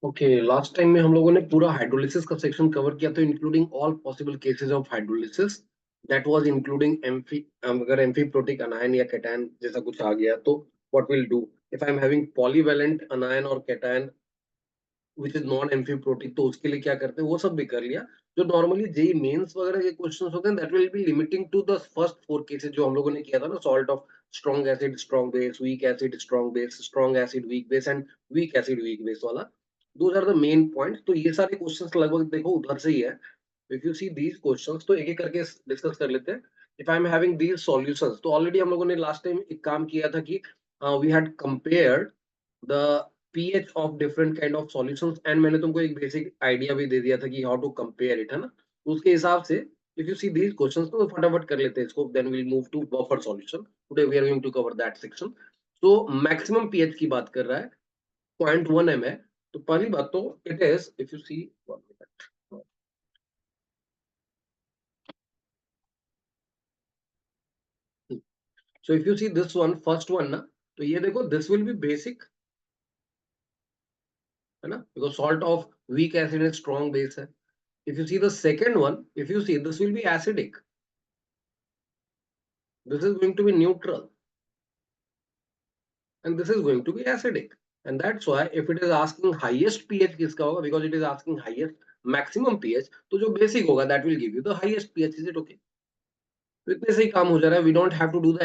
Okay, last time में हम लोगों ने पूरा हाइड्रोलिसिस का सेक्शन कवर किया था, including all possible cases of hydrolysis. That was including amphi, अगर एम्फीप्रोटिक अनायन या कैटायन जैसा कुछ आ गया तो what will do if I am having polyvalent anion और cation which is non amphiprotic, तो उसके लिए क्या करते हैं वो सब भी कर लिया। जो नॉर्मली जेई मेंस वगैरह के क्वेश्चंस होते हैं that will be limiting to the first four cases जो हम लोगों ने किया था ना, salt of strong acid strong base, weak acid strong base, strong acid weak base and weak acid weak base वाला। Those are the main points. तो ये सारे क्वेश्चंस लगभग देखो उधर से ही है। If you see these questions तो एक एक करके डिस्कस कर लेते हैं। If I am having these solutions, तो ऑलरेडी हम लोगों ने लास्ट टाइम एक काम किया था कि we had compared the pH of different kind of solutions, and मैंने तुमको एक बेसिक आइडिया भी दे दिया था कि हाउ टू कंपेयर इट, है ना। तो उसके हिसाब से if you see these questions तो फटाफट कर लेते हैं इसको, then will move to buffer solution. Today we are going to cover that section. तो मैक्सिमम pH की बात कर रहा है, 0.1 m है। तो पहली बात तो it is, if you see, so if you see this one, first one ना, तो ये देखो दिस विल बी बेसिक, है ना, because salt of weak acid is strong base है। If you see the second one, if you see this will be acidic, this is going to be neutral, and this is going to be acidic. And that's why if it is asking highest pH किसका होगा, because it is asking highest maximum pH, तो जो basic होगा that will give you the highest pH. Is it okay? तो इतने से ही काम हो जा रहा है, we don't have to do the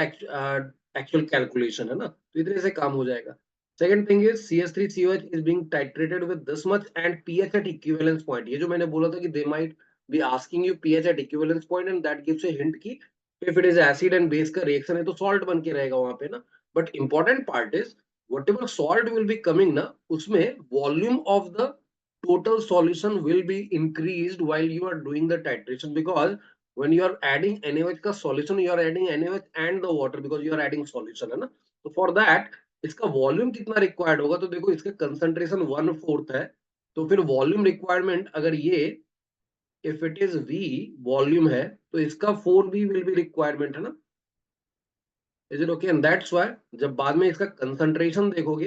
actual calculation, है ना, तो इतने से काम हो जाएगा. Second thing is CH3COH is being titrated with this much and pH at equivalence point. ये जो मैंने बोला था कि they might be asking you pH at equivalence point and that gives a hint कि if it is acid and base का reaction है तो salt बन के रहेगा वहां पे ना. But important part is whatever salt will be coming ना, उसमें volume of the total solution will be increased while you are doing the titration, because when you are adding NaOH का solution, you are adding NaOH and the water because you are adding solution, है ना. तो for that इसका volume कितना required होगा, तो देखो इसका कंसंट्रेशन 1/4 है, तो फिर वॉल्यूम रिक्वायरमेंट अगर ये if it is V volume है तो इसका 4V विल बी रिक्वायरमेंट, है ना. Is it okay? And that's why जब बाद में इसका कंसंट्रेशन देखोगे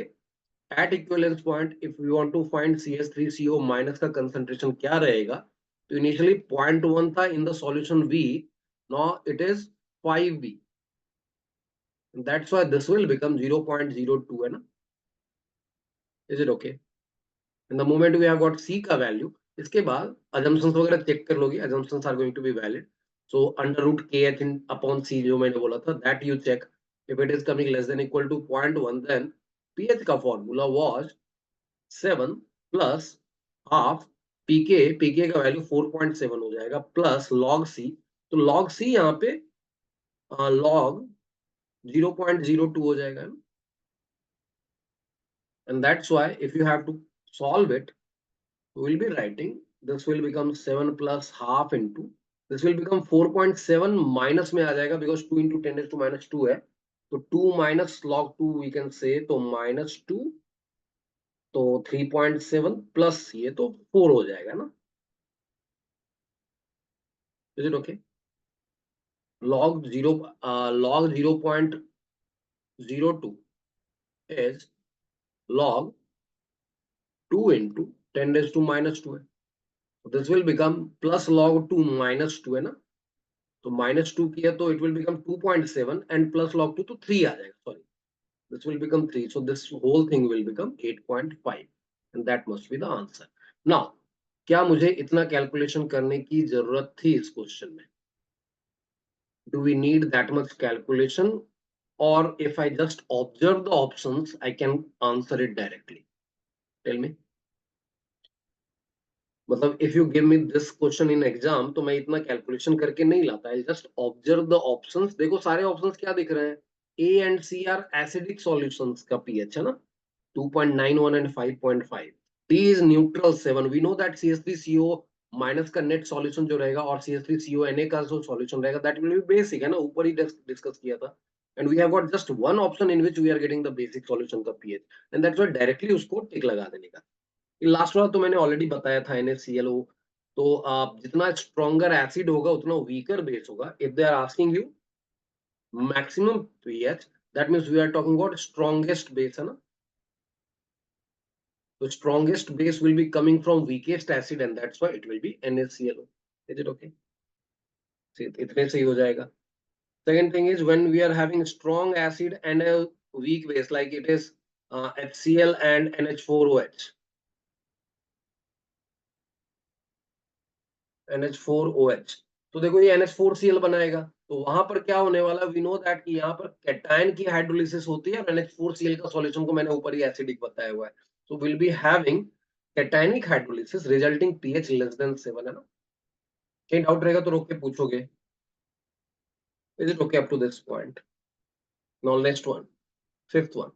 at equivalence point, if you want to find CH3CO minus का कंसंट्रेशन क्या रहेगा, तो इनिशियली 0.1 था in the solution V, now it is 5V. That's why this will become 0.02, है ना. Is it okay? In the moment we have got C का value, इसके बाद अजम्पशंस वगैरह चेक कर लोगे, assumptions are going to be valid. So under root KH in upon C जो मैंने बोला था that you check. If it is coming less than equal to 0.1 then pH का formula was 7 plus half pK का value 4.7 हो जाएगा plus log c. तो log c यहाँ पे लॉग 0.02 हो जाएगा. And that's why if you have to solve it, we'll be writing this will become 7 plus half into this will become 4.7 minus में आ जाएगा because 2 into 10 is to minus 2 है, तो 2 minus log 2 we can say, तो minus 2, तो 3.7 plus ये तो 4 हो जाएगा ना. is it okay? log 0 log 0.02 is log 2 into 10 raised to minus 2 है, so this will become plus log 2 minus 2 है ना. तो -2 किया तो it will become 2.7 and plus log 2 तो 3 आ जाएगा, sorry, this will become 3, so this whole thing will become 8.5 and that must be the answer. Now क्या मुझे इतना कैलकुलेशन करने की जरूरत थी इस क्वेश्चन में? Do we need that much calculation, और if I just observe the options I can answer it directly? Tell me. मतलब if you give me this question in exam तो मैं इतना कैलकुलेशन करके नहीं लाता, I just observe the options. देखो सारे ऑप्शंस क्या दिख रहे हैं, A and C are acidic solutions का पीएच, है ना, 2.91 and 5.5. D is neutral 7. We know that CH3CO minus का नेट सॉल्यूशन जो रहेगा और CH3CONA का जो सॉल्यूशन रहेगा दैट विल बी बेसिक, है ना, ऊपर ही डिस्कस किया था. And we have got just one option in which we are getting the basic solution का pH, and that's why directly उसको टिक लगा देने का. लास्ट वाला तो मैंने ऑलरेडी बताया था, NaClO. तो आप जितना स्ट्रॉन्गर एसिड होगा उतना वीकर बेस होगा. If they are asking you maximum pH, that means we are talking about strongest base, है ना. तो strongest base will be coming from weakest acid and that's why it will be NaClO. Is it okay? इतने से ही हो जाएगा. Second thing is when we are having strong acid and a weak base like it is HCl and NH4OH. NH4OH. तो देखो ये NH4Cl बनाएगा. तो वहां पर क्या होने वाला, वी नो दैट कि यहाँ पर कैटायन की हाइड्रोलिसिस होती है और NH4Cl का सॉल्यूशन को मैंने ऊपर ही एसिडिक बताया हुआ है. So we'll be having cationic hydrolysis resulting pH less than 7 है ना. कहीं डाउट रहेगा तो रोक के पूछोगे. Is it okay up to this point? Now next one, fifth one.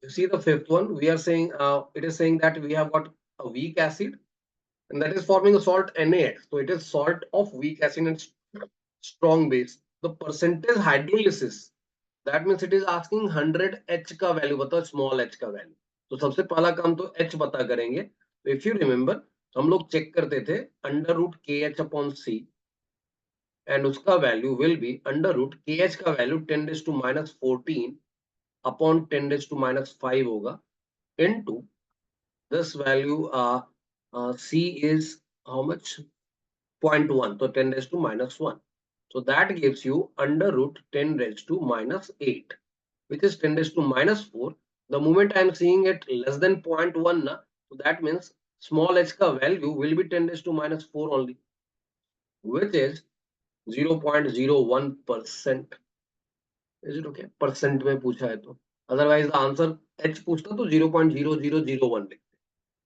You see the fifth one, we are saying it is saying that we have got a weak acid and that is forming a salt NaX. So it is salt of weak acid and strong base. The percentage hydrolysis, that means it is asking 100 H का value बताओ, small h का value. तो सबसे पहला काम तो h पता करेंगे. तो इफ यू रिमेंबर हम लोग चेक करते थे under root KH upon C and उसका value will be under root KH का वैल्यू 10⁻14 अपॉन 10⁻5 होगा into this value C is how much? 0.1, so 10⁻1. So that gives you under root 10⁻8, which is 10⁻4. The moment I am seeing it less than 0.1, na, so that means small h ka value will be 10⁻4 only, which is 0.01%. Is it okay? Percent में पूछा है तो, otherwise the answer h पूछता तो 0.0001 लिखते.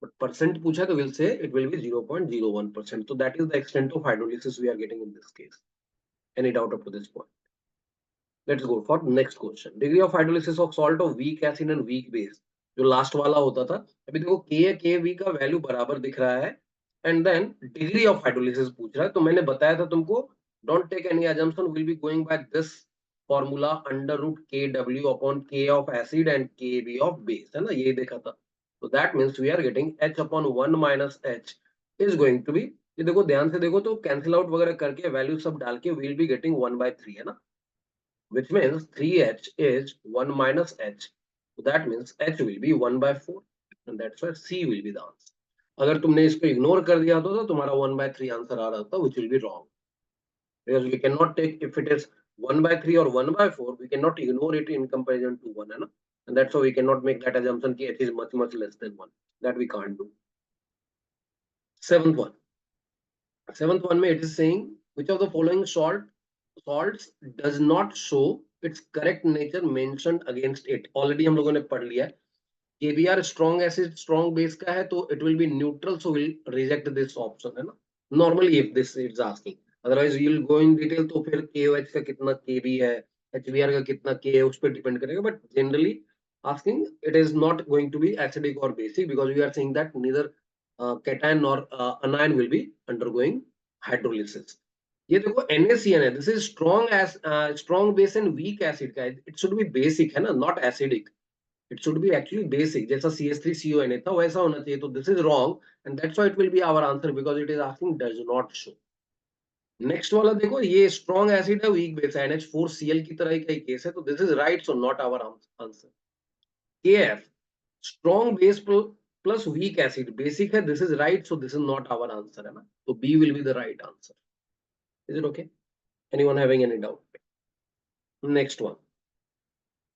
But percent पूछा तो we'll say it will be 0.01%. So that is the extent of hydrolysis we are getting in this case. Any doubt up to this point? Let's go for next question. Degree of hydrolysis of salt of weak acid and weak base. जो last वाला होता था, अभी देखो KV का value बराबर दिख रहा है and then degree of hydrolysis पूछ रहा है. तो मैंने बताया था तुमको, don't take any assumption, will be going by this formula under root KW upon K of acid and KB of base, है ना, ये देखा था. तो that means we are getting H upon 1 minus H is going to be, ये देखो ध्यान से देखो तो कैंसिल आउट वगैरह करके वैल्यू सब डाल के विल बी गेटिंग 1/3, है ना, which means 3H is 1 minus H. So that means H will be 1/4 and that's why C will be the answer. अगर तुमने इसको इग्नोर कर दिया तो तुम्हारा 1/3 आंसर आ रहा था, which will be wrong. Because we cannot take, if it is 1/3 or 1/4, we cannot ignore it in comparison to 1, है ना? And that's why we cannot make that assumption कि H is much less than 1. That we can't do. Seventh one. Seventh one में it is saying which of the following salts does not show its correct nature mentioned against it. Already हम लोगों ने पढ़ लिया है. KBr strong acid strong base का है तो it will be neutral, so we'll reject this option, है ना. Normally if this is asking, otherwise we will go in detail तो फिर KOH का कितना KB है, HBr का कितना K है, उस पर depend करेगा. But generally asking it is not going to be acidic or basic because we are saying that neither cation nor anion will be undergoing hydrolysis. ये देखो NaCN है, this is strong base and weak acid का है, it should be basic, है ना, not acidic. It should be actually basic, जैसा CH3CONA था वैसा होना चाहिए. तो this is wrong and that's why it will be our answer because it is asking does not show. Next वाला देखो, ये स्ट्रॉन्ग एसिड है, वीक बेस है, NH4Cl की तरह का ही केस है. तो this is right, so not our answer. KF strong base plus weak acid basic है, this is right, so this is not our answer, है ना. तो B will be the right answer. Is it okay? Anyone having any doubt? Next one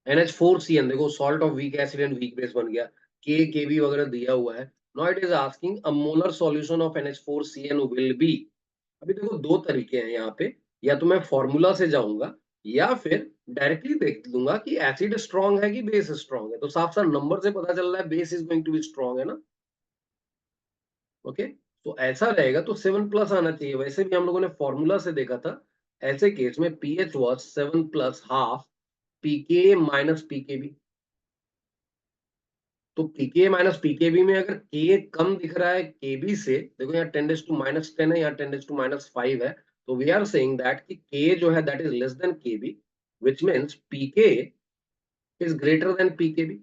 NH4CN, देखो salt of weak acid and weak base बन गया. KB वगैरह दिया हुआ है. Now it is asking a molar solution of NH4CN will be. अभी देखो दो तरीके हैं यहाँ पे, या तो मैं फॉर्मूला से जाऊंगा या फिर डायरेक्टली देख लूंगा कि एसिड स्ट्रॉन्ग है कि बेस स्ट्रॉन्ग है. तो साफ साफ नंबर से पता चल रहा है base is going to be strong, है ना. ओके, तो ऐसा रहेगा तो 7+ आना चाहिए. वैसे भी हम लोगों ने फॉर्मूला से देखा था, ऐसे केस में pH was 7+ half pK minus pKb. तो पीके माइनस पीकेबी में अगर के कम दिख रहा है केबी से, देखो यहाँ 10⁻10 है, यहाँ 10⁻5 है. तो वी आर सेइंग दैट कि के जो है that is less than Kb, which means pK is greater than pKb,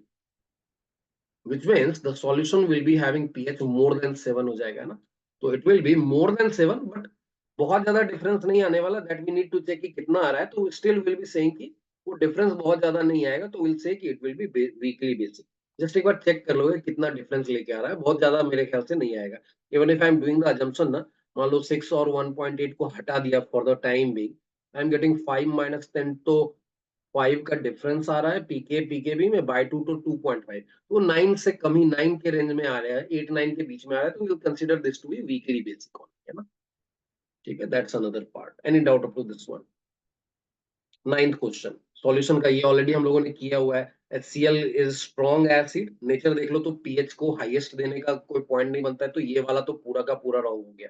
which means the solution will be having pH more than 7 हो जाएगा ना. तो it will be more than 7, but बहुत ज्यादा difference नहीं आने वाला. That we need to check कि कितना आ रहा है. तो स्टिल विल बी सेइंग कि वो डिफरेंस बहुत ज्यादा नहीं आएगा, तो विल से कि it will B weakly basic. Just एक बार चेक कर लोगे कितना डिफरेंस लेके आ रहा है, बहुत ज्यादा मेरे ख्याल से नहीं आएगा। Even if I am doing the assumption ना, मान लो 6 और 1.8 को हटा दिया for the time being, I am getting 5 minus 10, तो 5 का डिफरेंस आ रहा है पीकेबी में बाय 2 तो 2.5, तो 9 से कम ही, 9 के रेंज में आ रहा है, 8 9 के बीच में आ रहा है, तो you consider this to be weakly basic है ना। ठीक है, that's another part. Any doubt up to this one? Ninth question, solution का ये ऑलरेडी हम लोगों ने किया हुआ है। HCl is strong acid, nature देख लो तो पीएच को हाईएस्ट देने का कोई पॉइंट नहीं बनता है, तो ये वाला तो पूरा का पूरा रॉन्ग हो गया,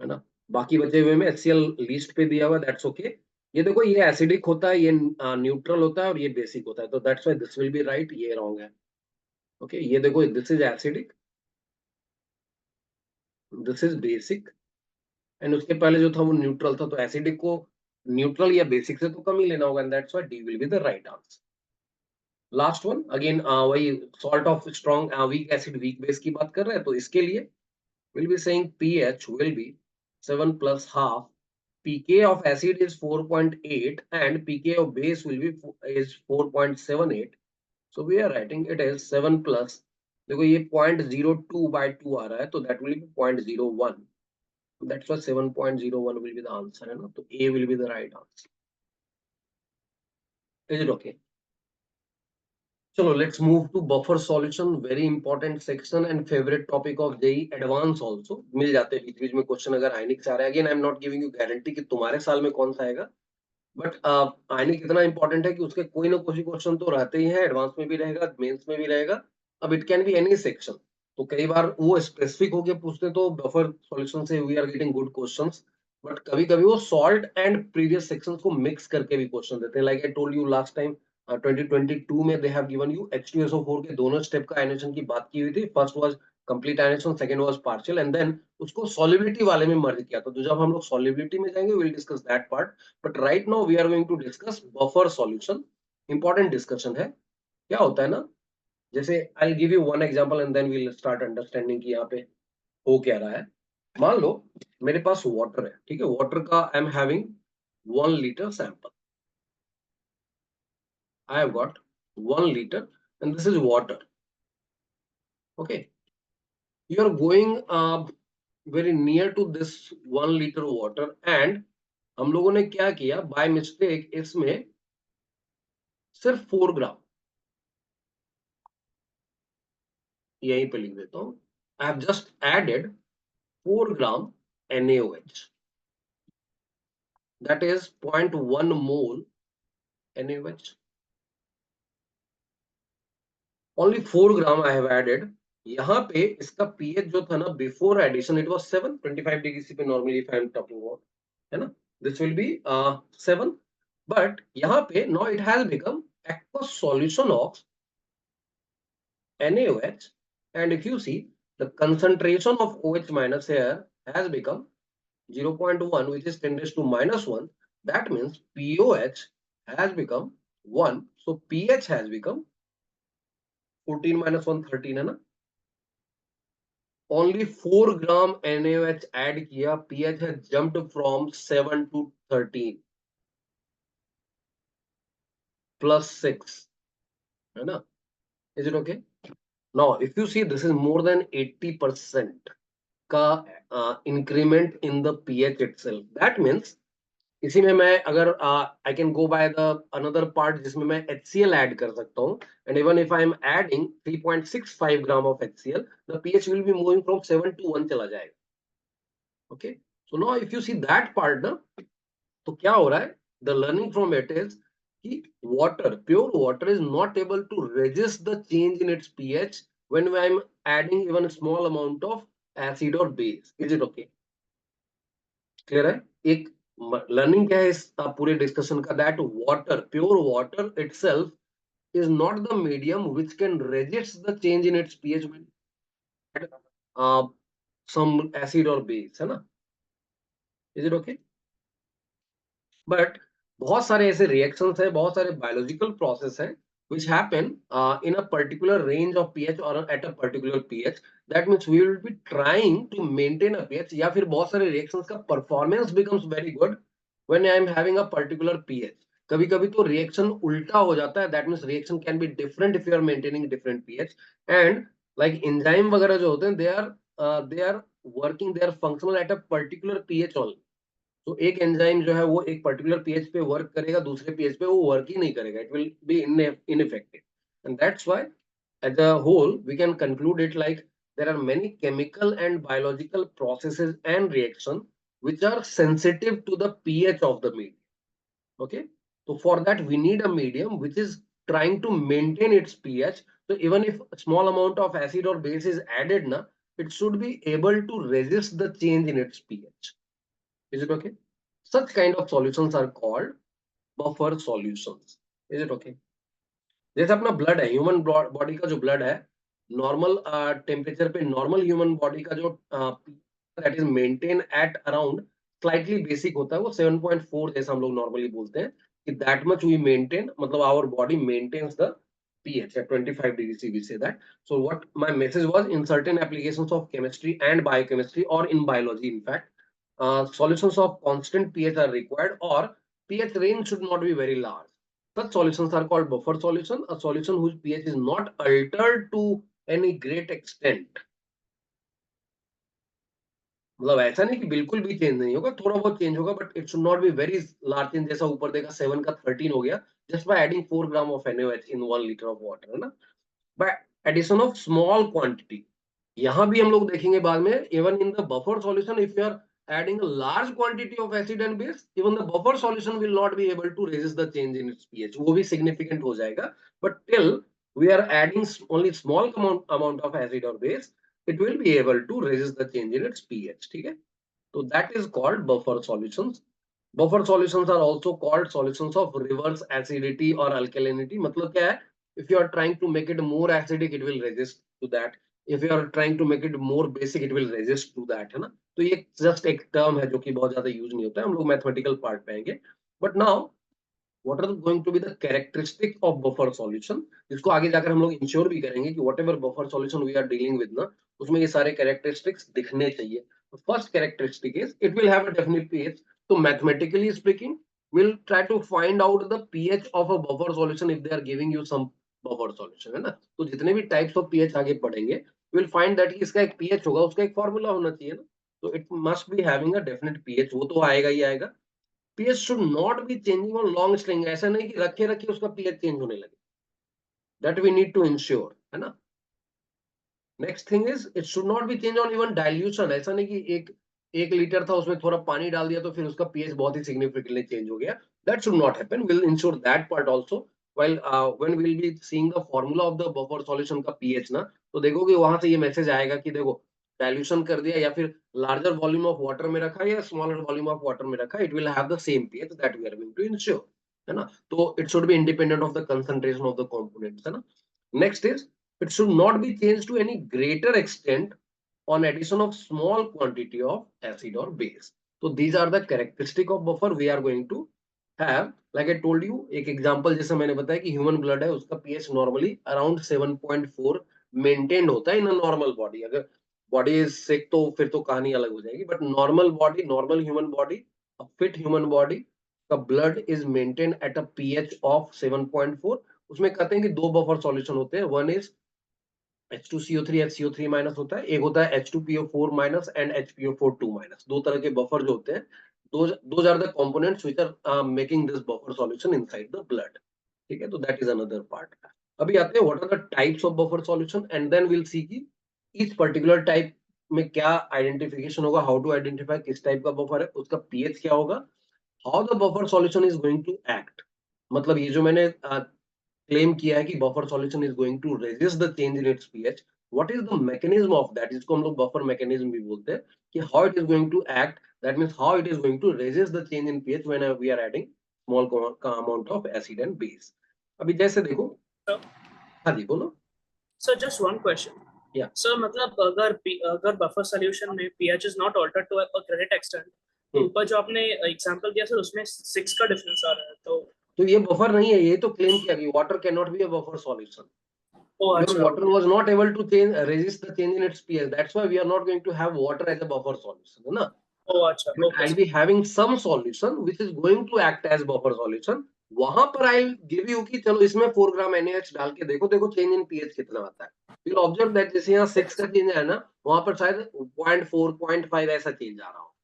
है ना। बाकी बचे हुए में HCl लीस्ट पे दिया हुआ, दैट्स ओके। ये देखो, ये एसिडिक होता है, ये न्यूट्रल होता है, और ये बेसिक होता है, तो that's why this will B right, ये रॉन्ग है। ओके, ये देखो, this is acidic, this is basic, and उसके पहले जो था वो न्यूट्रल था, तो एसिडिक को न्यूट्रल या बेसिक से तो कम ही लेना होगा, and that's why D will be the right answer. Last one again, वही salt of strong weak acid weak base की बात कर रहे हैं, तो इसके लिए will be saying pH will be 7 plus half, pK of acid is 4.8 and pK of base will be is 4.78, so we are writing it as 7 plus, देखो ये 0.02 by 2 आ रहा है, तो that will be 0.01, that's why 7.01 will be the answer, है ना, तो A will be the right answer. Is it okay? चलो, let's move to buffer solution, very important section and favourite topic of JEE advance also. मिल जाते हैं बीच बीच में question अगर ionic से आ रहा है। Again I am not giving you guarantee कि तुम्हारे साल में कौन सा आएगा, बट आइनिक इतना इंपॉर्टेंट है कि उसके कोई ना कोई क्वेश्चन तो रहते ही है, एडवांस में भी रहेगा, मेंस में भी रहेगा। अब it can be any section, तो कई बार वो स्पेसिफिक होके पूछते, तो बफर सॉल्यूशन से we are getting good questions, but कभी कभी वो सॉल्ट एंड प्रीवियस सेक्शंस को मिक्स करके भी क्वेश्चन देते हैं, like I told you last time 2022 में they have given you H2SO4 के दोनों स्टेप का आयनेशन की बात की हुई थी, first was complete ionisation, second was partial, and then उसको सॉलिबिलिटी वाले में मर्ज किया था। तो जब हम लोग सॉलिबिलिटी में जाएंगे, we will discuss that part, but right now we are going to discuss buffer solution. Important discussion है। क्या होता है ना, जैसे I give you one example and then we will start understanding कि यहाँ पे हो क्या रहा है। मान लो मेरे पास वाटर है, ठीक है, वाटर का आई am having 1 litre sample, I have got 1 liter and this is water. Okay, you are going very near to this 1 liter water and हम लोगों ने क्या किया, बाय मिस्टेक इसमें सिर्फ 4 ग्राम, यहीं पे लिख देता हूं, I have just added 4 gram NaOH, that is 0.1 mole NaOH, only 4 gram I have added. यहाँ पे इसका पीएच जो था ना, before addition it was 7, 25 degree C पे normally if I am talking about, है ना, दिस विल बी 7, बट यहाँ पे now it has become aqueous solution of NaOH, and if you see the concentration of OH minus here has become 0.1, which is 10 raised to minus 1, that means POH has become 1, so pH has become 14 minus 1 13, है ना, only 4 gram NaOH add किया, pH has jumped from 7 to 13 plus 6, है ना, is it okay? Now if you see, this is more than 80% का increment in the pH itself, that means इसी में मैं अगर I can go by the another part जिसमें मैं HCl add कर सकता हूँ, and even if I am adding 3.65 gram of HCl, the pH will be moving from 7 to 1 चला जाएगा। Okay, so now if you see that part ना, तो क्या हो रहा है, the learning from it is कि water, pure water is not able to resist the change in its pH when I am adding even small amount of acid और base. Is it okay? Clear है? एक learning क्या है इस पूरे discussion का, that water, pure water itself is not the medium which can resist the change in its pH when some acid और base, है ना। Is it okay? बट बहुत सारे ऐसे रिएक्शंस है, बहुत सारे बायोलॉजिकल प्रोसेस है which happen in a particular range of pH or at a particular pH, that means we will be trying to maintain a pH, या फिर बहुत सारे reactions का performance becomes very good when I am having a particular pH। कभी कभी तो reaction उल्टा हो जाता है, that means reaction can be different if you are maintaining different pH. And like enzyme वगैरह जो होते हैं they are working, they are functional at a particular pH all. तो एक एंजाइम जो है वो एक पर्टिकुलर पीएच पे वर्क करेगा, दूसरे पीएच पे वो वर्क ही नहीं करेगा, it will be ineffective. And that's why as a whole we can conclude it like there are many chemical and biological processes and reaction which are sensitive to the pH of the medium. Okay, so for that we need a medium which is trying to maintain its pH. So even if a small amount of acid or base is added na, it should be able to resist the change in its pH. Is it okay? Such kind of solutions are called buffer solutions. Is it okay? जैसे अपना blood है, human body का जो blood है, normal temperature पे normal human body का जो that is maintain at around slightly basic होता है, वो 7.4 जैसा हम लोग नॉर्मली बोलते हैं कि दैट मच वी मेंटेन, मतलब our body maintains the pH at 25 degrees C, we say that. So what my message was, in certain applications of chemistry and biochemistry or in biology in fact, solutions of constant pH are required, or pH range should not be very large. Such solutions are called buffer solution, a solution whose pH is not altered to any great extent. मतलब ऐसा नहीं कि बिल्कुल भी change नहीं होगा, थोड़ा बहुत चेंज होगा, but it should not be very large change, जैसा ऊपर देखा 7 का 13 हो गया just by adding 4 gram of NaOH in 1 litre of water, है ना, by addition of small quantity. यहाँ भी हम लोग देखेंगे बाद में, even in the buffer solution if you are adding a large quantity of acid and base, even the buffer solution will not be able to resist the change in its pH, वो भी significant हो जाएगा, but till we are adding only small amount of acid or base, it will be able to resist the change in its pH, ठीक है? So that is called buffer solutions. Buffer solutions are also called solutions of reverse acidity or alkalinity. मतलब क्या है? If you are trying to make it more acidic, it will resist to that. If you are trying to make it more basic, it will resist to that, है ना? तो ये just एक term है जो कि बहुत ज्यादा यूज नहीं होता है, हम लोग मैथमेटिकल पार्ट पे आएंगे। But now what are going to be the characteristic of buffer solution, जिसको आगे जाकर हम लोग इंश्योर भी करेंगे कि whatever buffer solution we are dealing with ना, उसमें ये सारे characteristics दिखने चाहिए। First characteristic is it will have a definite pH. So mathematically speaking, we'll try to find out the pH of a buffer solution if they are giving you some buffer solution, है ना? तो जितने भी types of pH आगे पढ़ेंगे, we'll find that कि इसका एक pH होगा, उसका एक formula होना चाहिए ना, तो it must be having a definite pH, वो तो आएगा ही आएगा। PH should not be changing on long string, ऐसा नहीं कि रखे रखे उसका पीएच चेंज होने लगे, that we need to ensure, है ना। Next thing is it should not be change on even dilution, ऐसा नहीं कि एक लीटर था उसमें थोड़ा पानी डाल दिया तो फिर उसका पीएच बहुत ही सिग्निफिकेंटली चेंज हो गया, that should not happen. Will ensure that part also while when we will be seeing the formula of the buffer solution का पीएच ना, तो देखोगे वहां से ये मैसेज आएगा कि देखो डाइल्यूशन कर दिया या फिर लार्जर वॉल्यूम ऑफ वाटर में रखा या स्मॉलर वॉल्यूम ऑफ वाटर में रखा, it will have the same pH that we are going to ensure, है ना। तो it should be independent of the concentration of the components, है ना। Next is it should not be changed to any greater extent on addition of small quantity of acid or base. So these are the characteristic of buffer we are going to have. Like I told you, एक example जैसे मैंने बताया कि human blood है, उसका pH normally around 7.4 maintained होता है in a normal body. अगर body is sick तो फिर तो कहानी अलग हो जाएगी, but normal body, normal human body, a fit human body का blood is maintained at a pH of 7.4. उसमें कहते हैं कि दो बफर सॉल्यूशन होते हैं, one is H2CO3 HCO3 minus होता है, एक होता है H2PO4 minus and HPO4 2 minus. दो तरह के बफर जो होते हैं, those are the components which are making this buffer solution inside the blood, ठीक है। तो that is another part। अभी आते हैं what are the types of buffer solution and then we'll see कि each particular type में क्या identification होगा, how to identify किस टाइप का बफर है, उसका pH क्या होगा, how the buffer solution is going to act। मतलब ये जो मैंने क्लेम किया है कि buffer solution is going to resist the change in its pH, what is the mechanism of that, इसको हम लोग बफर मैकेनिज्म भी बोलते हैं, कि how it is going to act, that means how it is going to resist the change in pH when we are adding small amount of acid and base. अभी जैसे देखो, हाँ जी बोलो। सर जस्ट वन क्वेश्चन, या sir मतलब अगर buffer solution में pH is not altered to a great extent, तो ऊपर जो आपने एग्जांपल दिया सर उसमें 6 का डिफरेंस आ रहा है, तो ये बफर नहीं है, ये तो क्लेम किया कि water can not be a buffer solution. Your water was not able to change resist the change in its pH. That's why we are not going to have water as a buffer solution, है ना? अच्छा, But I'll be having some solution which is going to act as buffer solution. वहां पर आई give you कि चलो इसमें 4 ग्राम NaH डाल के देखो, देखो चेंज इन पीएच कितना आता है। यू विल ऑब्जर्व दैट जैसे यहाँ 6 का चेंज है ना, वहां पर शायद 0.4 0.5 ऐसा चेंज आ रहा हो,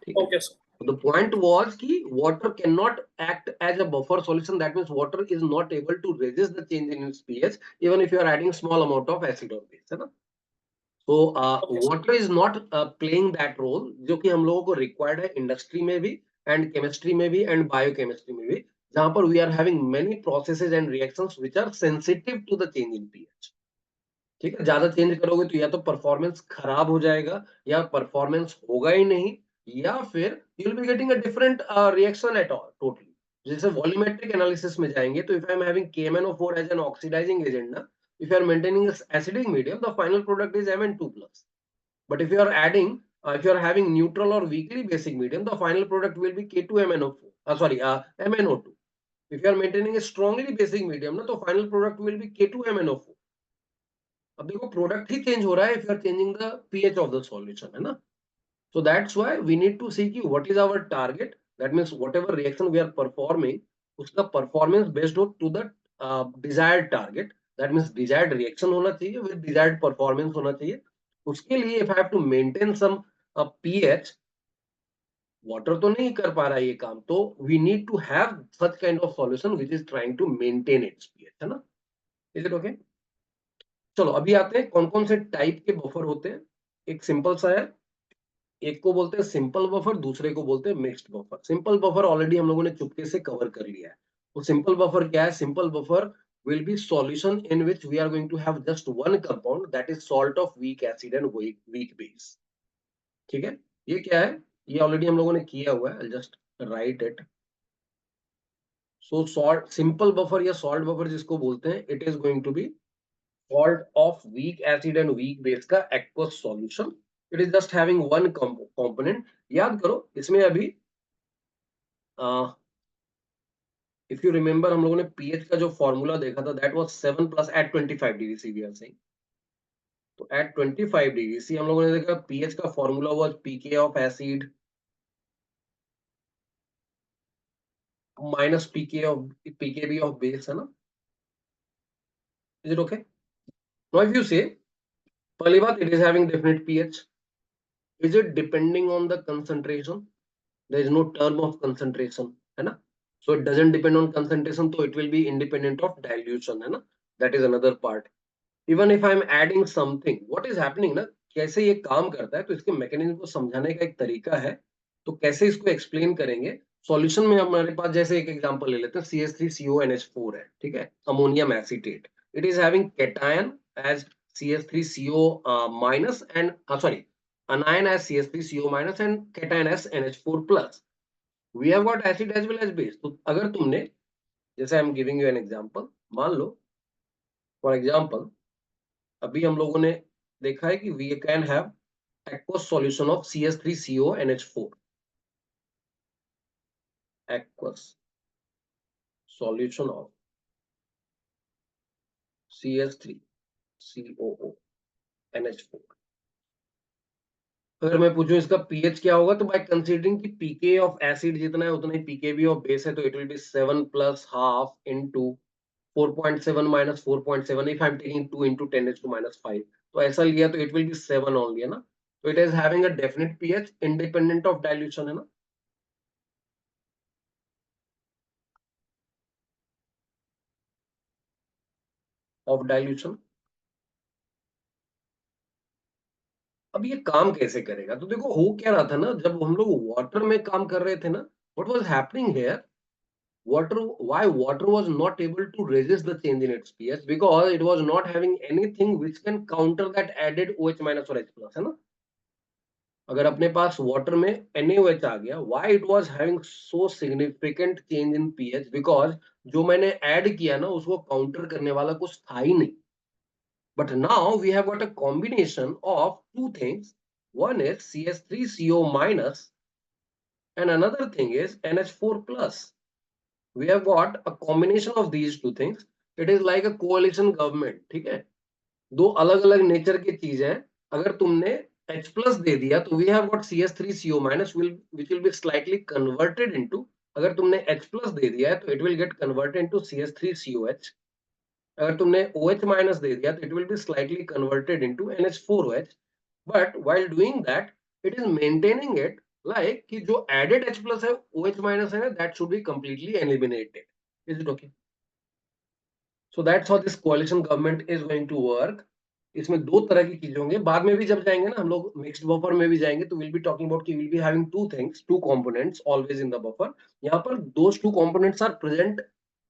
ठीक है। Okay, sir. The point was कि water cannot act as a buffer solution. That means water is not able to resist the change in its pH even if you are adding small amount of acid or base, है ना। So Okay, sir. water is not playing that role जो कि हम लोगों को required है industry में भी एंड केमिस्ट्री में भी एंड बायोकेमिस्ट्री में भी, जहां पर we are having many processes and reactions which are sensitive to the change in pH. ठीक है, ज्यादा चेंज करोगे तो या तो परफॉर्मेंस खराब हो जाएगा या परफॉर्मेंस होगा ही नहीं, या फिर you will be getting a different reaction at all totally. जैसे वॉल्यूमेट्रिक एनालिसिस में जाएंगे तो if I am having KMnO4 as an oxidising agent ना, if you are maintaining acidic medium the final product is Mn2+। but if you are adding if you are having neutral or weakly basic medium, the final product will be K2MnO4, MnO2। if you are maintaining a strongly basic medium na, तो final product will be K2MnO4। अब देखो product ही change हो रहा है if you are changing the pH of the solution, है ना। So that's why we need to see कि what is our target, that means whatever reaction we are performing उसका performance based हो to the desired target. That means desired reaction होना चाहिए with desired performance होना चाहिए। उसके लिए if I have to maintain some pH, water तो नहीं कर पा रहा है ये काम, तो we need to have such kind of solution which is trying to maintain its pH, है ना। Is it okay? चलो अभी आते हैं कौन कौन से टाइप के बफर होते हैं। एक सिंपल सा है, एक को बोलते हैं सिंपल बफर, दूसरे को बोलते हैं mixed buffer. Simple buffer already हम लोगों ने चुपके से कवर कर लिया है। तो सिंपल बफर क्या है? Simple buffer will be solution in which we are going to have just one compound, that is salt of weak acid and weak base। ठीक है, ये क्या है? ये ऑलरेडी हम लोगों ने किया हुआ है, just write it. So salt, simple buffer या सॉल्ट बफर जिसको बोलते हैं, it is going to be salt of weak acid and weak base का aqueous solution। it is just having one component। याद करो इसमें अभी इफ यू रिमेंबर हम लोगों ने पीएच का जो फॉर्मूला देखा था, that was 7+ at 25 degree C we are saying. तो एट 25 डिग्री सी हम लोगों ने देखा पीएच का formula was pK of acid minus pKb of base, है ना। Is it okay? Now if you say, पहली बात, it is having definite pH. Is it depending on the concentration? there is no term of concentration, है ना। so it doesn't depend on concentration, so it will be independent of dilution, है ना। that is another part। even if I am adding something, what is happening ना, कैसे ये काम करता है, तो इसके मैकेनिज्म को समझाने का एक तरीका है। तो कैसे इसको एक्सप्लेन करेंगे? सॉल्यूशन में हमारे पास जैसे एक एग्जांपल ले लेते हैं, CH3CONH4 है, ठीक है, ammonium acetate. It is having cation as CH3CO minus and sorry anion as CH3CO minus and cation as NH4 plus। we have got acid as well as base। तो अगर तुमने, जैसे आई am giving you an example, मान लो for example अभी हम लोगों ने देखा है कि we can have aqueous solution of CH3CO NH4, aqueous solution of CH3COO NH4। अगर मैं पूछूं इसका पीएच क्या होगा, तो बाय कंसीडरिंग कि पीके ऑफ एसिड जितना है उतना ही पीकेबी ऑफ बेस है, तो it will B 7+½ into 4.7 minus 4.7 if I'm taking 2 into 10⁻⁵। तो ऐसा लिया तो it will be 7 only, है ना। तो it is having a definite pH independent of dilution, है ना। of dilution। अब ये काम कैसे करेगा? तो देखो हो क्या रहा था ना, जब हम लोग वाटर में काम कर रहे थे ना, what was happening here, water, why water was not able to resist the change in its pH, because it was not having anything which can counter that added OH minus or H plus, है ना। अगर अपने पास water में NaOH आ गया, why it was having so significant change in pH, because जो मैंने add किया ना उसको काउंटर करने वाला कुछ था ही नहीं। But now we have got a combination of two things, one is CH3CO minus and another thing is NH4 plus। we have got a combination of these two things। it is like a coalition government, ठीक है। दो अलग अलग nature की चीज है। अगर तुमने H+ दे दिया तो we have got CH3CO minus will which will be slightly converted into अगर तुमने H प्लस दे दिया है तो it will get converted into CH3COH. अगर तुमने OH माइनस दे दिया तो it will be slightly converted into NH4OH. But while doing that it is maintaining it like कि जो एडेड H प्लस है OH माइनस है ना, that should be completely eliminated. Is it okay? So that's how this coalition government is going to work. इसमें दो तरह की चीजें होंगे. बाद में भी जब जाएंगे ना हम लोग मिक्स्ड बफर में भी जाएंगे तो विल बी टॉकिंग अबाउट कि will be having two things, two components always in the buffer. यहाँ पर those two components are present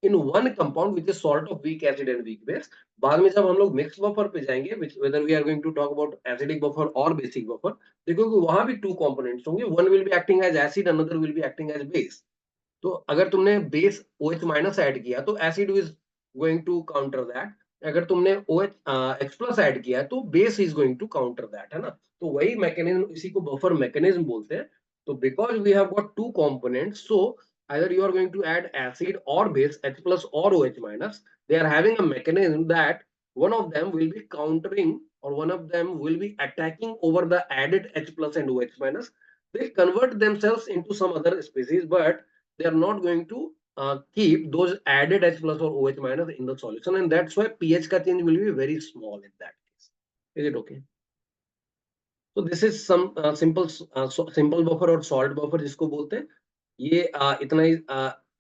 in one compound which is salt of weak acid and weak base. बाद में जब हम लोग mixed buffer पे जाएंगे whether we are going to talk about acidic buffer और बेसिक बफर, देखो कि वहां भी टू कंपोनेंट्स होंगे. One will be acting as acid, another will be acting as base. तो अगर तुमने बेस OH माइनस ऐड किया तो acid is going to counter that. अगर तुमने OH H प्लस ऐड किया तो base is going to counter that, है ना. तो वही मैकेनिज्म, इसी को बफर मैकेनिज्म बोलते हैं. तो because we have got two components, so either you are going to add acid or base H plus or OH minus, they are having a mechanism that one of them will be countering or one of them will be attacking over the added H plus and OH minus. They convert themselves into some other species, but they are not going to keep those added H plus or OH minus in the solution, and that's why pH ka change will be very small in that case. Is it okay? So this is some simple buffer और salt buffer जिसको बोलते हैं. ये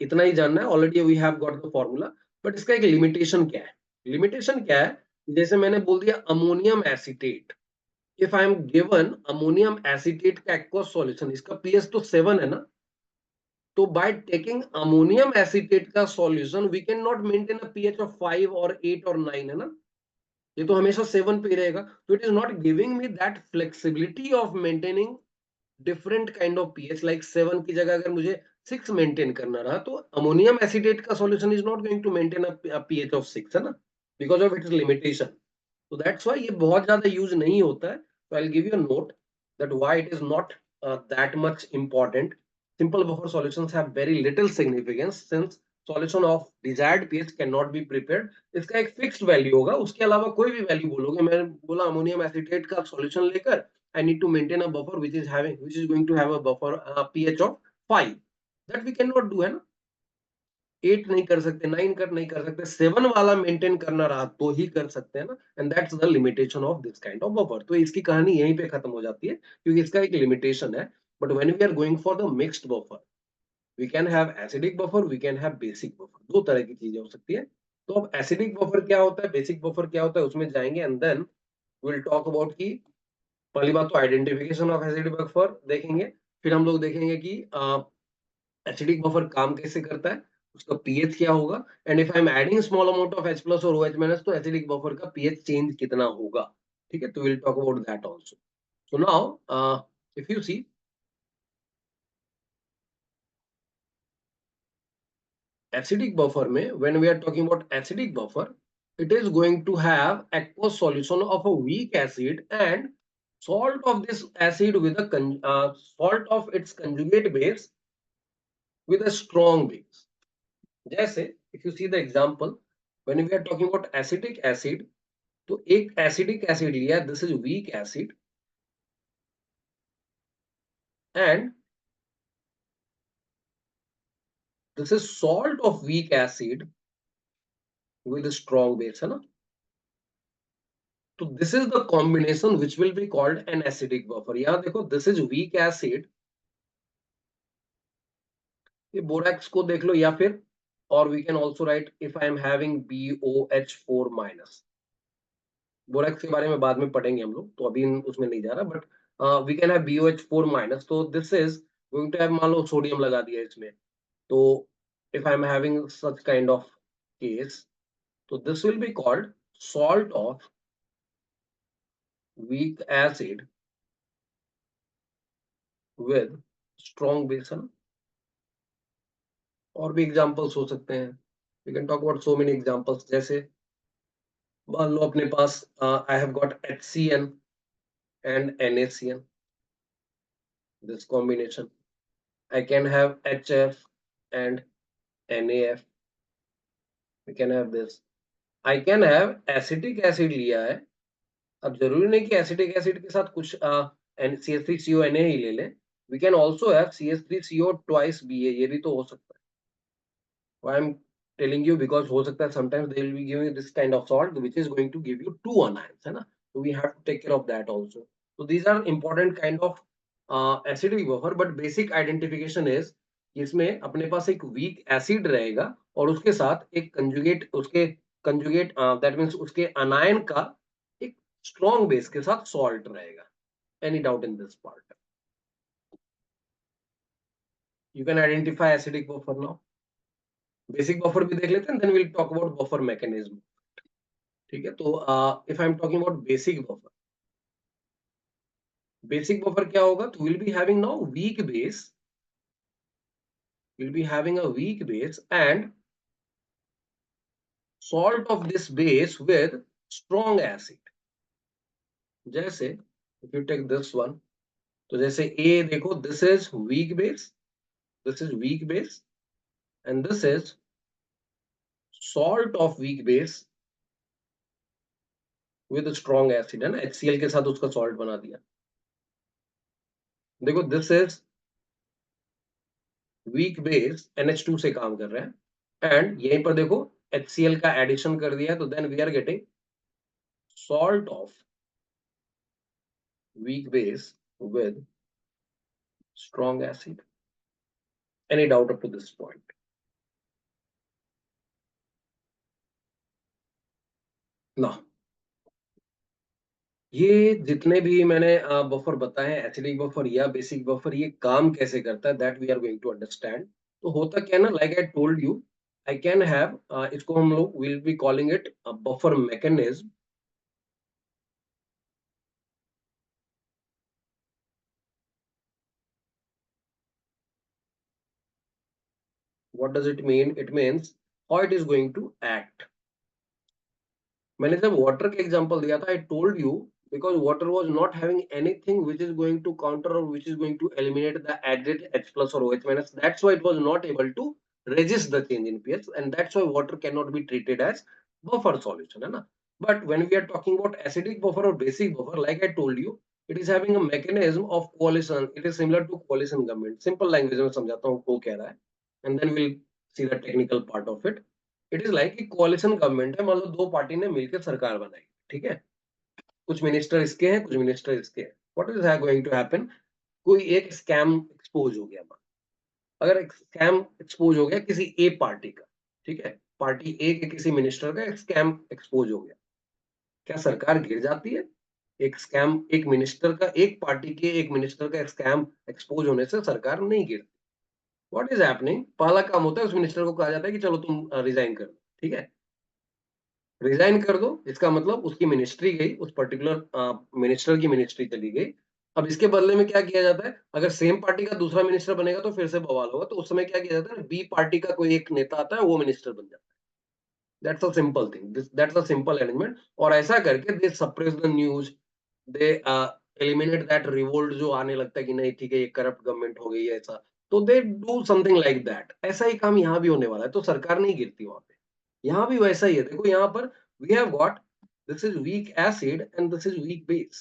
इतना ही जानना है. Already we have got the formula. But इसका एक लिमिटेशन क्या है? लिमिटेशन क्या है? जैसे मैंने बोल दिया ammonium acetate. If I am given ammonium acetate का एक्वस सॉल्यूशन, इसका पीएच तो 7 है ना. तो बाय टेकिंग अमोनियम एसीटेट का solution we can not maintain a pH of 5 और 8 और 9, है ना. ये तो हमेशा 7 पे ही रहेगा. तो it is not giving me that flexibility of maintaining different kind of pH. Like 7 की जगह अगर मुझे 6 मेंटेन करना रहा तो अमोनियम एसीटेट का solution is not going to maintain a pH of 6, है ना, because of its limitation. So that's why ये बहुत ज्यादा यूज नहीं होता है. So I'll give you a note that why it is not that much important. Simple buffer solutions have very little significance since solution of desired pH cannot be prepared. इसका एक fixed value होगा, उसके अलावा कोई भी value बोलोगे. मैं बोला अमोनियम एसीटेट का सॉल्यूशन लेकर I need to maintain a buffer which is going to have a buffer pH of 5. That we cannot do, है ना. 8 नहीं कर सकते, 9 कर नहीं कर सकते, 7 वाला मेंटेन करना रहा तो ही कर सकते हैं ना. And that's the limitation of this kind of buffer. तो इसकी कहानी यहीं पे खत्म हो जाती है क्योंकि इसका एक लिमिटेशन है. But when we are going for the mixed buffer we can have acidic buffer, we can have basic buffer. दो तरह की चीजें हो सकती है. तो अब एसिडिक बफर क्या होता है, बेसिक बफर क्या होता है, उसमें जाएंगे and then will talk about की पहली बात तो आइडेंटिफिकेशन ऑफ एसिडिक बफर देखेंगे. फिर हम लोग देखेंगे कि एसिडिक बफर काम कैसे करता है, उसका पीएच क्या होगा, and if I am adding small amount of H plus और OH माइनस तो एसिडिक बफर का पीएच चेंज कितना होगा. ठीक है, तो will talk about that also. So now if you see acidic buffer में when we are talking about acidic buffer it is going to have aqueous solution of a weak acid and salt of this acid with a salt of its conjugate base with a strong base. जैसे if you see the example when we are talking about acetic acid, तो एक acidic acid लिया, this is weak acid and this is salt of weak acid with strong base, है ना. तो this is the combination which will be called an acidic buffer. यहां देखो this is weak acid, ये borax को देख लो, या फिर और we can also write if I am having BOH4 minus. Borax के बारे में बाद में पढ़ेंगे हम लोग, तो अभी उसमें नहीं जा रहा. But we can have BOH4 minus. तो this is going to have, मान लो सोडियम लगा दिया इसमें, तो if I am having such kind of case, so this will be called salt of weak acid with strong base, है ना. और भी एग्जांपल्स हो सकते हैं. we can talk about so many examples. जैसे मान लो अपने पास I have got HCN and NaCN, this combination. I can have HF and NaF. we can have this. I can have acetic acid लिया है. अब जरूरी नहीं कि एसिटिक एसिड के साथ कुछ CH3CONA ही ले लें. We can also have CH3CO twice BA, ये भी तो हो सकता है. Why I'm telling you, because हो सकता है sometimes they will be giving this kind of salt which is going to give you two anions, है ना. So we have to take care of that also. So these are important kind of acidic buffer, but basic identification is इसमें अपने पास एक weak acid रहेगा और उसके साथ एक conjugate that means उसके anion का एक strong base के साथ salt रहेगा. Any doubt in this part? You can identify acidic buffer now. Basic buffer भी देख लेते हैं, then will talk about buffer mechanism. ठीक है, तो if I am talking about basic buffer क्या होगा, तो will be having now weak base, will be having a weak base and salt of this base with strong acid. जैसे if you take this one, तो जैसे ए देखो, this is weak base, this is weak base and this is salt of weak base with strong acid, है ना. HCl के साथ उसका सॉल्ट बना दिया. देखो this is weak base NH2 से काम कर रहे हैं एंड यहीं पर देखो HCl का एडिशन कर दिया है, तो then we are getting salt of weak base with strong acid. Any doubt up to this point? ना, ये जितने भी मैंने बफर बताए हैं, एसिडिक बफर या बेसिक बफर, ये काम कैसे करता है, that we are going to understand. तो होता क्या है ना, like I told you, I can have इसको हम लोग will be calling it buffer mechanism. What does it mean? It means how it is going to act. मैंने जब वाटर का एग्जांपल दिया था, I told you, because water was not having anything which is going to counter और which is going to eliminate the added H plus or OH minus. That's why it was not able to resist the change in pH, and that's why water cannot be treated as buffer solution, है ना. But when we are talking about acidic buffer or basic buffer, like I told you, it is having a mechanism of coalition. It is similar to coalition government. Simple language में समझाता हूँ वो कह रहा है, and then we'll see the technical part of it. It is like कि कोalition government है, मान लो दो पार्टी ने मिलकर सरकार बनाई, ठीक है. कुछ मिनिस्टर इसके हैं, कुछ मिनिस्टर इसके हैं. What is going to happen, कोई एक स्कैम एक्सपोज हो गया. अगर एक स्कैम एक्सपोज हो गया किसी ए पार्टी का, ठीक है, पार्टी ए के किसी मिनिस्टर का एक स्कैम एक्सपोज हो गया, क्या सरकार गिर जाती है? एक स्कैम, एक मिनिस्टर का, एक पार्टी के एक मिनिस्टर का स्कैम एक्सपोज होने से सरकार नहीं गिरती. व्हाट इज हैपनिंग, पहला काम होता है उस मिनिस्टर को कहा जाता है कि चलो तुम रिजाइन कर दो, ठीक है. रिजाइन कर दो, इसका मतलब उसकी मिनिस्ट्री गई, उस पर्टिकुलर मिनिस्टर की मिनिस्ट्री चली गई. अब इसके बदले में क्या किया जाता है, अगर सेम पार्टी का दूसरा मिनिस्टर बनेगा तो फिर से बवाल होगा, तो उस समय क्या किया जाता है, बी पार्टी का कोई एक नेता आता है, वो मिनिस्टर बन जाता है. That's a simple thing, that's a simple arrangement. और ऐसा करके they suppress the news, they eliminate that revolt जो आने लगता है कि नहीं ठीक है ये करप्ट गवर्नमेंट हो गई है ऐसा. तो they do something like that. ऐसा ही काम यहाँ भी होने वाला है, तो सरकार नहीं गिरती वहां पे. यहाँ भी वैसा ही है. देखो यहाँ पर we have got, this is weak acid and this is weak base,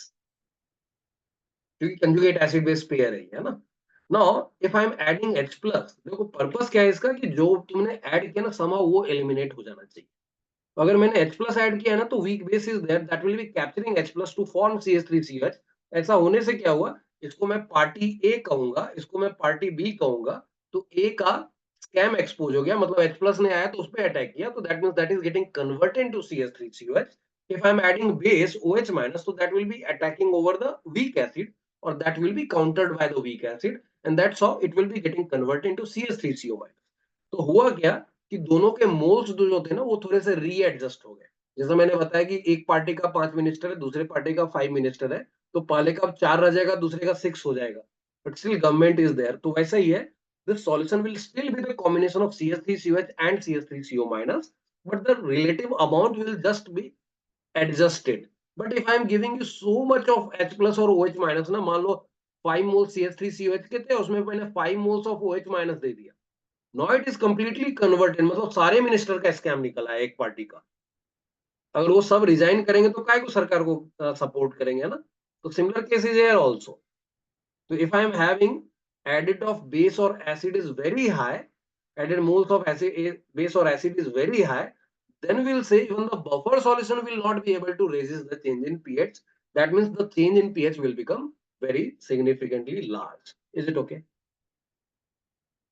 क्योंकि कंजुगेट एसिड बेस पेयर है ना. Now if I am adding H plus, देखो पर्पस क्या है इसका, कि जो तुमने ऐड किया ना somehow वो एलिमिनेट हो जाना चाहिए. तो अगर मैंने H प्लस ऐड किया है ना, तो weak base is there, that will be capturing H plus to form CH3CH. ऐसा होने से क्या हुआ, इसको मैं पार्टी ए कहूंगा, इसको मैं पार्टी बी कहूंगा. तो ए का स्कैम एक्सपोज हो गया, मतलब H प्लस ने आया तो उस पर अटैक किया, तो that means that is getting converted into CH3COH. If I am adding base OH minus, so that will be attacking over the weak acid, or that will be countered by the weak acid, and that's how it will be getting converted into CH3CO minus. तो हुआ क्या कि दोनों के moles जो थे ना वो थोड़े से रीएडजस्ट हो गए. जैसा मैंने बताया कि एक पार्टी का 5 मिनिस्टर है, दूसरे पार्टी का 5 मिनिस्टर है, तो पहले का 4 रह जाएगा, दूसरे का 6 हो जाएगा, but still government is there. तो वैसा ही है, this solution will still be the combination of CH3COH and CH3CO minus, but the relative amount will just be adjusted. But if I am giving you so much of H plus और OH minus ना, मान लो 5 moles CH3COH के थे, उसमें मैंने 5 moles of OH minus दे दिया. Now it is completely converted, मतलब सारे मिनिस्टर का स्कैम निकला है एक पार्टी का. अगर वो सब रिजाइन करेंगे तो काय को सरकार को सपोर्ट करेंगे, है ना. तो सिमिलर केसेस हियर आल्सो. तो if I am having added of base or acid is very high, added moles of acid, base or acid is very high, then we'll say even the buffer solution will not be able to resist the change in pH. That means the change in pH will become very significantly large. Is it okay?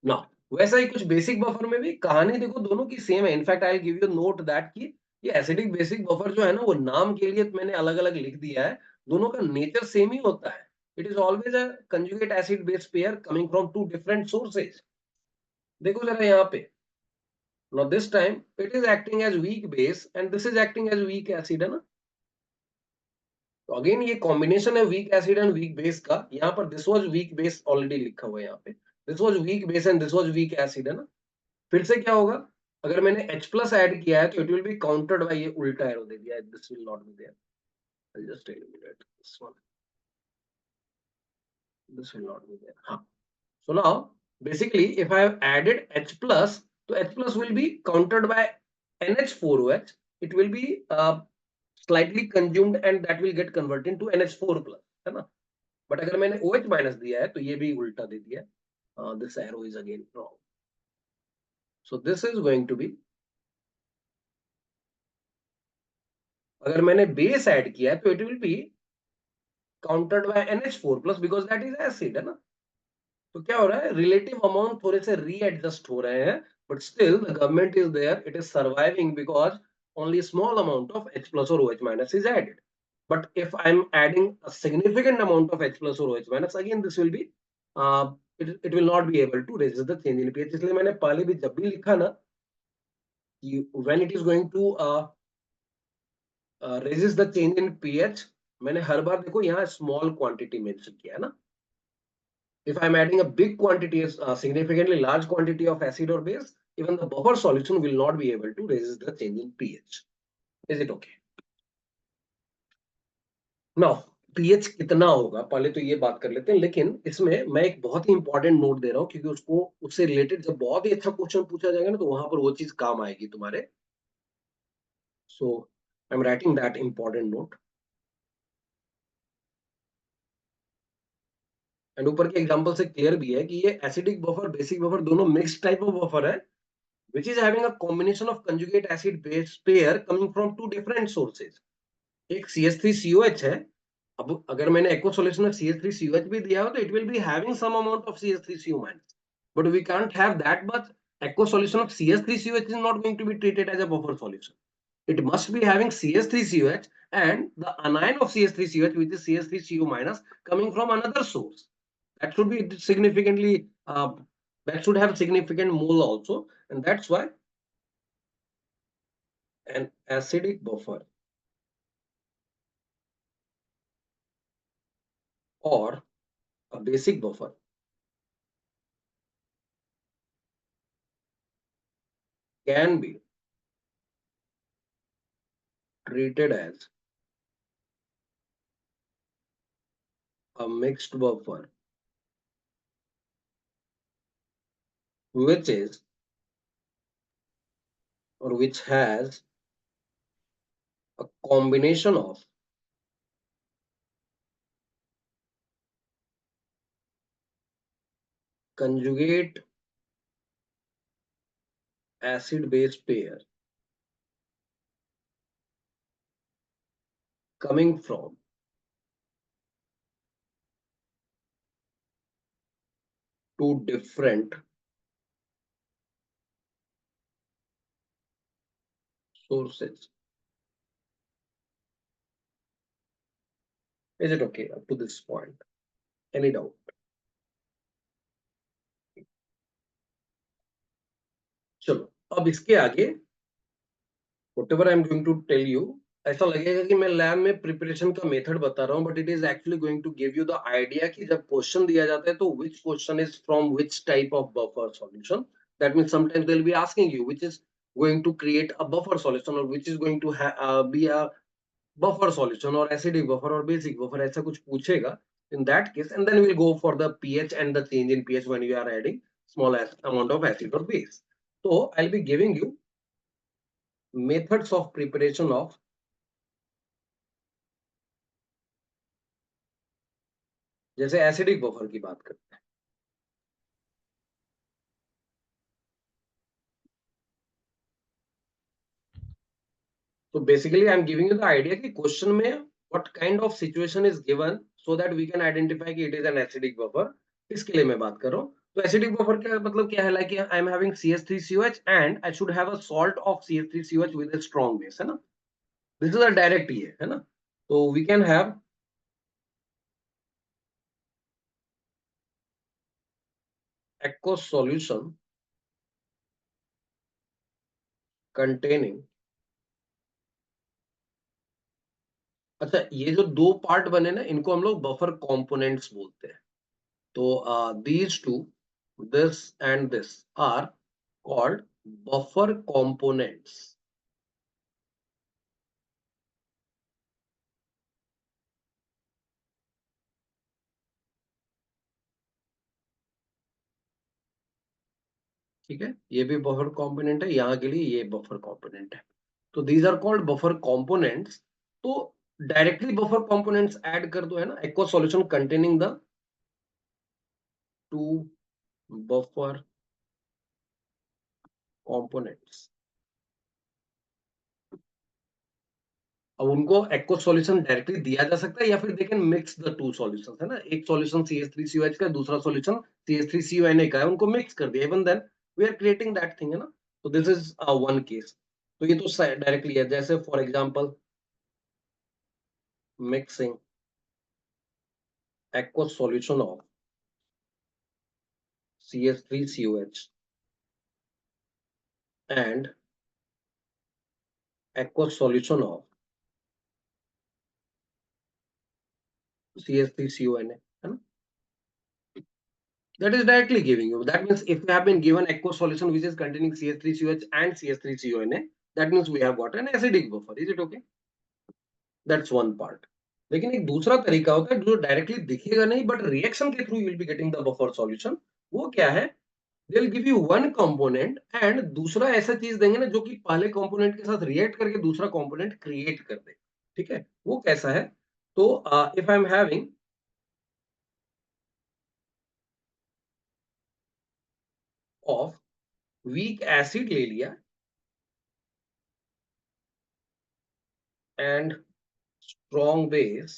Now, वैसा ही कुछ basic buffer में भी कहानी देखो दोनों की same है. In fact I will give you note that कि ये एसिडिक बेसिक बफर जो है ना वो नाम के लिए मैंने अलग अलग लिख दिया है, दोनों का नेचर सेम ही होता है. It is always a conjugate acid base pair coming from two different sources. देखो जरा यहाँ पे, now this time it is acting as weak base and this is acting as weak acid, है ना. तो अगेन ये कॉम्बिनेशन है week acid and weak base का. यहाँ पर this was weak base already लिखा हुआ है यहाँ पे, this was week base and this was weak acid, है ना. फिर से क्या होगा, अगर मैंने H प्लस ऐड किया है तो it will be countered by, ये उल्टा एरो दे दिया है, this will not be there. I will just eliminate this one, this will not be there. हाँ, so now basically if I have added H plus, so H plus will be countered by NH4OH. It will be slightly consumed and that will get converted into NH4 plus, है ना. But अगर मैंने OH minus दिया है तो ये भी उल्टा दे दिया है. This arrow is again wrong. So this is going to be, अगर मैंने बेस ऐड किया है तो it will be countered by NH4 plus because that is acid, है ना. तो क्या हो रहा है, रिलेटिव अमाउंट थोड़े से रीएडजस्ट हो रहे हैं, but still the government is there, it is surviving because only small amount of H plus or OH minus is added. But if I'm adding a significant amount of H plus or OH minus, again this will be it will not be able to resist the change in pH. इसलिए मैंने पहले भी जब भी लिखा ना कि when it is going to resist the change in pH, मैंने हर बार देखो यहाँ स्मॉल क्वांटिटी मेंशन किया है ना. If I'm adding a big quantity, a significantly large quantity of acid or base, even the buffer solution will not be able to resist the change in pH. Is it okay? Now, pH कितना होगा पहले तो ये बात कर लेते हैं, लेकिन इसमें मैं एक बहुत ही इंपॉर्टेंट नोट दे रहा हूँ क्योंकि उसको उससे रिलेटेड जब बहुत ही अच्छा क्वेश्चन पूछा जाएगा ना तो वहां पर वो चीज काम आएगी तुम्हारे. So I am writing that important note. And ऊपर के एग्जांपल से क्लियर भी है कि ये एसिडिक बफर बेसिक बफर दोनों मिक्स टाइप ऑफ बफर है, which is having a combination of conjugate acid base pair coming from two different sources. एक CH3COH है. अब अगर मैंने एक्वा सॉल्यूशन में CH3COH भी दिया हो तो it will be having some amount of CH3CO minus, but we can't have that much. Aqueous solution of CH3COH is not going to be treated as a buffer solution. It must be having CH3COH and the anion of CH3COH, which is CH3CO minus, coming from another source. That should be significantly, that should have significant mole also, and that's why an acidic buffer or a basic buffer can be treated as a mixed buffer, which is or which has a combination of conjugate acid base pair coming from two different sources. Is it okay up to this point? Any doubt? चलो अब इसके आगे whatever I am going to tell you, ऐसा लगेगा कि मैं lab में preparation का मेथड बता रहा हूँ, but it is actually going to give you the idea कि जब क्वेश्चन दिया जाता है तो which question is from which type of buffer solution. That means sometimes they'll be asking you which is going to create a buffer solution or which is going to be a buffer solution or acidic buffer or basic buffer, ऐसा कुछ पूछेगा. In that case, and then we'll go for the pH and the change in pH when you are adding small amount of acid or base. So I'll be giving you methods of preparation of, जैसे acidic buffer की बात करते हैं. So basically I'm giving you the idea कि question में what kind of situation is given so that we can identify कि it is an acidic buffer. इसके लिए मैं बात कर रहा हूँ. तो acidic buffer का मतलब क्या है? Like I am having CH3COH and I should have a salt of CH3COH with a strong base, है ना? This is a direct ये है ना? So we can have aqueous solution containing. अच्छा, ये जो दो पार्ट बने ना, इनको हम लोग बफर कंपोनेंट्स बोलते हैं. तो these two, this and this are called buffer components. ठीक है, ये भी बफर कंपोनेंट है, यहाँ के लिए ये बफर कंपोनेंट है. तो these are called buffer components. तो डायरेक्टली बफर कंपोनेंट्स ऐड कर दो, है ना, aqua solution containing the two buffer components. अब उनको एक्वा सॉल्यूशन डायरेक्टली दिया जा सकता है या फिर they can mix the two solutions, है ना. एक सॉल्यूशन CH3COH का, दूसरा सॉल्यूशन CH3CONA का है, उनको मिक्स कर दिया. Even then we are creating that thing, है ना. तो दिस इज वन केस. तो ये तो डायरेक्टली है, जैसे for example mixing aqueous solution of CH3COH and aqueous solution of CH3CONA, है ना. That is directly giving you. That means if we have been given aqueous solution which is containing CH3COH and CH3CONA, that means we have got an acidic buffer. Is it okay? That's one part. लेकिन एक दूसरा तरीका होता है जो directly दिखेगा नहीं, but reaction के through you will be getting the buffer solution. वो क्या है? दे will give you one component and दूसरा ऐसा चीज देंगे ना जो कि पहले कंपोनेंट के साथ रिएक्ट करके दूसरा कंपोनेंट क्रिएट कर दे. ठीक है, वो कैसा है? तो if I am having of weak acid ले लिया and strong base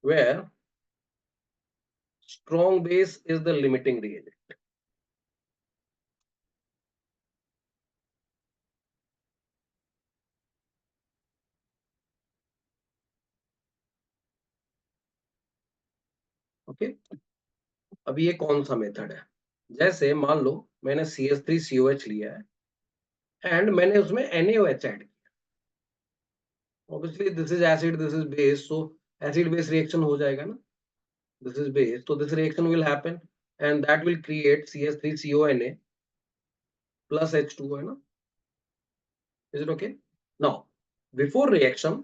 where strong base is the limiting reagent. Okay, अब ये कौन सा मेथड है? जैसे मान लो मैंने CH3COH लिया है एंड मैंने उसमें NaOH ऐड किया. Obviously this is acid, this is base, so acid base reaction हो जाएगा ना. This is base, so this reaction will happen and that will create CH3CONA plus H2O, है ना. Is it okay? Now before reaction,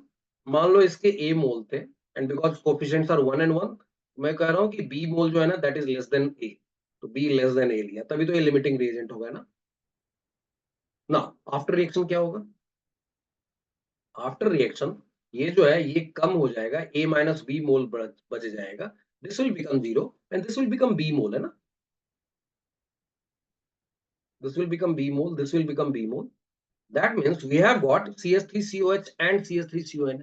मान लो इसके A मोल थे and because coefficients are 1 and 1, मैं कह रहा हूँ कि B मोल जो है ना that is less than A, तो B less than A लिया, तभी तो ये limiting reagent होगा ना. Now after reaction क्या होगा? After reaction ये जो है ये कम हो जाएगा, A minus B मोल बच जाएगा. This will become 0 and this will become B मोल, है ना. This will become B mole, this will become B mole. That means we have got CH3COH and CH3CON.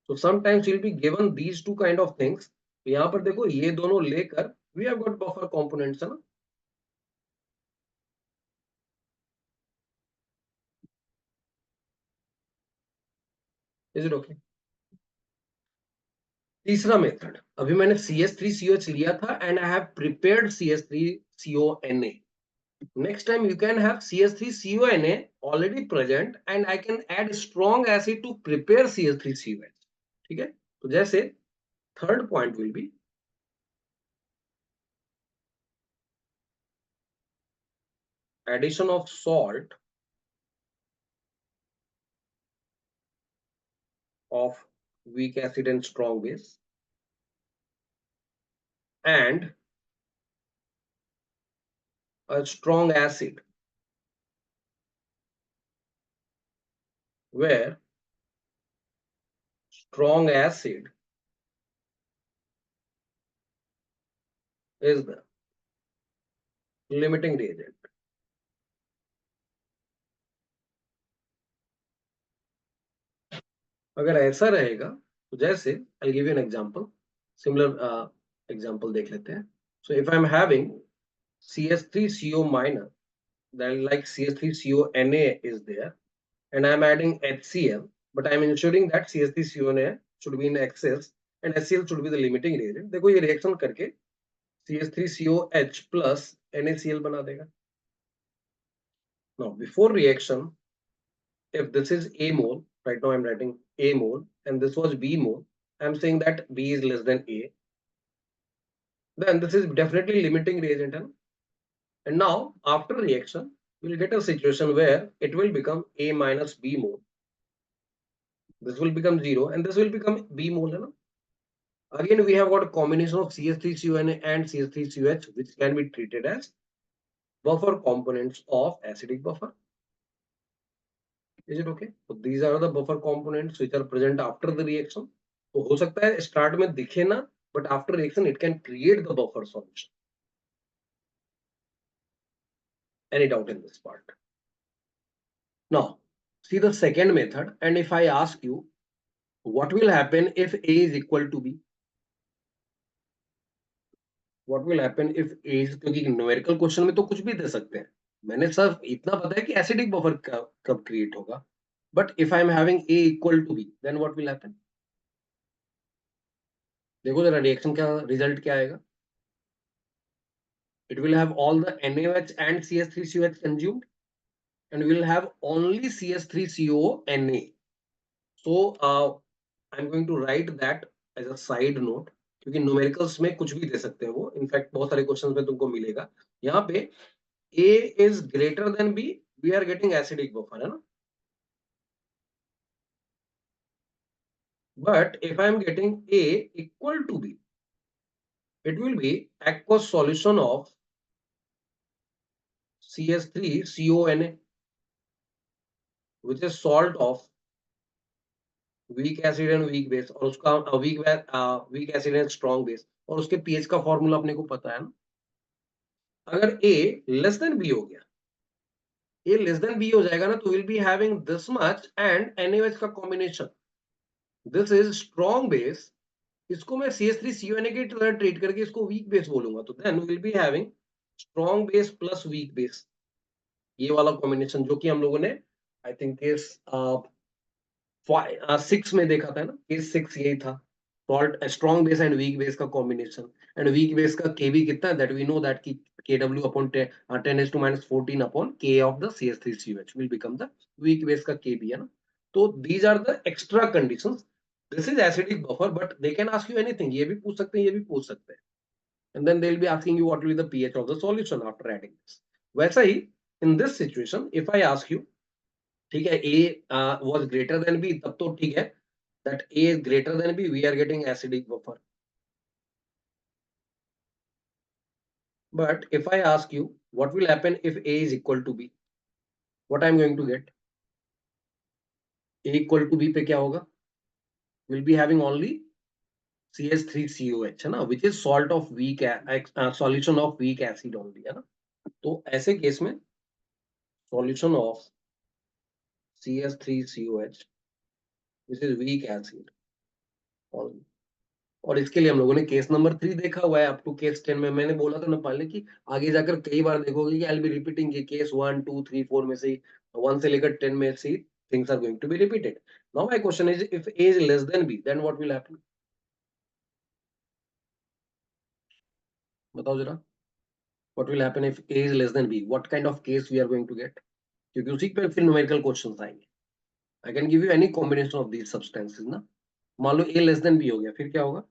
So sometimes we'll be given these two kind of things. तो यहाँ पर देखो ये दोनों लेकर we have got buffer components, है ना. Is it okay? तीसरा मेथड, अभी मैंने CH3COH लिया था and I have prepared CH3CONA. Next time you can have CH3CONA already present and I can add strong acid to prepare CH3COH. ठीक है, तो जैसे third point will be addition of salt of weak acid and strong base and a strong acid where strong acid is the limiting reagent. अगर ऐसा रहेगा तो जैसे I give you an example, similar example देख लेते हैं. So if I am having CH3CO minor, then like CH3CONA is there, and I'm adding HCl, but I'm ensuring that CH3CONA should be in excess and HCl should be the limiting reagent. देखो ये reaction करके CH3COH plus NaCl बना देगा. Now before reaction, if this is A mole, right now I'm writing A mole, and this was B mole, I'm saying that B is less than A, then this is definitely limiting reagent. And now after reaction, we'll get a situation where it will become A minus B mole. This will become 0 and this will become B mole. Again, we have got a combination of CH3CONA and CH3COH, which can be treated as buffer components of acidic buffer. Is it okay? So these are the buffer components which are present after the reaction. तो हो सकता है start में दिखे ना, but after reaction it can create the buffer solution. Any doubt in this part? Now, see the second method, and if I ask you, what will happen if A is equal to B? What will happen if A is, क्योंकि numerical question में तो कुछ भी दे सकते हैं. मैंने सिर्फ इतना पता है कि एसिडिक बफर कब क्रिएट होगा. But if I am having A equal to B, then what will happen? देखो जरा रिएक्शन का रिजल्ट क्या आएगा. It will have all the NaOH and CH3COH consumed, and we will have only CH3CONA. So I'm going to write that as a side note, क्योंकि numericals में कुछ भी दे सकते हैं वो. इनफैक्ट बहुत सारे क्वेश्चंस में तुमको मिलेगा. यहाँ पे A is greater than B, we are getting acidic buffer, है ना. But if I am getting A equal to B, it will be aqueous solution of CH3CONA, which is salt of week acid and weak base, और उसका week acid and strong base, और उसके pH का formula अपने को पता है ना. अगर ए लेस देन बी हो गया, ए लेस देन बी हो जाएगा ना, तो will be having this much and NaOH का combination. This is strong base. इसको मैं CH3CONA की तरह ट्रीट करके इसको वीक बेस बोलूंगा, तो then will be having strong base plus weak base. ये वाला कॉम्बिनेशन जो कि हम लोगों ने आई थिंक केस 6 में देखा था ना. केस 6 यही था. Salt strong base and weak base का कॉम्बिनेशन. एंड वीक बेस का केबी कितना है, दैट वी नो दैट की KW upon 10⁻14 upon K of the CH3COH will become the weak base का केबी, है ना. तो these are the extra conditions. This is acidic buffer, but they can ask you anything. ये भी पूछ सकते हैं, ये भी पूछ सकते हैं. And then they will be asking you what will be the pH of the solution after adding this. वैसा ही in this situation if I ask you, ठीक है, A was greater than B, तब तो ठीक है. That A is greater than B, we are getting acidic buffer. But if I ask you, what will happen if A is equal to B? What I am going to get? A equal to B पे क्या होगा? Will be having only CH3COH, है ना, which is salt of weak solution of weak acid only, है ना. तो ऐसे case में solution of CH3COH, which is weak acid only. और इसके लिए हम लोगों ने केस नंबर 3 देखा हुआ है. अप टू केस 10 में मैंने बोला था ना पहले कि आगे जाकर कई बार देखोगे कि आई विल बी रिपीटिंग कि केस 1 2 3 4 में से 1 से लेकर 10 में से things are going to be repeated. Now my question is if A is less than B, then what will happen? बताओ जरा. What will happen if A is less than B? What kind of case we are going to get? क्योंकि उसी पे फिर numerical questions आएंगे. I can give you any combination of these substances ना. मान लो A लेस देन B हो गया, फिर क्या होगा?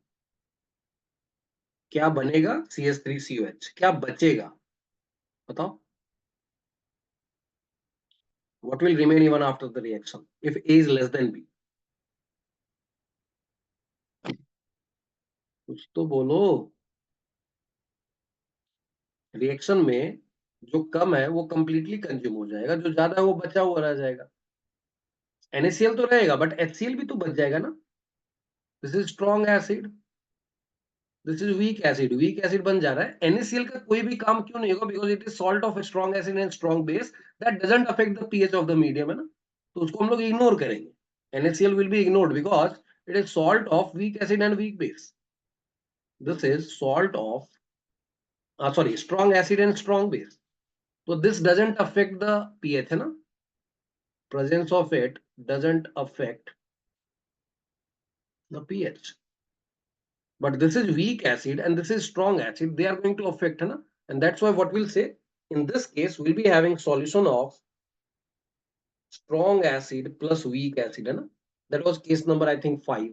क्या बनेगा? CH3COH. क्या बचेगा? बताओ. What will remain even after the reaction if A is less than B? कुछ तो बोलो. रिएक्शन में जो कम है वो कंप्लीटली कंज्यूम हो जाएगा, जो ज्यादा है वो बचा हुआ रह जाएगा. NaCl तो रहेगा, बट HCl भी तो बच जाएगा ना. This is strong acid, this is weak acid. Weak acid बन जा रहा है. NaCl का कोई भी काम क्यों नहीं होगा? Because it is salt of strong acid and strong base, that doesn't affect the pH of the medium, है ना. तो उसको हम लोग इग्नोर करेंगे. NaCl will be ignored because it is salt of weak acid and weak base. This is salt of strong acid and strong base. So this doesn't affect the pH, है ना? Presence of it doesn't affect the pH. But this is weak acid and this is strong acid. They are going to affect, है ना? And that's why what we'll say in this case we'll be having solution of strong acid plus weak acid, है ना? That was case number I think 5.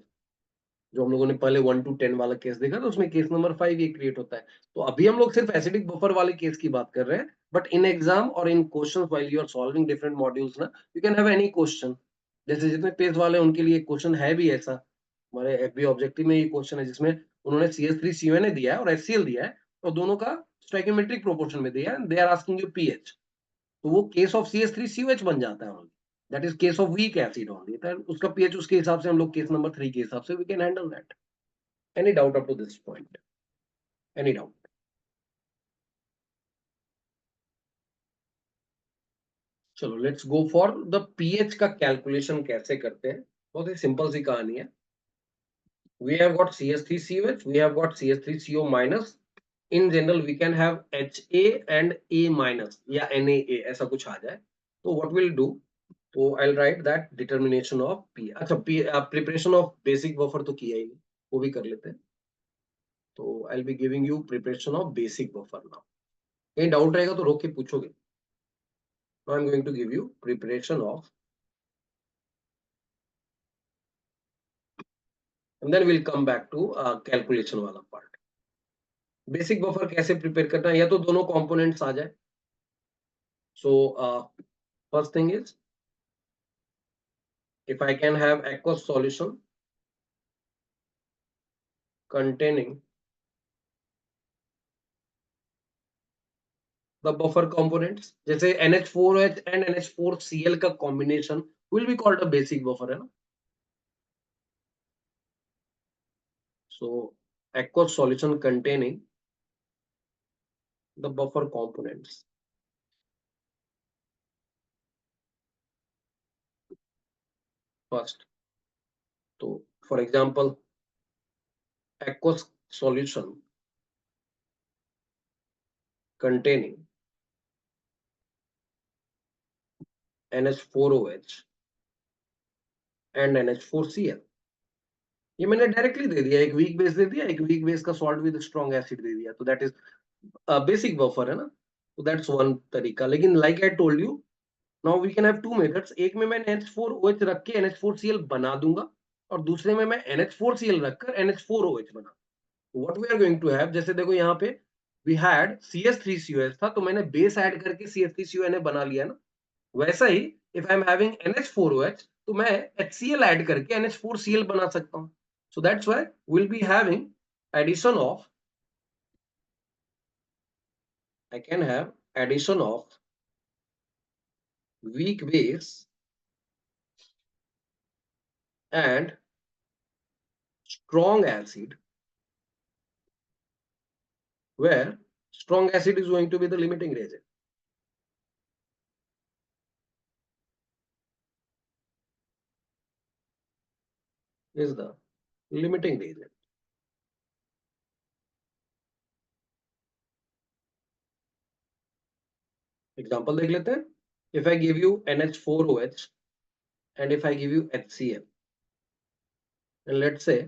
जो हम लोगों ने पहले 1 to 10 वाला केस देखा था उसमें केस नंबर 5 ये क्रिएट होता है. तो अभी हम लोग सिर्फ एसिडिक बफर वाले केस की बात कर रहे हैं. बट इन एग्जाम और in questions while you are solving different modules ना, you can have any question. जैसे जितने पेज वाले उनके लिए क्वेश्चन है भी ऐसा. हमारे एफबी ऑब्जेक्टिव में ये क्वेश्चन है जिसमें उन्होंने CH3CONA दिया है और HCl दिया है और दोनों का स्टोइकियोमेट्रिक प्रोपोर्शन में दिया है. They are asking you pH. तो वो केस ऑफ CH3COH बन जाता है. That is case of weak acid only. उसका पीएच उसके हिसाब से हम लोग केस नंबर 3 के हिसाब से we can handle that. Any doubt up to this point? Any doubt? चलो let's go for the pH का कैलकुलेशन कैसे करते हैं. बहुत ही सिंपल सी कहानी है. We have got CH3COH, we have got CH3CO minus. In general, we can have HA and A minus या NaA ऐसा कुछ आ जाए. तो what we'll do? तो I'll write that determination of P. अच्छा preparation of basic buffer तो किया ही नहीं, वो भी कर लेते हैं. तो I'll be giving you preparation of basic buffer now. कहीं डाउट रहेगा तो रोक के पूछोगे. Now I'm going to give you preparation of, and then we'll come back to calculation वाला part. Basic buffer कैसे prepare करना है, या तो दोनों components आ जाए. So first thing is, if I can have aqueous solution containing the buffer components, जैसे NH4OH and NH4Cl का combination will be called a basic buffer, है ना? So aqueous solution containing the buffer components. First, so for example, aqueous solution containing NH4OH and NH4Cl. ये मैंने directly दे दिया. एक weak base दे दिया, एक वीक बेस का सॉल्ट विद स्ट्रॉन्ग एसिड दे दिया. तो दैट इज बेसिक बफर, है ना? तो दैट्स वन तरीका. लेकिन like I told you, now we can have two methods. एक में मैं NH4OH रख के NH4Cl बना दूंगा और दूसरे में मैं NH4Cl रखकर NH4OH बना. What we are going to have, जैसे देखो यहाँ पे वी हैड CH3COH था तो मैंने बेस ऐड करके CH3CONA बना लिया ना. वैसा ही if I am having NH4OH तो मैं HCl ऐड करके NH4Cl बना सकता हूं. So that's why we'll be having addition of, I can have addition of weak base and strong acid, where strong acid is going to be the limiting reagent. Is the limiting reagent. Example देख लेते हैं. If I give you NH4OH and if I give you HCl, and let's say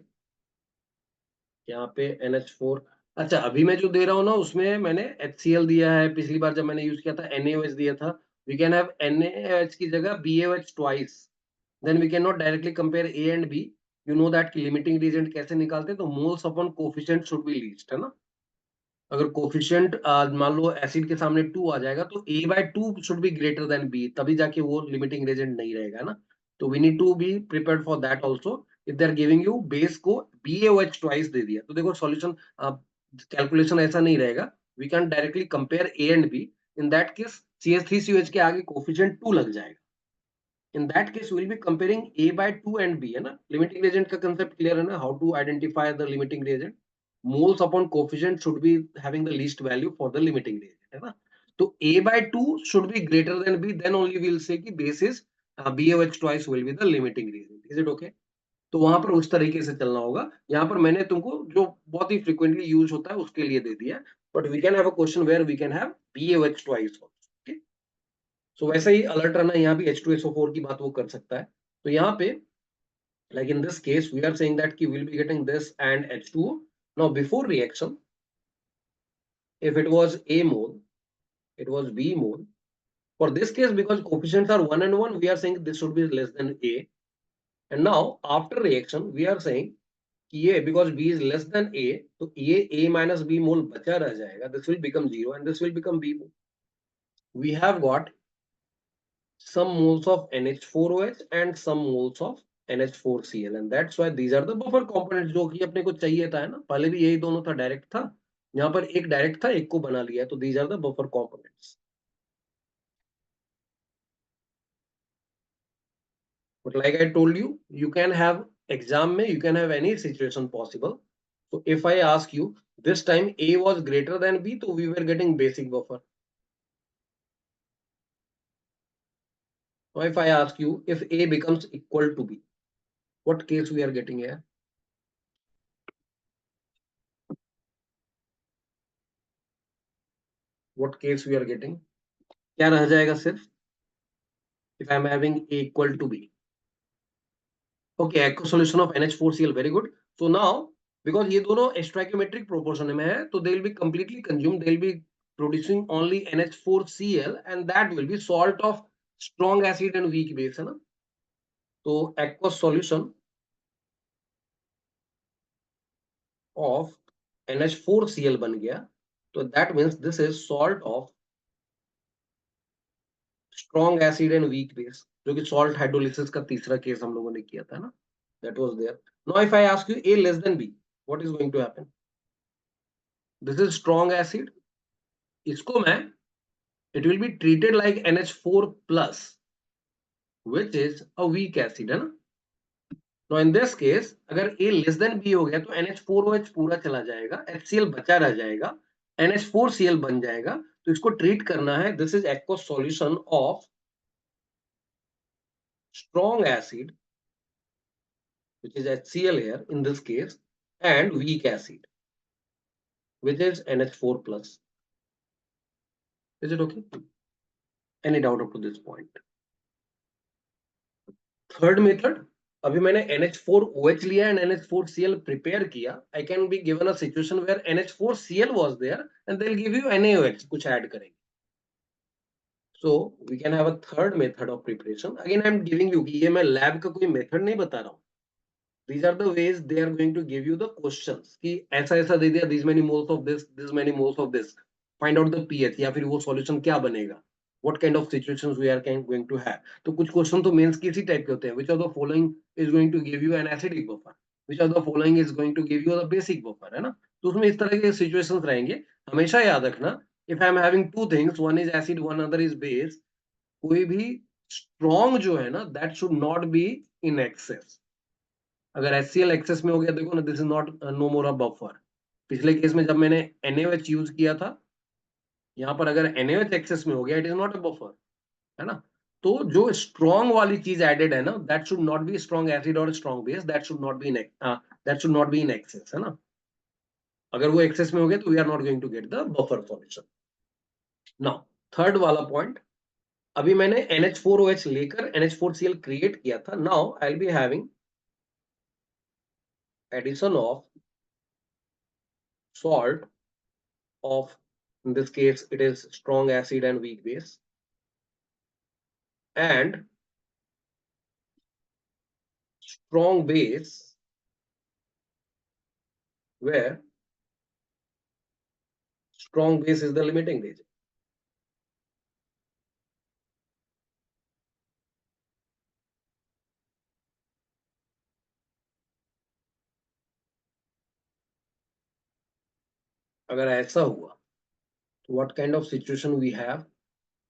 यहाँ पे NH4, अच्छा अभी मैं जो दे रहा हूँ ना उसमें मैंने HCl दिया है. पिछली बार जब मैंने यूज किया था NaOH दिया था. We can have NaOH की जगह BaOH twice. Then we cannot directly compare A and B. You know that कि limiting reagent कैसे निकालते हैं. तो moles upon coefficient should be least, है ना? अगर कोफिशिएंट मान लो एसिड के सामने 2 आ जाएगा तो A/2 should be greater than B, तभी जाके वो लिमिटिंग रेजेंट नहीं रहेगा ना. तो we need to be prepared for that also. If they are giving you base को BaOH ट्वाइस दे दिया तो देखो सॉल्यूशन कैलकुलेशन ऐसा नहीं रहेगा. We can directly compare A and B. In that case CH3COH के आगे कोफिशिएंट 2 लग जाएगा. In that case we will be comparing A/2 and B, है ना? Limiting reagent का concept clear है ना? How to identify the limiting reagent? Moles upon coefficient should be having the least value for the limiting reagent, है ना? तो A/2 should be greater than B, then only we will say कि base is BaOH twice will be the limiting reagent. Is it okay? तो वहां पर उस तरीके से चलना होगा। यहाँ पर मैंने तुमको जो बहुत ही फ्रिक्वेंटली यूज होता है उसके लिए दे दिया, but we can have a question where we can have BaOH twice. Okay, so वैसे ही अलर्ट रहना, यहाँ भी H2SO4 की बात वो कर सकता है। तो यहाँ पे like in this case we are saying that ki we'll be getting this and H2O. Now before reaction, if it was A mole, it was B mole. For this case, because coefficients are 1 and 1, we are saying this should be less than A. And now after reaction, we are saying कि A, because B is less than A, तो A minus B mole बचा रह जाएगा. This will become 0 and this will become B mole. We have got some moles of NH4OH and some moles of NH4Cl, and that's why these are the buffer components जो कि अपने को चाहिए था, है ना? पहले भी यही दोनों था, डायरेक्ट था, यहाँ पर एक डायरेक्ट था, एक को बना लिया, तो these are the buffer components. But like I told you, you can have exam में, you can have any situation possible. So if I ask you this time A was greater than B, so we were getting basic buffer. Now if I ask you if A becomes equal to B, what case we are getting here? What case we are getting? क्या रह जाएगा सिर्फ? If I am having A equal to B. Okay, aqueous solution of NH4Cl, very good. So now, because ये दोनों stoichiometric proportion में है, तो they will be completely consumed. They will be producing only NH4Cl, and that will be salt of strong acid and weak base, है ना? तो aqueous solution of NH4Cl बन गया. तो that means this is salt of strong acid and weak base, जो कि salt hydrolysis का तीसरा केस हम लोगों ने किया था ना? That was there. Now if I ask you A less than B, what is going to happen? This is strong acid. इसको मैं, it will be treated like NH4 plus, which is a weak acid, है ना? Now in this case, अगर A less than B हो गया तो NH4OH पूरा चला जाएगा, HCl बचा रह जाएगा, NH4Cl बन जाएगा. तो इसको ट्रीट करना है. This is aqueous solution of strong acid, which is HCl here in this case, and weak acid, which is NH4 plus. Is it okay? Any doubt up to this point? Third method, अभी मैंने NH4OH लिया and NH4Cl prepare किया. I can be given a situation where NH4Cl was there and they will give you NaOH, कुछ add करेंगे. So we can have a third method of preparation. Again I am giving you कि ये मैं lab का कोई method नहीं बता रहा हूँ. These are the ways they are going to give you the questions कि ऐसा ऐसा दे दिया, these many moles of this many moles of this, find out the pH, या फिर वो solution क्या बनेगा, what kind of situations we are going to have. तो कुछ क्वेश्चन तो मेंस की इसी टाइप के होते हैं. which of the following is going to give you an acidic buffer, which of the following is going to give you the basic buffer, है ना? तो उसमें इस तरह के situations रहेंगे. हमेशा याद रखना, if I am having two things, one is acid, one other is base, कोई भी strong जो है ना, that should not be in excess. अगर HCl एक्सेस में हो गया, देखो ना, this is not know more a buffer. पिछले केस में जब मैंने NaOH यूज किया था, यहाँ पर अगर NaOH एक्सेस में हो गया, it is not a buffer, है ना? तो जो स्ट्रॉन्ग वाली चीज एडेड है ना, that should not be strong acid और strong base, that should not be in excess, है ना? अगर वो एक्सेस में हो गया तो we are not going to get the buffer solution. Now third वाला पॉइंट, अभी मैंने NH4OH लेकर NH4Cl क्रिएट किया था. Now I will be having addition of salt of, in this case it is strong acid and weak base, and strong base where strong base is the limiting region. अगर ऐसा हुआ तो what kind of situation we have?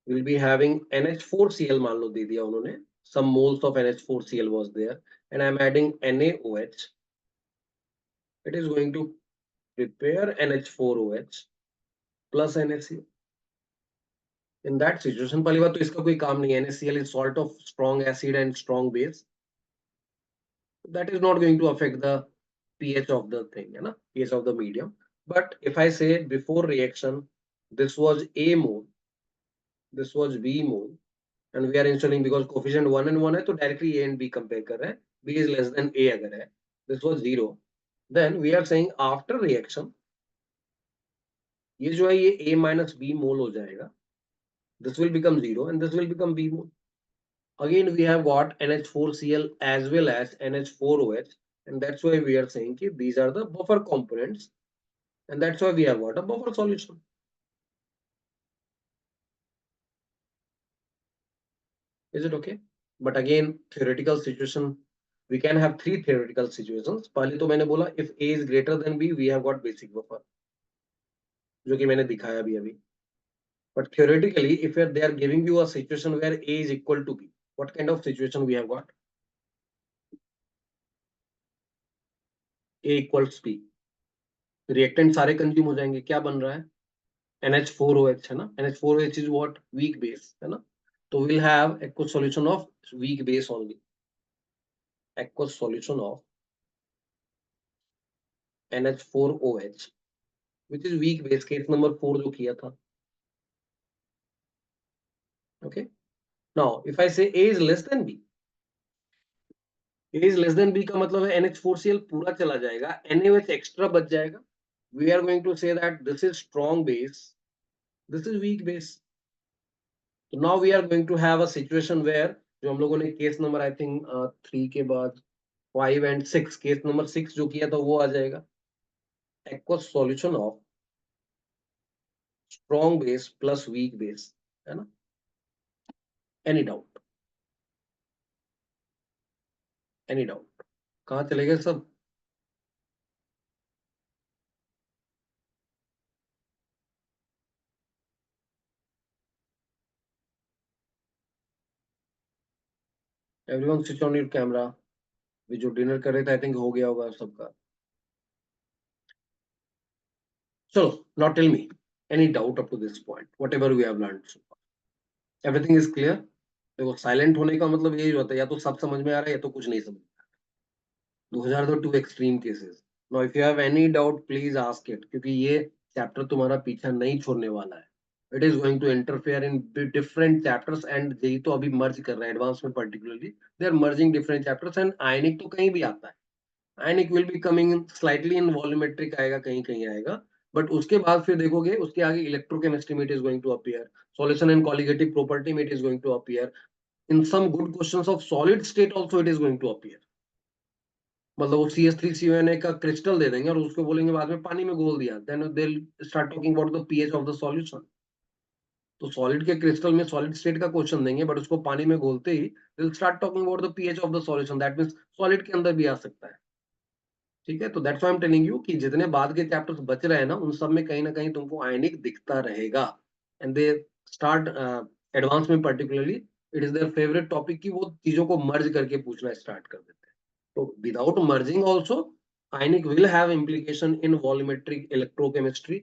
We will be having NH4Cl, मान लो दे दिया उन्होंने, some moles of NH4Cl was there, and I am adding NaOH. It is going to prepare NH4OH plus NaCl. In that situation, पहली बात तो इसका कोई काम नहीं है. NaCl is salt of strong acid and strong base. that is not going to affect the pH of the thing, pH of the medium. But if I say before reaction, this was A mole, this was B mole, and we are installing because coefficient 1 and 1 है तो directly A and B compare कर रहे हैं. B is less than A अगर है, this was 0. Then we are saying after reaction, ये जो है ये A minus B mole हो जाएगा. This will become 0 and this will become B mole. Again we have got NH4Cl as well as NH4OH, and that's why we are saying कि these are the buffer components, and that's why we have got a buffer solution. Is it okay? But again, theoretical situation, we can have three theoretical situations. पहले तो मैंने बोला if A is greater than B, we have got basic buffer, जो कि मैंने दिखाया भी अभी. But theoretically, if they are giving you a situation where A is equal to B, what kind of situation we have got? A equals B. Reactant सारे consume हो जाएंगे. क्या बन रहा है? NH4OH है ना? NH4OH is what? Weak base है ना? तो we'll have aqueous solution of weak base only. Aqueous solution of NH4OH, which is weak base. Case number 4 जो किया था. Okay. Now, if I say A is less than B, A is less than B का मतलब है NH4Cl पूरा चला जाएगा, NaOH extra बच जाएगा. We are going to say that this is strong base, this is weak base. So now we are going to have a situation where जो हम लोगों ने केस नंबर आई थिंक 3 के बाद 5 and 6, केस नंबर 6 जो किया था वो आ जाएगा. Aqueous solution of strong base plus weak base, है ना? Any doubt? Any doubt? कहाँ चले गए सब? Everyone switch on your camera. वे जो डिनर कर रहे थे आई थिंक हो गया होगा सबका. So now tell me any doubt up to this point, whatever we have learned so far. Everything is clear? देखो साइलेंट होने का मतलब यही होता है या तो सब समझ में आ रहा है या तो कुछ नहीं समझ में आ रहा. 2000 तो two extreme cases. Now if you have any doubt please ask it, क्योंकि ये चैप्टर तुम्हारा पीछा नहीं छोड़ने वाला है. It is going to interfere in different chapters, and JEE तो अभी मर्ज कर रहा है एडवांस में. Particularly they are merging different chapters, and ionic तो कहीं भी आता है. Ionic will be coming in slightly in volumetric आएगा, कहीं कहीं आएगा. बट उसके बाद फिर देखोगे उसके आगे इलेक्ट्रोकेमिस्ट्री में it is going to appear, solution and colligative property में it is going to appear, in some good questions of solid state also it is going to appear. मतलब वो CH3CONA का क्रिस्टल दे देंगे और उसको बोलेंगे बाद में पानी में घोल दिया, then they will start talking about the pH of the solution. तो सॉलिड के क्रिस्टल में सॉलिड स्टेट का क्वेश्चन देंगे, बट उसको पानी में घोलते ही they will start talking about the pH of the solution. That means solid के अंदर भी आ सकता है. ठीक है, तो that's why I am telling you कि जितने बाद के चैप्टर्स बच रहे हैं ना, उन सब में कहीं ना कहीं तुमको आयनिक दिखता रहेगा. एंड दे स्टार्ट एडवांस में particularly it is their favourite topic कि वो चीजों को मर्ज करके पूछना स्टार्ट कर देते हैं. तो without merging also ionic will have implication in volumetric electrochemistry,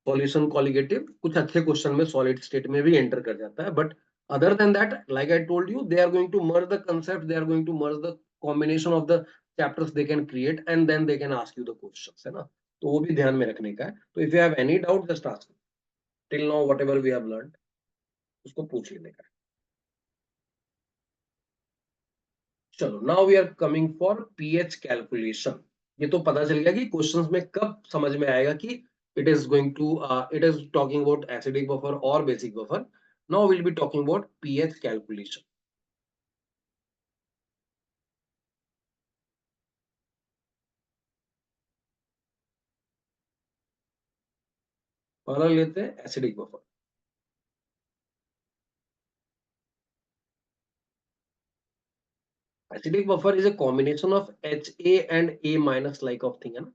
solution colligative. कुछ अच्छे क्वेश्चन में सॉलिड स्टेट में भी एंटर कर जाता है. But other than that, like I told you, they are going to merge the concept, they are going to merge the combination of the chapters they can create, and then they can ask you the questions, है ना? तो वो भी ध्यान में रखने का है. तो if you have any doubt just ask. Till now whatever we have learned उसको पूछ लेने का है. चलो now we are coming for pH calculation. ये तो पता चल गया कि क्वेश्चंस में कब समझ में आएगा कि it is going to it is talking about acidic buffer or basic buffer. Now we'll be talking about pH calculation. पहला लेते हैं acidic buffer. Acidic buffer is a combination of Ha and A minus like of thing, है ना?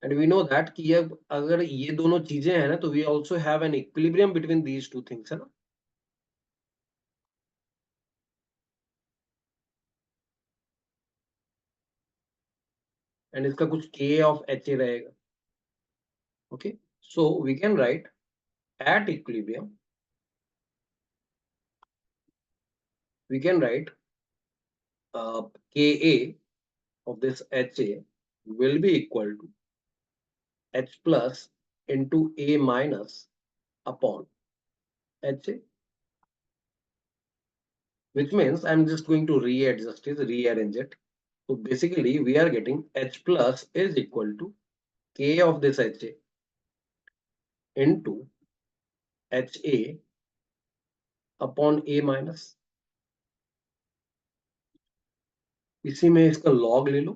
And we know that कि अब अगर ये दोनों चीजें हैं ना, तो we also have an equilibrium between these two things, है ना? And इसका कुछ K of Ha रहेगा. Okay, so we can write at equilibrium, we can write Ka of this Ha will be equal to H plus into A minus upon Ha, which means I'm just going to rearrange it. So basically we are getting H plus is equal to K of this Ha into Ha upon A minus. इसी में इसका log ले लो,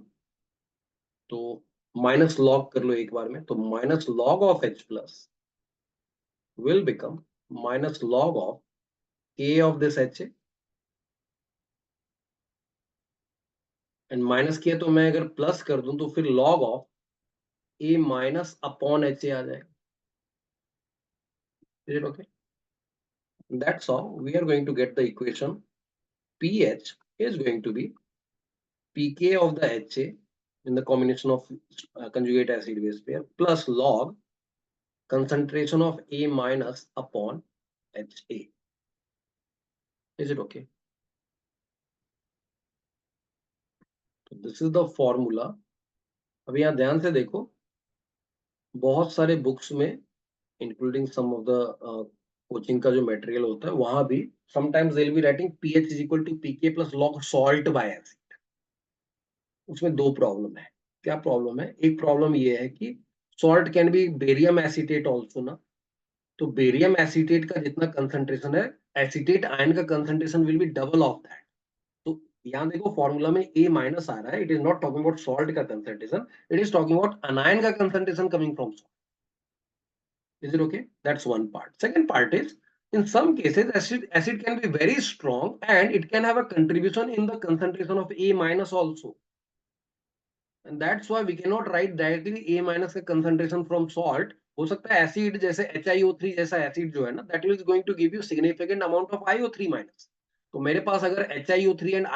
तो minus log कर लो एक बार में, तो minus log of H plus will become minus log of K of this Ha, and minus किया तो मैं अगर प्लस कर दूं तो फिर log of A minus upon Ha आ जाएगा. Is it okay? That's how we are going to get the equation pH is going to be pK of the Ha in the combination of conjugate acid base pair plus log concentration of A minus upon Ha. Is it okay? So this is the formula. अब यहाँ ध्यान से देखो, बहुत सारे books में including some of the coaching का जो मटेरियल होता है वहां भी sometimes they will be writing pH is equal to pK plus log salt by acid. उसमें दो प्रॉब्लम है. क्या प्रॉब्लम है? एक प्रॉब्लम ये है कि salt can be barium acetate also ना, तो बेरियम एसीटेट का जितना कंसंट्रेशन है, एसीटेट आयन का concentration will be double of that. तो यहाँ देखो फॉर्मूला में A माइनस आ रहा है, it is not talking about salt का concentration, it is talking about anion का concentration coming from salt. Is it okay? That's one part. Second part is, in some cases, acid can be very strong and it can have a contribution in the concentration of A minus also. And that's why we cannot write directly A minus का concentration from salt. हो सकता है acid जैसे HiO3 जैसा acid जो है ना, that is going to give you significant amount of IO3 minus. तो मेरे पास अगर HiO3 and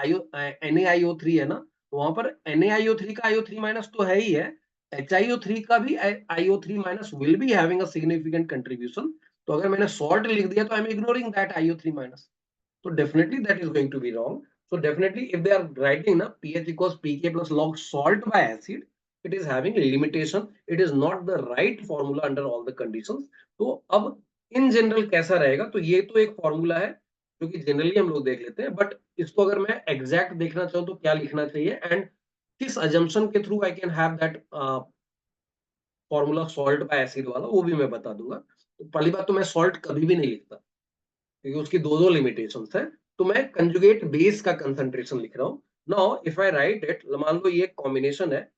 NaIO3 है ना, तो वहां पर NaIO3 का IO3 minus तो है ही है, HiO3 का भी IO3 minus will be having a significant contribution. तो अगर मैंने salt लिख दिया तो I'm ignoring that IO3 minus. So definitely that is going to be wrong. So definitely if they are writing na pH equals pK plus log salt by acid, it is having a limitation. It is not the right formula under all the conditions. तो अब in general कैसा रहेगा? तो ये तो एक formula है जो कि जनरली हम लोग देख लेते हैं, बट इसको अगर मैं एग्जैक्ट देखना चाहूँ तो क्या लिखना चाहिए एंड किस अजम्पशन के through I can have that formula salt by acid वाला, वो भी मैं बता दूंगा. तो पहली बात तो मैं सॉल्ट कभी भी नहीं लिखता क्योंकि उसकी दो दो लिमिटेशंस है. तो मैं कंजुगेट बेस का कंसंट्रेशन लिख रहा हूं. Now if I right it, मान लो ये कॉम्बिनेशन है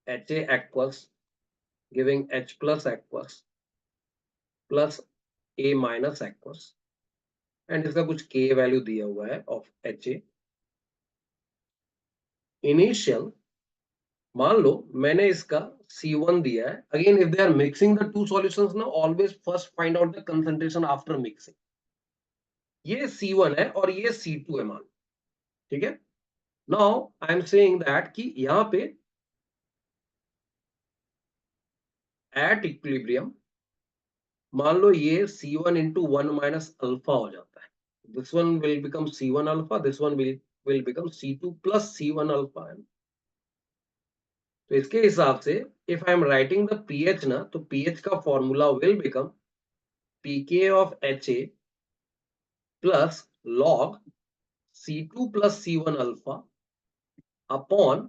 Ha aqueous giving H plus aqueous plus A minus aqueous and इसका कुछ K वैल्यू दिया हुआ है ऑफ Ha. इनिशियल मान लो मैंने इसका C1 दिया है. Again if they are mixing the two solutions ना, always first find out the concentration after mixing. ये C1 है और ये C2 है मान, ठीक है. Now I am saying that कि यहां पे एट इक्विलिब्रियम मान लो ये C1 into 1 minus अल्फा हो जाता है. This one will become C1 alpha, this one will become C2 plus C1 alpha. तो इसके हिसाब से if I am writing the pH ना, तो pH का formula will become pK of Ha plus log C2 plus C1 alpha upon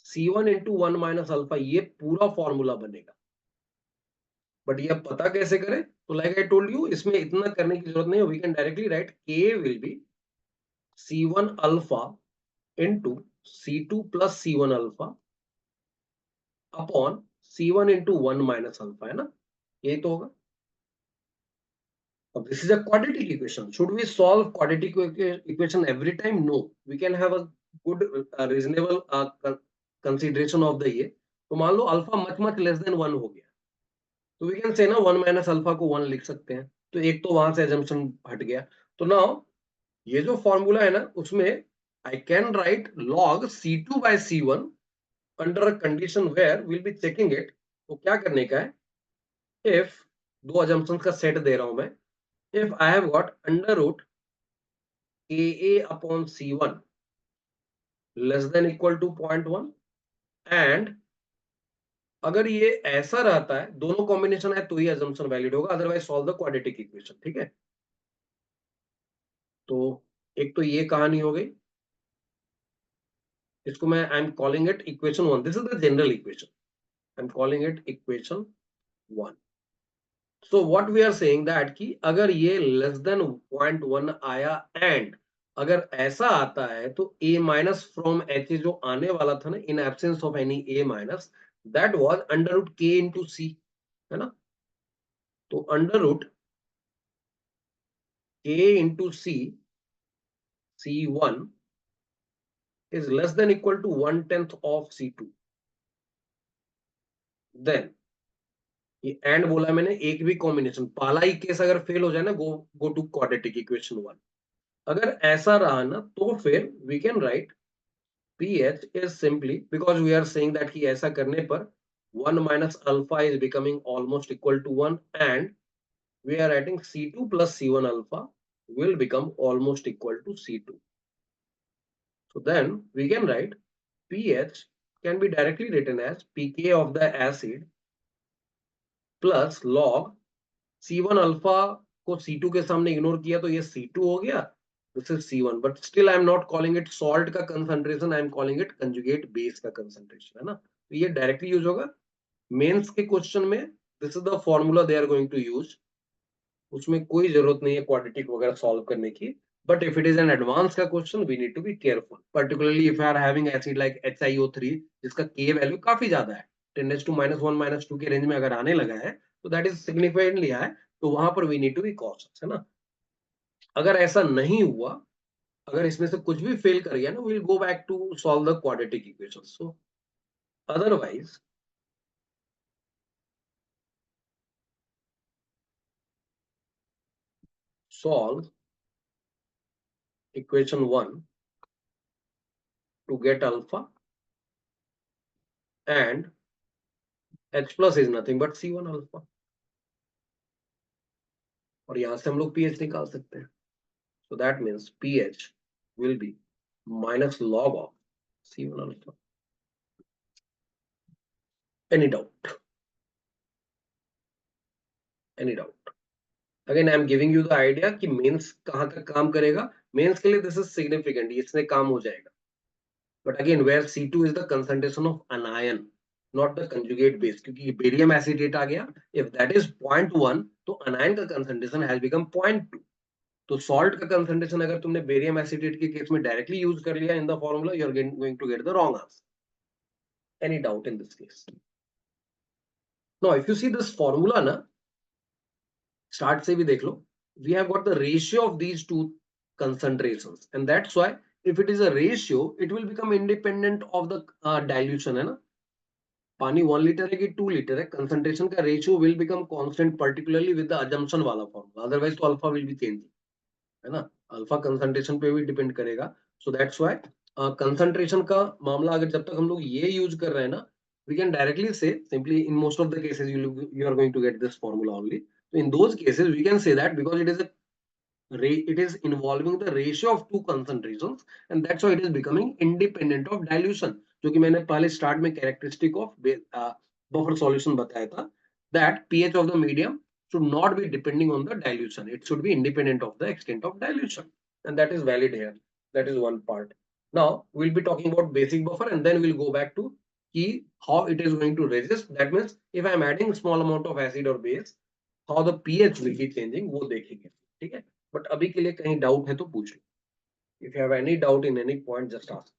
C1 into 1 minus alpha. ये पूरा formula बनेगा. बट ये पता कैसे करें? तो लाइक आई टोल्ड यू, इसमें इतना करने की जरूरत नहीं है. We can directly write K will be C1 alpha into C2 plus C1 alpha upon C1 into 1 minus alpha, है ना. यही तो होगा. अब this is a quadratic equation. Should we solve quadratic equation every time? No. We can have a good reasonable consideration of the ये. तो मान लो alpha much much less than 1 हो गया, तो वी कैन से ना 1 माइनस अल्फा को 1 लिख सकते हैं. तो एक तो वहां से एजम्पशन हट गया. तो नाउ ये जो फॉर्मूला है ना, उसमें I can write log C2 by C1 under a condition where will be checking it. तो क्या करने का है? इफ दो अजम्पशंस का सेट दे रहा हूं मैं. If I have got under root Ka upon C1 less than equal to 0.1 and अगर ये ऐसा रहता है, दोनों कॉम्बिनेशन है तो ही अजम्पशन वैलिड होगा, otherwise solve the quadratic equation. ठीक है, तो एक तो ये कहानी हो गई, इसको मैं I am calling it equation 1, this is the general equation, I am calling it equation 1। So what we are saying that कि अगर ये लेस देन 0.1 आया एंड अगर ऐसा आता है तो a माइनस फ्रॉम एच जो आने वाला था ना, in absence of any a minus, that was under root k into C, है ना। तो under root k into C, c1 is less than equal to 1/10 of c2, then ये and बोला मैंने, एक भी कॉम्बिनेशन पहला ही केस अगर फेल हो जाए ना, गो टू क्वाड्रेटिक इक्वेशन 1। अगर ऐसा रहा ना तो फिर we can write ph is simply, because we are saying that कि ऐसा करने पर 1 minus alpha is becoming almost equal to 1 and we are writing c2 plus c1 alpha will become almost equal to c2. So then we can write pH can be directly written as pK of the acid plus log C1 alpha को C2 के सामने ignore किया तो ये C2 हो गया, this is C1, but still I am not calling it salt का concentration, I am calling it conjugate base का कंसंट्रेशन, है ना। तो ये डायरेक्टली यूज होगा मेंस के क्वेश्चन में, this is the formula they are going to use, उसमें कोई जरूरत नहीं है क्वाड्रेटिक वगैरह सॉल्व करने की। But if it is an advance का question we need to be careful, particularly if you are having acid like HiO3 जिसका के वैल्यू काफी ज्यादा है, 10⁻⁻1 -2 के रेंज में अगर आने लगा है तो दैट इज सिग्निफिकेंटली हाई, तो वहां पर we need to be cautious, है ना। अगर ऐसा नहीं हुआ, अगर इसमें से कुछ भी फेल कर गया ना, will go back to solve the quadratic equation. So otherwise solve equation 1 to get alpha and H plus is nothing but C1 alpha, और यहां से हम लोग pH निकाल सकते हैं, so that means pH will be minus log of C1 alpha. Any doubt? Any doubt? Again I am giving you the idea कि mains कहां तक काम करेगा, मेंस के लिए दिस इज सिग्निफिकेंट, इससे काम हो जाएगा, but again where C2 is the concentration of anion, not the conjugate base, क्योंकि बेरियम एसिडेट आ गया, if that is 0.1 तो anion का concentration has become 0.2, तो सॉल्ट का कंसंट्रेशन अगर तुमने बेरियम एसिडेट के केस में डायरेक्टली यूज कर लिया in the formula, you are going to get the wrong answer. Any doubt in this case? Now if you see this formula ना, स्टार्ट से भी देख लो, we have got the ratio of these two concentrations and that's why if it is a ratio it will become independent of the dilution, है ना। पानी 1 litre है कि 2 लीटर है, कंसंट्रेशन का ratio will become constant particularly with the assumption वाला formula, otherwise तो alpha will be changing, है ना। अल्फा कंसंट्रेशन पे भी डिपेंड करेगा, सो दैट्स व्हाई कंसंट्रेशन का मामला अगर जब तक हम लोग ये यूज कर रहे हैं ना, we can directly say simply in most of the cases you are going to get this formula only, तो in those cases we can say that because it is a it is involving the ratio of two concentrations and that's why it is becoming independent of dilution, जो कि मैंने पहले start में characteristic of buffer solution बताया था, that pH of the medium should not be depending on the dilution, it should be independent of the extent of dilution, and that is valid here. That is one part. Now we'll be talking about basic buffer and then we'll go back to key how it is going to resist, that means if I am adding small amount of acid or base how the pH will be changing, वो देखेंगे, ठीक है। But अभी के लिए कहीं doubt है तो पूछ लो, if you have any doubt in any point just ask.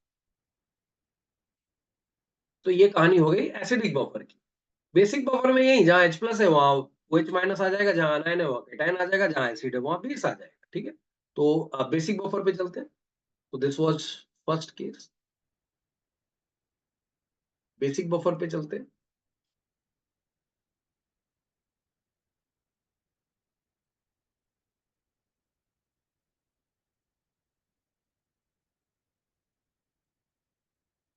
तो ये कहानी हो गई एसिडिक बफर की। बेसिक बफर में यही, जहां H प्लस है वहां OH माइनस आ जाएगा, जहां अनायन है वहां केटायन आ जाएगा, जहां एसिड है वहां बेस आ जाएगा, ठीक है। तो अब बेसिक बफर पे चलते हैं। तो this was first case, basic buffer पे चलते हैं।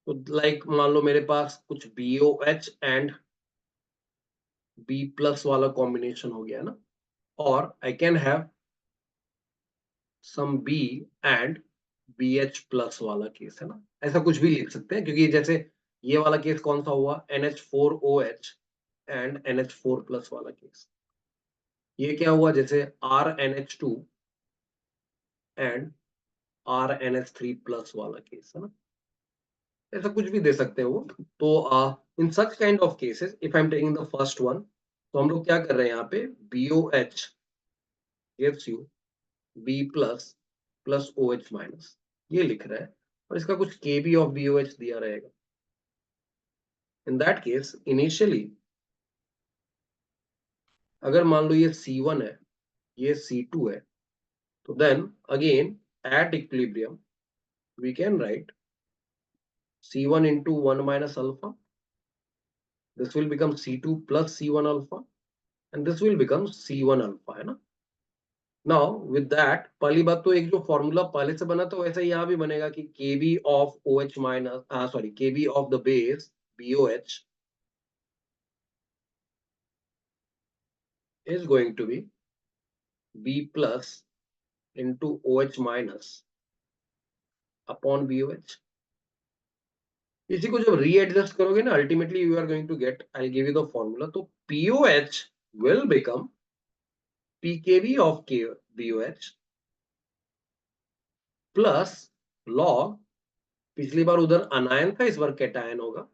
तो लाइक मान लो मेरे पास कुछ BOH एंड B प्लस वाला कॉम्बिनेशन हो गया ना, और आई can have some B and BH plus वाला केस है ना, ऐसा कुछ भी लिख सकते हैं क्योंकि जैसे ये वाला केस कौन सा हुआ, NH4OH एंड NH4 प्लस वाला केस। ये क्या हुआ, जैसे RNH2 एंड RNH3 प्लस वाला केस है ना, ऐसा कुछ भी दे सकते हैं वो। तो in such kind of cases if I am taking the first one, तो हम लोग क्या कर रहे हैं यहाँ पे, BOH gives you B plus plus OH minus, ये लिख रहा है, और इसका कुछ KB ऑफ BOH दिया रहेगा। इन दैट केस इनिशियली अगर मान लो ये C1 है, ये C2 है, तो then again at equilibrium we can write C1 into 1 minus alpha, this will become C2 plus C1 alpha, and this will become C1 alpha, है ना। नाउ विद दैट, पहली बात तो एक जो फॉर्मूला पहले से बना था वैसे यहाँ भी बनेगा कि KB of OH minus sorry KB of the base BOH is going to be B plus into OH minus upon BOH। इसी को जब रीएडजस्ट करोगे ना, ultimately you are going to get, I will give you the formula, तो POH will become PKB of BOH plus log, पिछली बार उधर anion था, इस बार कैटायन होगा,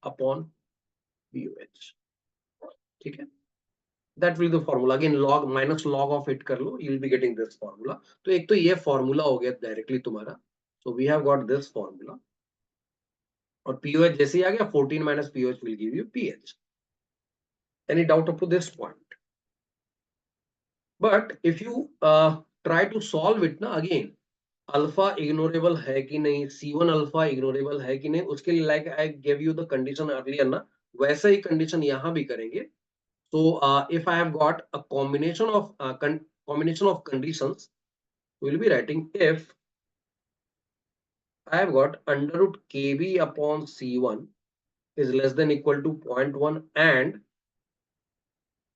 अपॉन BOH। ठीक है, that will the formula, again log minus log of it कर लो, you will be getting this formula. तो एक तो ये फॉर्मूला हो गया डायरेक्टली तुम्हारा, so we have got this formula, और POH जैसे ही आ गया 14 minus POH will give you PH। Any doubt up to this point? But if you try to solve it ना, अगेन अल्फा इग्नोरेबल है कि नहीं, C1 अल्फा इग्नोरेबल है कि नहीं, उसके लिए like I give you the condition earlier ना, वैसा ही कंडीशन यहां भी करेंगे। So if I have got a combination of conditions, we will be writing if I have got under root KB upon C1 is less than equal to 0.1 and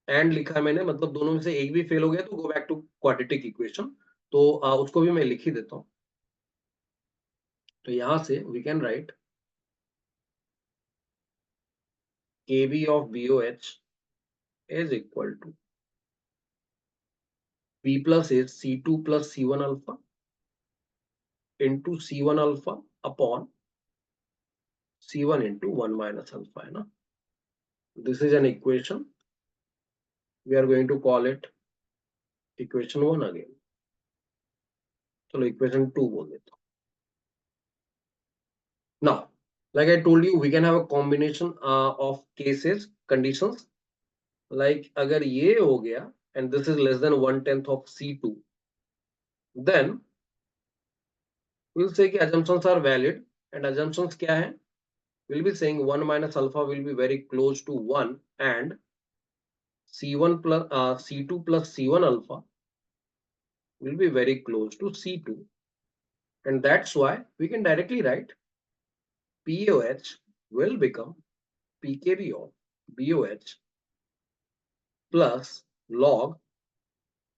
लिखा है मैंने, मतलब दोनों में से एक भी फेल हो गया तो go back to quadratic equation. तो उसको भी मैं लिख ही देता हूं। तो यहां से we can write KB of BOH is equal to B plus is C2 plus C1 alpha into C1 alpha upon C1 into 1 minus alpha, है ना। This is an equation, we are going to call it equation 1 again। चलो equation 2 बोल देता हूँ। Now like I told you we can have a combination of cases, conditions, like अगर ये हो गया and this is less than 1/10 of C2, then we'll say कि assumptions are valid, and assumptions क्या है, we'll be saying 1 minus alpha will be very close to 1 and C1 plus C2 plus C1 alpha will be very close to C2, and that's why we can directly write POH will become PKB of BOH plus log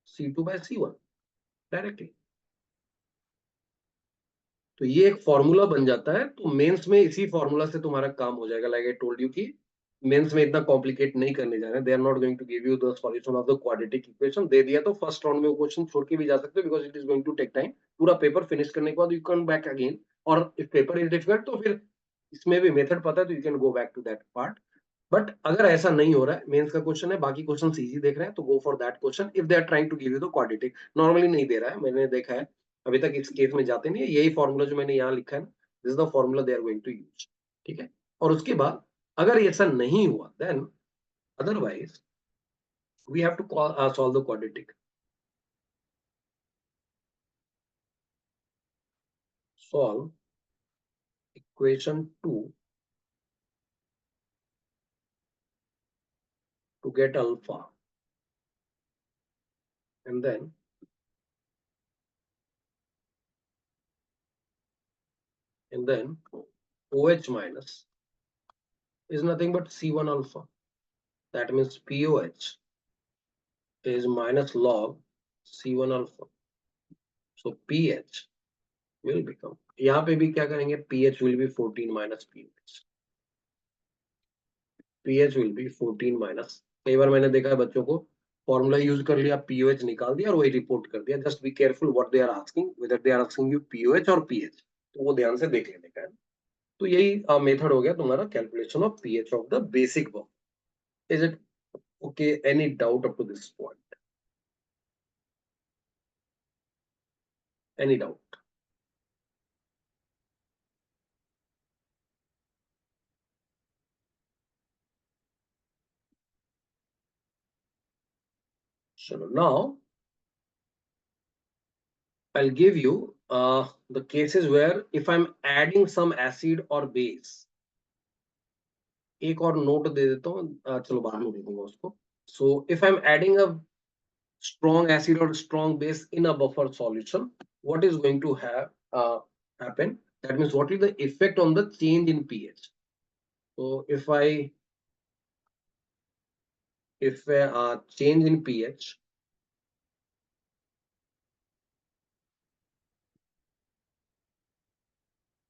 C2 by C1 directly. तो ये एक formula बन जाता है, तो mains में इसी formula से तुम्हारा काम हो जाएगा। लाइक आई टोल्ड यू कि मेंस में इतना कॉम्प्लिकेट नहीं करने जा रहे हैं, they are not going to give you the solution of the quadratic equation. दे दिया तो फर्स्ट राउंड में वो क्वेश्चन छोड़ के भी जा सकते हो, because it is going to take time. पूरा पेपर फिनिश करने के बाद यू कैन बैक अगेन, और इफ पेपर इज डिफिकल्ट तो फिर इसमें भी मेथड पता है तो you can go back to that part. But अगर ऐसा नहीं हो रहा है, मेंस का क्वेश्चन है, बाकी क्वेश्चन इजी देख रहे हैं, तो go for that question if they are trying to give you the quadratic. Normally नहीं दे रहा है, मैंने देखा है अभी तक इस केस में जाते नहीं है। यही फॉर्मूला जो मैंने यहाँ लिखा है, this is the formula they are going to use. ठीक है, और उसके बाद अगर ऐसा नहीं हुआ, then otherwise we have to solve the quadratic. Solve equation 2 to get alpha, and then OH minus is nothing but C1 alpha. That means POH is minus log C1 alpha. So PH will become, यहाँ पे भी क्या करेंगे, pH will be 14 minus pH. pH will be 14 minus. कई बार मैंने देखा है बच्चों को फॉर्मूला यूज कर लिया, पीओएच निकाल दिया और वही रिपोर्ट कर दिया. Just be careful what they are asking, whether they are asking you pOH और पीएच, तो वो ध्यान से देख लेने का है. तो यही मेथड हो गया तुम्हारा calculation of pH of the basic work. Is it okay? Any doubt up to this point? Any doubt? चलो, now I'll give you the cases where if I'm adding some acid or base. एक और note दे देता हूँ, चलो बाद में दे दूंगा उसको. So if I'm adding a strong acid or strong base in a buffer solution, what is going to have happen? That means what is the effect on the change in pH? So if I change in pH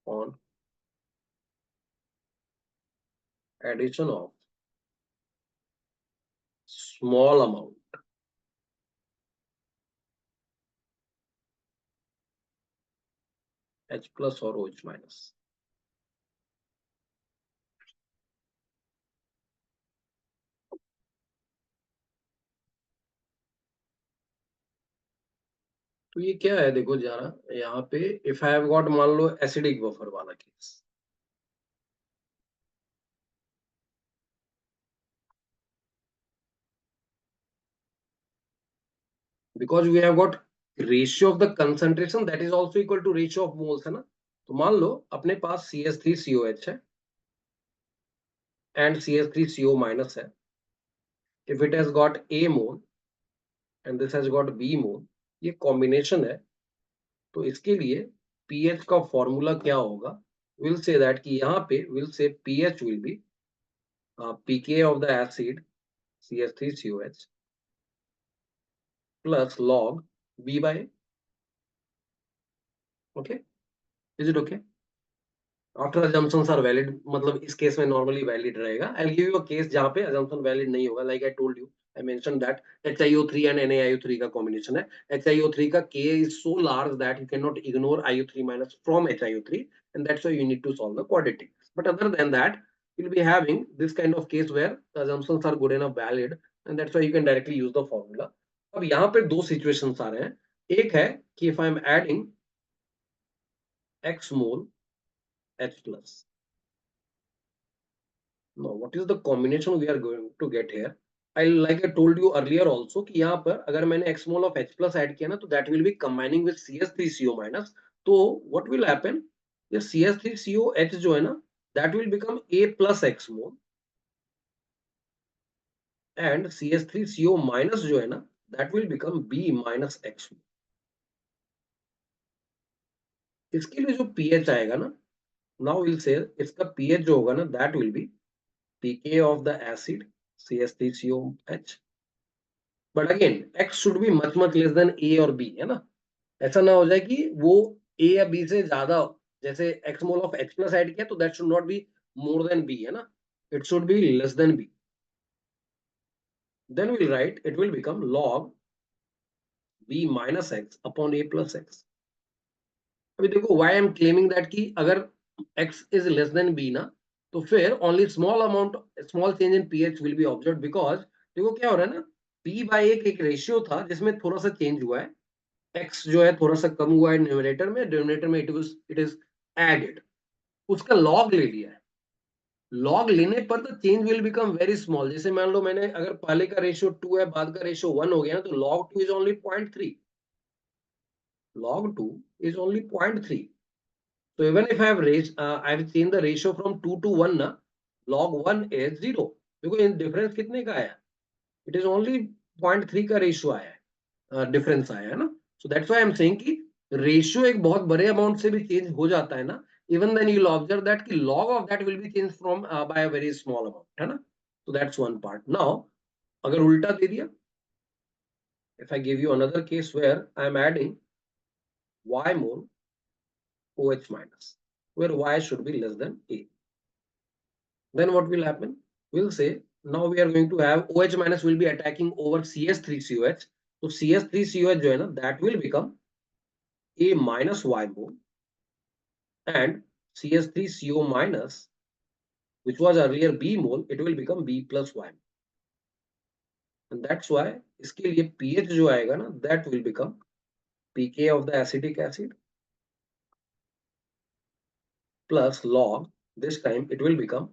on addition of small amount H plus or OH minus, तो ये क्या है, देखो जरा यहाँ पे if I have got, मान लो एसिडिक बफर वाला केस, because we have got ratio of the concentration that is also equal to ratio of moles, है ना. तो मान लो अपने पास CH3COH है एंड CH3CO माइनस है. If it has got A mole and this has got B mole, ये कॉम्बिनेशन है. तो इसके लिए पीएच का फॉर्मूला क्या होगा? विल से दैट कि यहाँ पे will say pH will B pK of the acid CH3COH plus log B by A. Okay, is it okay? After assumptions are valid, मतलब इस केस में नॉर्मली वैलिड रहेगा. आई will give you a case जहां पे assumption valid नहीं होगा. Like I told you, I mention that HiO3 and NaIO3 का combination है. HiO3 का K is so large that you cannot ignore IO3 minus from HiO3, and that's why you need to solve the quadratic. But other than that, you'll be having this kind of case where the assumptions are good enough valid, and that's why you can directly use the formula. अब यहाँ पे दो situations आ रहे हैं. एक है कि if I am adding X mole H plus. Now, what is the combination we are going to get here? I like I told you earlier also कि यहाँ पर अगर मैंने x mole of H plus add किया ना, तो that will be combining with CH3CO minus. तो what will happen? ये CH3COH जो है ना, that will become A plus X mole, and CH3CO minus जो है ना, that will become B minus X mole. इसके लिए जो pH आएगा ना, now we'll say इसका pH जो होगा ना, that will be pK of the acid CH3COH. But again x should be much much less than a और बी, है ना. ऐसा ना हो जाए कि वो ए या बी से ज्यादा, जैसे X mole of H plus add किया तो that should not be more than B, है ना. It should be less than B. Then will write it will become log B minus X upon A plus X. अभी देखो why I am claiming that कि अगर X is less than B ना, तो फिर only small amount, small change in pH will be observed. Because देखो क्या हो रहा है ना, बी बाय एक रेशियो था जिसमें थोड़ा सा चेंज हुआ है. एक्स जो है थोड़ा सा कम हुआ है न्यूमरेटर में, डिनोमिनेटर में इट इज एडेड. उसका लॉग ले लिया है. लॉग लेने पर the change will become very small. जैसे मान लो मैंने अगर पहले का रेशियो 2 है, बाद का रेशियो 1 हो गया ना, तो log 2 is only 0.3. log 2 is only 0.3. So even if I have raised, I have changed the ratio from 2 to 1 na, log 1 is 0. देखो इन डिफरेंस कितने का आया? इट इज ओनली 0.3 का रेशियो आया है, डिफरेंस आया है ना. So that's why I am saying कि रेशियो एक बहुत बड़े अमाउंट से भी चेंज हो जाता है ना, even then you will observe that कि log of that will be change from by a very small amount, है ना. So that's one part. Now अगर उल्टा दे दिया, if I give you another case where I am adding y mole OH minus, where Y should be less than A. Then what will happen? We'll say now we are going to have OH minus will be attacking over CS3COH. So CS3COH जो है ना, that will become A minus Y mole, and CS3CO minus, which was earlier B mole, it will become B plus Y. And that's why इसके लिए pH जो आएगा ना, that will become pK of the acetic acid plus log, this time it will become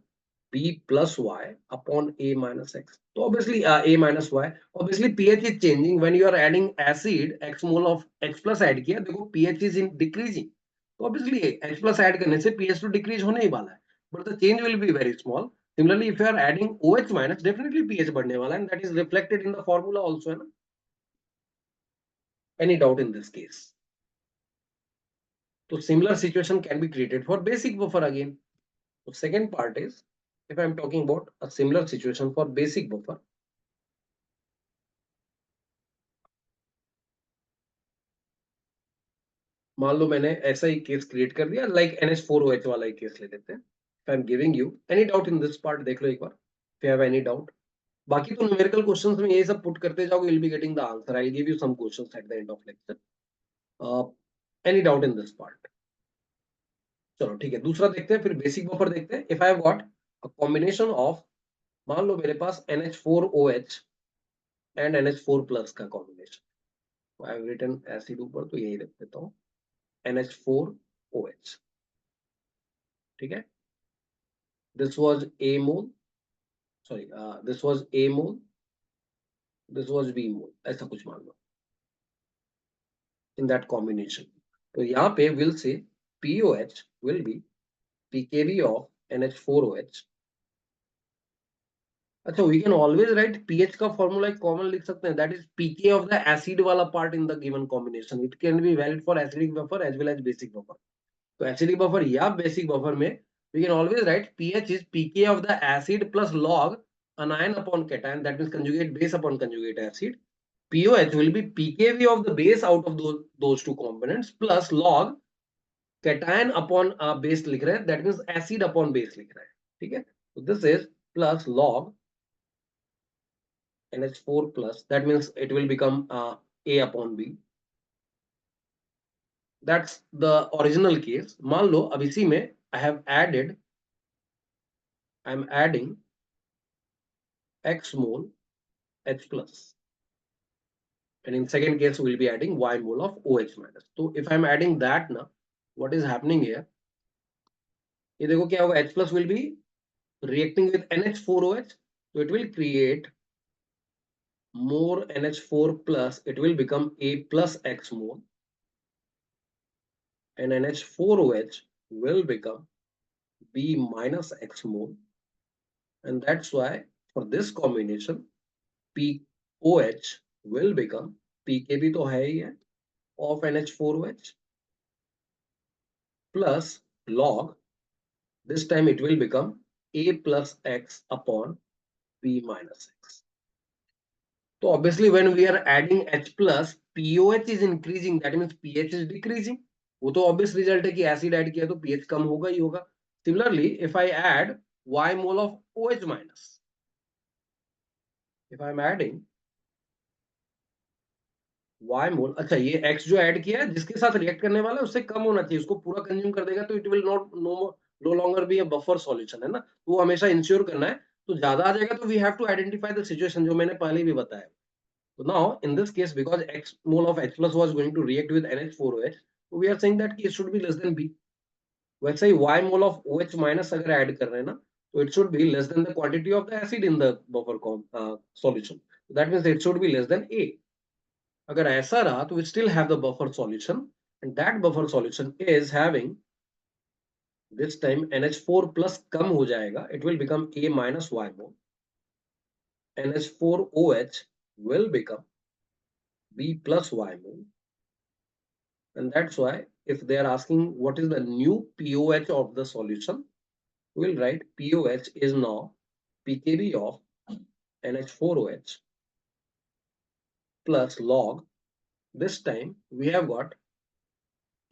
B plus Y upon A minus X. So obviously A minus Y, obviously pH is changing when you are adding acid, X mole of X plus add किया, देखो pH is in decreasing. So obviously H plus add करने से pH to decrease होने ही वाला है, but the change will be very small. Similarly, if you are adding OH minus, definitely pH बढ़ने वाला है, and that is reflected in the formula also, है ना? Any doubt in this case? So similar situation can be created for basic buffer again. So second part is, if I am talking about a similar situation for basic buffer, मान लो मैंने ऐसा ही case create कर दिया, like NH4OH वाला ही case ले लेते हैं. If I am giving you any doubt in this part, देख लो एक बार. If you have any doubt, बाकी तो न्यूमेरिकल क्वेश्चंस में ये सब पुट करते जाओगे, you'll be getting the answer. I'll give you some questions at the end of lecture. Any doubt in this part? चलो ठीक है, दूसरा देखते हैं, फिर बेसिक बफर देखते हैं. If I have got a combination of, मान लो मेरे पास NH4OH and NH4 plus का combination. I have written acid ऊपर, तो यही रख देता हूँ, NH4OH. ठीक है, this was A mole, sorry, this was A mole, this was B mole, ऐसा कुछ मान लो in that combination. तो यहाँ पे will say POH will be pKb of NH4OH. अच्छा, we can always write pH का फॉर्मूला एक कॉमन लिख सकते हैं, that is pK of the acid वाला part in the given combination. It can be valid for acidic buffer as well as basic buffer. तो acidic buffer या basic buffer में we can always write pH is pK of the acid plus log anion upon cation, that means conjugate base upon conjugate acid. POH will be pKb of the base out of those two components plus log cation upon base लिख रहे हैं, that means acid upon base लिख रहे हैं. ठीक है, so this is plus log NH4 plus, that means it will become A upon B. That's the original case. मान लो अब इसी में I'm adding X mole H plus, and in second case we'll be adding Y mole of OH minus. So if I'm adding that now, what is happening here? ये देखो क्या होगा, H plus will be reacting with NH4OH, so it will create more NH4 plus, it will become A plus X mole, and NH4OH will become B minus X mole, and that's why for this combination POH will become pKb तो है ही है of NH4OH plus log, this time it will become A plus X upon B minus X. So obviously when we are adding H plus, POH is increasing, that means pH is decreasing. वो तो obvious result है कि acid add किया तो pH कम होगा ही होगा. Similarly, if I add Y mole of OH minus, if I am adding Y मोल, अच्छा ये X जो ऐड किया है जिसके साथ रिएक्ट करने वाला है उससे कम होना चाहिए, उसको पूरा कंज्यूम कर देगा तो it will not know longer be a buffer solution, है ना. तो वो हमेशा इंश्योर करना है, तो ज्यादा आ जाएगा तो we have to identify the situation जो मैंने पहले भी बताया. तो now in this case because X mole of H plus was going to react with NH4OH, so we are saying that it should be less than B. वैसे ही Y mole of OH minus अगर add कर रहे हैं ना, तो it should be less than the quantity of the acid in the buffer solution. That means it should be less than A. अगर ऐसा रहा तो we still have the buffer solution, and that buffer solution is having this time NH4 plus कम हो जाएगा, it will become A minus Y mole, NH4OH will become B plus Y mole, and that's why if they are asking what is the new POH of the solution, we will write POH is now pKb of NH4OH plus log, this time we have got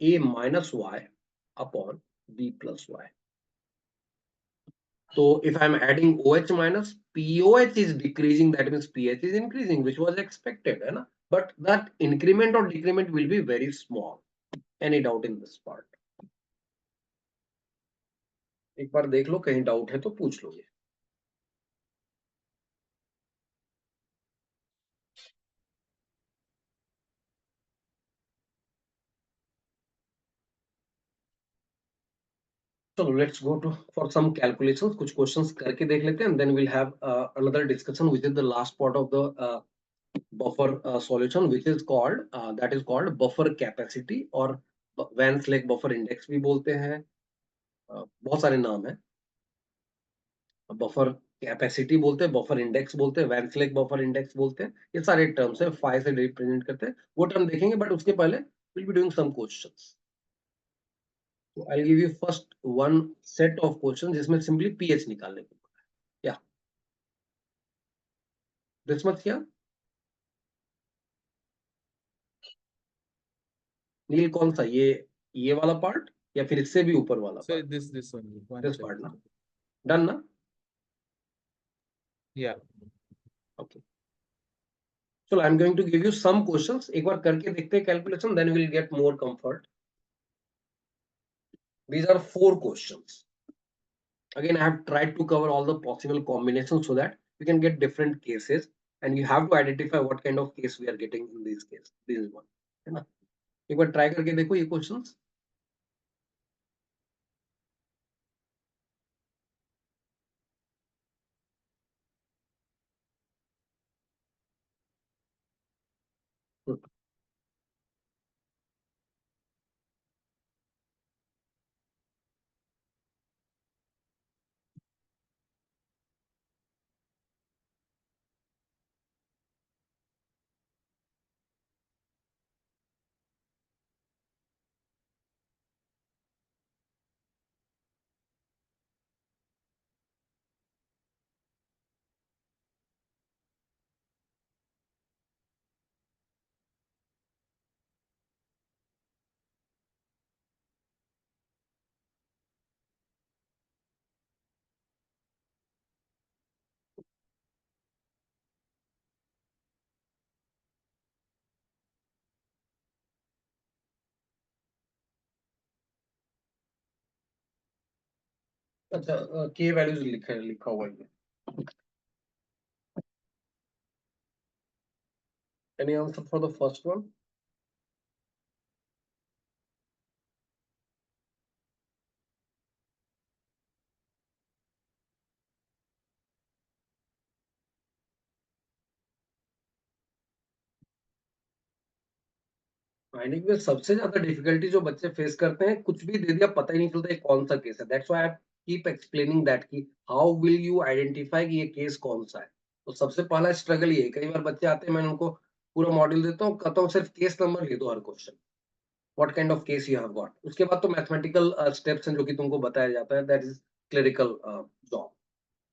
A minus Y upon B plus Y. So if I'm adding OH minus, POH is decreasing, that means pH is increasing, which was expected, है ना? But that increment or decrement will be very small. Any doubt in this part? एक बार देख लो, कहीं doubt है तो पूछ लोगे. So let's go to for some calculations. कुछ questions करके देख लेते हैं, and then we'll have another discussion, which is the last part of the buffer solution, which is called that is called buffer capacity or Van Slyke buffer index भी बोलते हैं. बहुत सारे नाम है. बफर कैपेसिटी बोलते हैं, बफर इंडेक्स बोलते हैं, वैन स्लेक बफर इंडेक्स बोलते हैं. ये सारे टर्म्स है, फाइव से रिप्रेजेंट करते हैं. वो टर्म देखेंगे, बट उसके पहले will be doing some questions. तो I give you first one set of question जिसमें सिंपली पीएच निकालने को. या दिस मच किया. नील कौन सा, ये वाला पार्ट या फिर इससे भी ऊपर वाला So part? this only. One this check. Part ना. डन ना. Yeah. Okay. So I'm going to give you some questions. एक बार करके देखते हैं calculation, then we'll get more comfort. These are four questions. Again, I have tried to cover all the possible combinations so that we can get different cases, and you have to identify what kind of case we are getting in this case. This is one, है ना. एक बार try करके देखो ये questions. अच्छा, के values लिखा हुआ है. Any answer for the first one? Ionic में सबसे ज्यादा डिफिकल्टी जो बच्चे फेस करते हैं, कुछ भी दे दिया पता ही नहीं चलता ये कौन सा केस है. That's why I keep explaining that कि हाउ विल यू आइडेंटिफाई कि ये केस कौन सा है. तो सबसे पहला स्ट्रगल ये है. कई बार बच्चे आते हैं, मैं उनको पूरा मॉड्यूल देता हूँ, कहता हूँ सिर्फ केस नंबर लिख दो हर question. What kind of case you have got. उसके बाद तो मैथमेटिकल स्टेप्स हैं जो कि तुमको बताया जाता है. That is clerical job.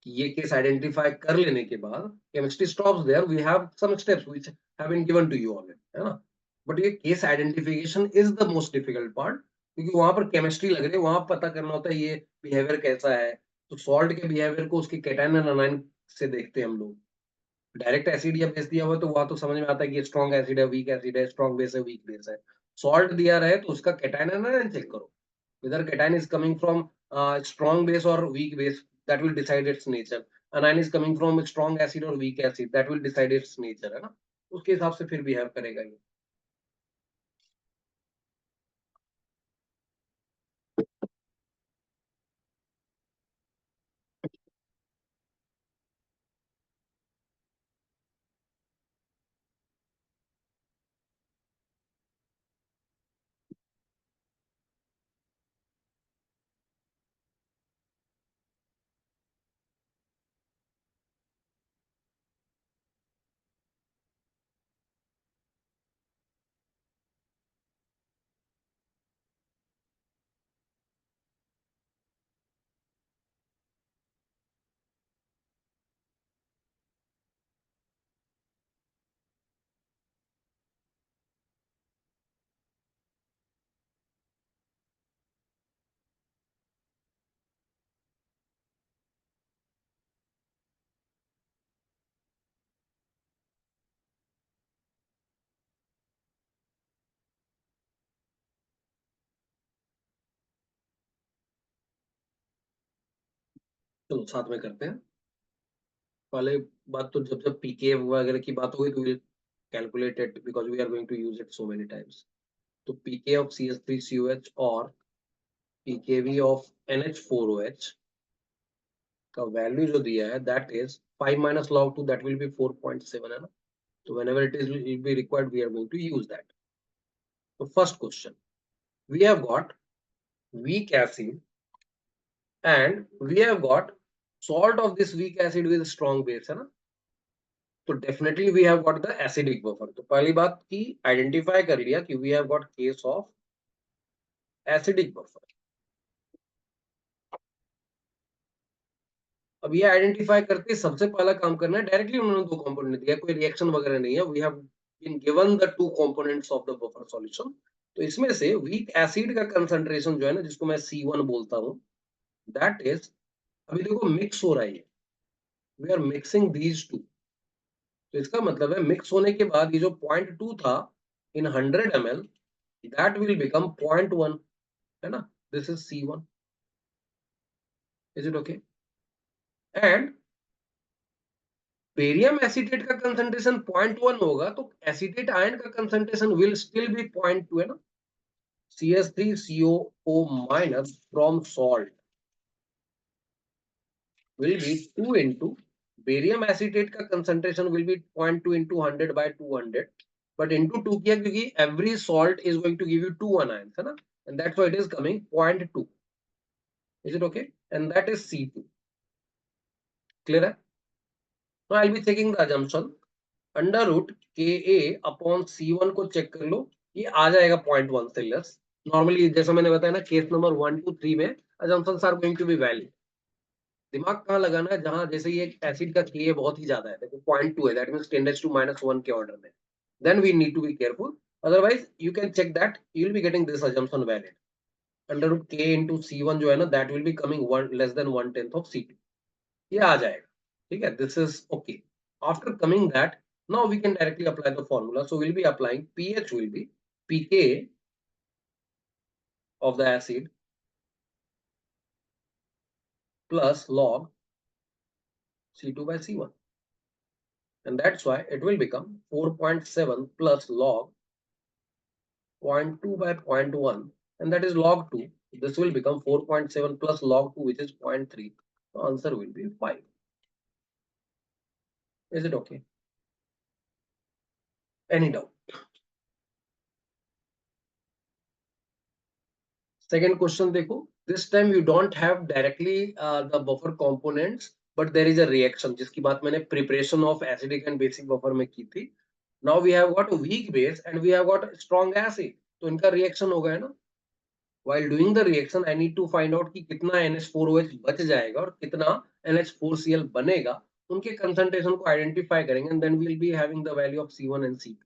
ये केस आइडेंटिफाई कर लेने के बाद chemistry stops there. We have some steps which have been given to you already, है ना. बट ये case identification is the most difficult part, क्योंकि वहां पर केमिस्ट्री लग रही है, वहां पता करना होता है ये बिहेवियर कैसा है. तो सॉल्ट के बिहेवियर को उसके कैटायन एंड अनायन से देखते हैं हम लोग. डायरेक्ट एसिड या बेस दिया हुआ तो वहां तो समझ में आता है कि स्ट्रॉन्ग एसिड है, वीक एसिड है, स्ट्रॉन्ग बेस है, वीक बेस है. सॉल्ट दिया रहे तो उसका कैटायन एंड अनायन चेक करो. whether cation is coming from strong base or weak base, that will decide its nature. Anion is coming from strong acid or weak acid, that will decide its nature, है ना. उसके हिसाब से फिर behave करेगा ये. चलो साथ में करते हैं। पहले बात तो जब जब पीके वगैरह की बात होगी तो will calculate it because we are going to use it so many times. तो पीके ऑफ CH3COH और पीकेवी ऑफ NH4OH का वैल्यू जो दिया है that is 5 minus log 2 that will be 4.7 है ना। तो whenever it is will be required we are going to use that. So first question, we have got weak acid and we have got salt of this weak acid with strong base है ना। तो definitely we have got the acidic buffer. तो पहली बात की identify कर लिया कि we have got case of acidic buffer. अब ये आइडेंटिफाई करके सबसे पहला काम करना है, डायरेक्टली उन्होंने दो कंपोनेंट दिया, कोई रिएक्शन वगैरह नहीं है, we have been given the two components of the buffer solution. तो इसमें से वीक एसिड का कंसंट्रेशन जो है ना, जिसको मैं C1 बोलता हूं, दैट इज, अभी देखो मिक्स हो रहा है, we are mixing these two. तो इसका मतलब है मिक्स होने के बाद ये जो 0.2 था इन 100 ml दैट विल बिकम 0.1 है ना। This is C1, is it okay. And barium acetate का कंसंट्रेशन 0.1 होगा तो एसीटेट आयन का कंसंट्रेशन विल स्टिल बी 0.2 है ना। CH3COO minus from salt will be 2 into barium acetate का concentration will be 0.2 into 100 by 200 but into 2 किया क्योंकि every salt is going to give you 2 anions है ना, and that's why it is coming 0.2, is it okay, and that is C2, clear है। now I'll be taking the assumption under root KA upon C1 को check कर लो, ये आ जाएगा 0.1 से less. Normally जैसा मैंने बताया ना, केस नंबर 1 2 3 में assumptions are going to be valid। दिमाग कहाँ लगाना है, जहां जैसे ये एसिड का KA बहुत ही ज्यादा है, देखो 0.2 है, दैट मींस 10⁻⁻1 के ऑर्डर में, then we need to be careful, otherwise you can check that you will be getting this assumption valid. Under root K into C1 जो है ना, that will be coming 1 less than 1/10 of C2, ये आ जाएगा, ठीक है, this is okay. After coming that, now we can directly apply the formula, so we'll be applying pH will be pK of the acid plus log C2 by C1, and that's why it will become 4.7 plus log 0.2 by 0.1, and that is log 2. This will become 4.7 plus log 2, which is 0.3. The answer will be 5. Is it okay? Any doubt? Second question देखो, this time you don't have directly the buffer components, but there is a reaction जिसकी बात मैंने preparation of acidic and basic buffer में की थी। Now we have got a weak base and we have got a strong acid, तो इनका reaction होगा है ना। While doing the reaction, I need to find out कि कितना NH4OH बच जाएगा और कितना NH4Cl बनेगा, उनके concentration को identify करेंगे, and then we'll be having the value of C1 and C2.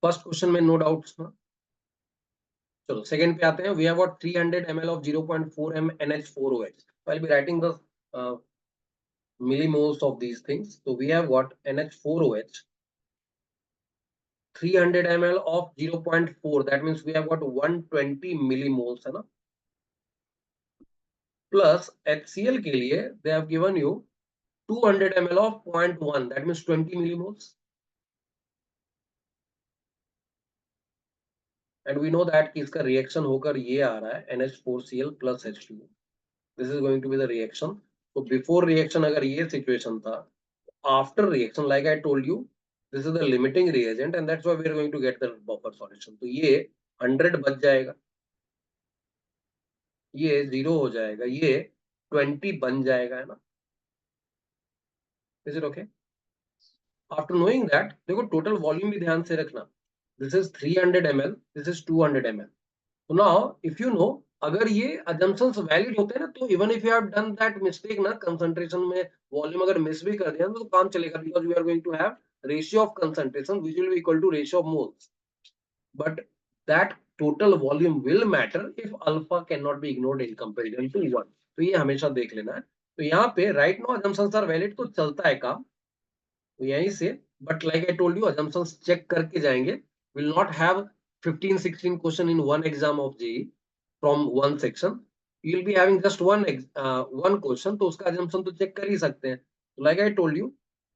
First question में no doubts ना। चलो सेकंड पे आते हैं। We have got 300 ml of 0.4 m NH4OH, so I'll be writing the uh, millimoles of these things. So we have got NH4OH 300 ml of 0.4, that means we have got 120 millimoles है ना, plus HCl के लिए they have given you 200 ml of 0.1, that means 20 millimoles, and we know that कि इसका reaction होकर ये आ रहा है NH4Cl plus H2O, this is going to be the reaction. तो बिफोर रिएक्शन अगर ये सिचुएशन था, after reaction like I told you, this is the limiting reagent and that's why we are going to get the buffer solution. तो ये 100 बच जाएगा, ये 0 हो जाएगा, ये 20 बन जाएगा है ना। Is it okay? After knowing that, देखो टोटल वॉल्यूम भी ध्यान से रखना, this is 300 ml, this is 200 ml. So now if you know, अगर ये assumptions valid होते हैं ना, तो even if you have done that mistake ना, concentration में वॉल्यूम अगर मिस भी कर दिया तो काम चलेगा, because we are going to have ratio of concentration which will be equal to ratio of moles, but that total volume will matter if alpha cannot be ignored in comparison to 1. तो ये हमेशा देख लेना है। तो यहाँ पे right now assumptions are valid, तो चलता है काम। यहीं से, but like I told you assumptions check करके जाएंगे. Will not have 15-16 question in one exam of JEE from one section. You will be having just one question, तो उसका assumption तो चेक कर ही सकते हैं. Like I told you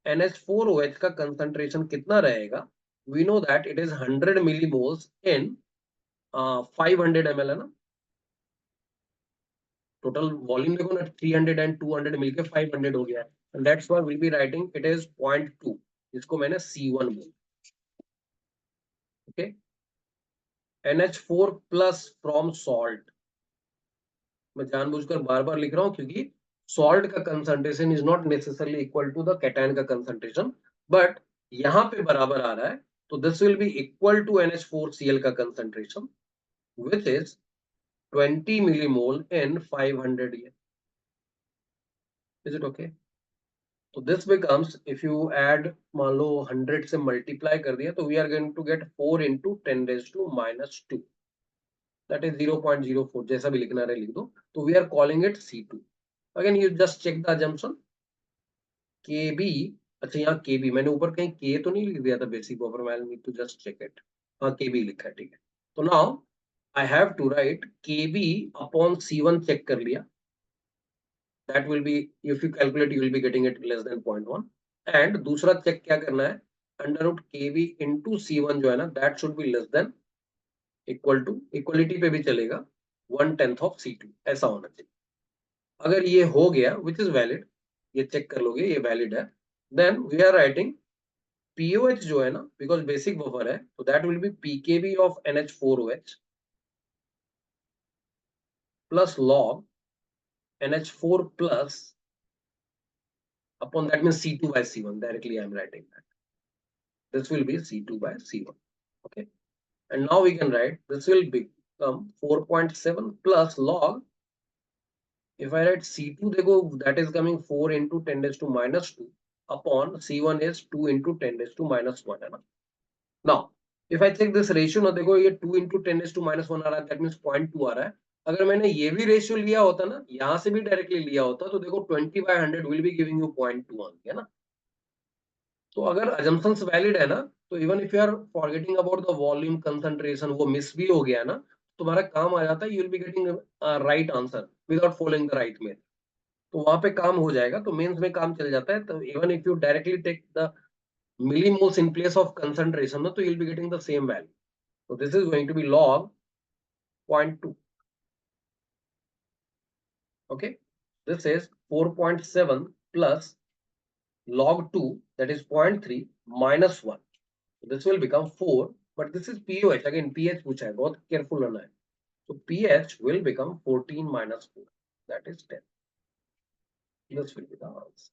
NH4OH का concentration कितना रहेगा. We know that it is 100 millimoles in 500 ml है ना. टोटल वॉल्यूम देखो ना, 300 एंड 200 मिलके 500 हो गया है. And that's why will be writing it is 0.2, इसको मैंने C1 बोला. Okay. NH4 plus from salt, मैं जानबूझकर बार बार लिख रहा हूं क्योंकि सॉल्ट का concentration is not necessarily equal to the cation का कंसंट्रेशन, बट यहां पे बराबर आ रहा है. तो this will be equal to NH4Cl का concentration which is 20 millimole in 500. Is it okay? तो this becomes, if you add मान लो 100 से मल्टीप्लाई कर दिया, तो we are going to get 4 into 10⁻². That is 0.04, जैसा भी लिखना रहे लिख दो. तो we are calling it C2. Again you just check the assumption. KB, अच्छा यहाँ KB मैंने ऊपर कहीं K तो नहीं लिख दिया था बेसिक बफर में. I need to just check it. हाँ KB लिखा है, ठीक है. तो now I have to write KB upon C1 check कर लिया. that will be, if you calculate you will be getting it less than 0.1. and दूसरा चेक क्या करना है, under root KB into C1 जो है ना, that should be less than equal to, equality पे भी चलेगा, 1/10 ऑफ C2 ऐसा होना चाहिए. अगर ये हो गया विच इज वैलिड, ये चेक कर लोगे ये वैलिड है, then we are writing POH जो है ना, बिकॉज बेसिक बफर है, तो that will be PKB of NH4OH plus log NH4 plus upon that means C2 by C1. Directly I am writing that. This will be C2 by C1. Okay. And now we can write this will become 4.7 plus log. If I write C2, देखो that is coming 4 into 10⁻² upon C1 is 2 into 10⁻1 है ना. Now, if I check this ratio ना, देखो ये 2 into 10⁻1 आ रहा है, that means 0.2 आ रहा है. अगर मैंने ये भी रेशियो लिया होता ना, यहाँ से भी डायरेक्टली लिया होता, तो देखो 20/100 will be giving you 0.2 answer है ना. तो अगर assumptions वैलिड है ना, तो even if you are forgetting about the volume concentration, वो मिस भी हो गया ना, तुम्हारा काम आ जाता है. You will be getting right answer without following the right method. तो वहां पे काम हो जाएगा, तो मेंस में काम चल जाता है. तो even if you directly take the millimoles in place of concentration ना, तो you will be getting the same value. तो this is going to be log 0.2. okay, this is 4.7 plus log 2, that is 0.3 minus 1. This will become 4, but this is POH. Again, pH पूछा है, बहुत careful रहना है. So pH will become 14 minus 4. That is 10. This will be the answer.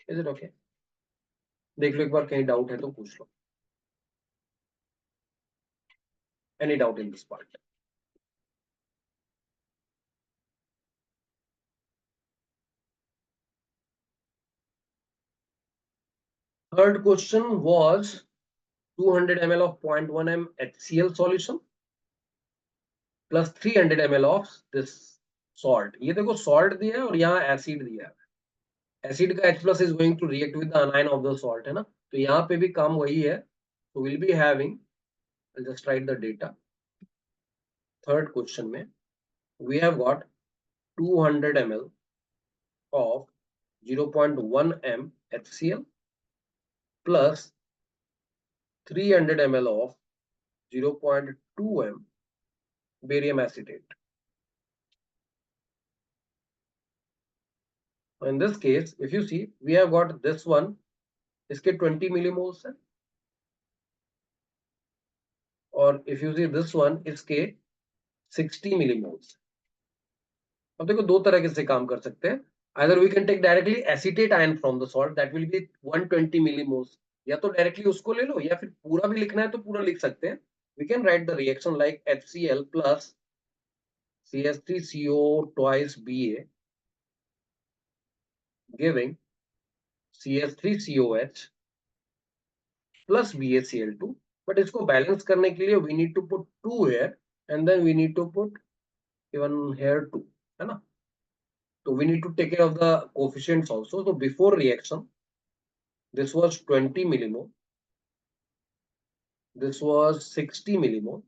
Is it okay? देख लो एक बार, कहीं doubt है तो पूछ लो. Any doubt in this part? Third question was 200 ml of 0.1 m HCl solution plus 300 ml of this salt. ये देखो salt दिया है और यहाँ acid दिया है. एसिड का H plus is going to react with the anion of the salt है ना. तो यहाँ पे भी काम वही है. तो will be having, just write the data. Third question में we have got 200 ml of 0.1 m HCl plus 300 ml of 0.2 m barium acetate. In this case, if you see, we have got this one, इसके 20 millimoles है, और if you see this one, इसके 60 millimoles. अब देखो दो तरह से काम कर सकते हैं. either we can take directly acetate ion from the salt, that will be 120 millimoles. या तो डायरेक्टली उसको ले लो, या फिर पूरा भी लिखना है तो पूरा लिख सकते हैं. we can write the reaction like HCl plus CH3CO twice Ba giving CH3COH plus BaCl2. but इसको बैलेंस करने के लिए we need to put 2 here and then we need to put even here 2, है ना. So we need to take care of the coefficients also. So before reaction, this was 20 millimole, this was 60 millimole,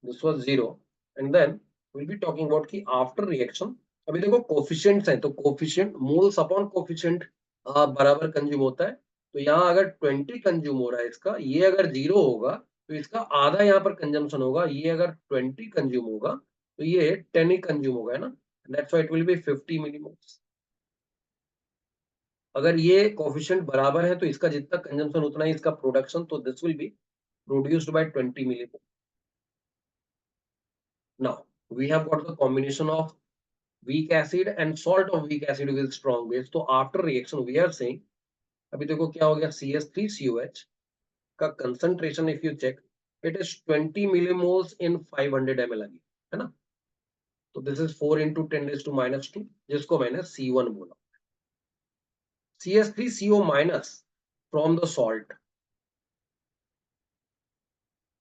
this was 0, and then we'll be talking about कि after reaction, अभी देखो coefficients हैं, तो coefficient moles upon coefficient बराबर consume होता है, तो यहाँ अगर 20 कंज्यूम हो रहा है इसका, ये अगर 0 होगा तो इसका आधा यहाँ पर कंजम्पशन होगा, ये अगर 20 कंज्यूम होगा तो ये 10 ही कंज्यूम होगा, है ना, that's why it will B 50 millimoles. अगर ये कोफिशिएंट बराबर है तो इसका जितना कंजम्पशन उतना ही इसका प्रोडक्शन, तो this will be produced by 20 millimole. Now we have got the combination of weak acid and salt of weak acid with strong base. तो after reaction we are saying, अभी देखो क्या हो गया, CH3COH का concentration if you check it is 20 millimoles in 500 ml आ गया, है ना, तो this is 4 into 10 raised to minus 2, जिसको मैंने C1 बोला। CH3CO minus from the salt,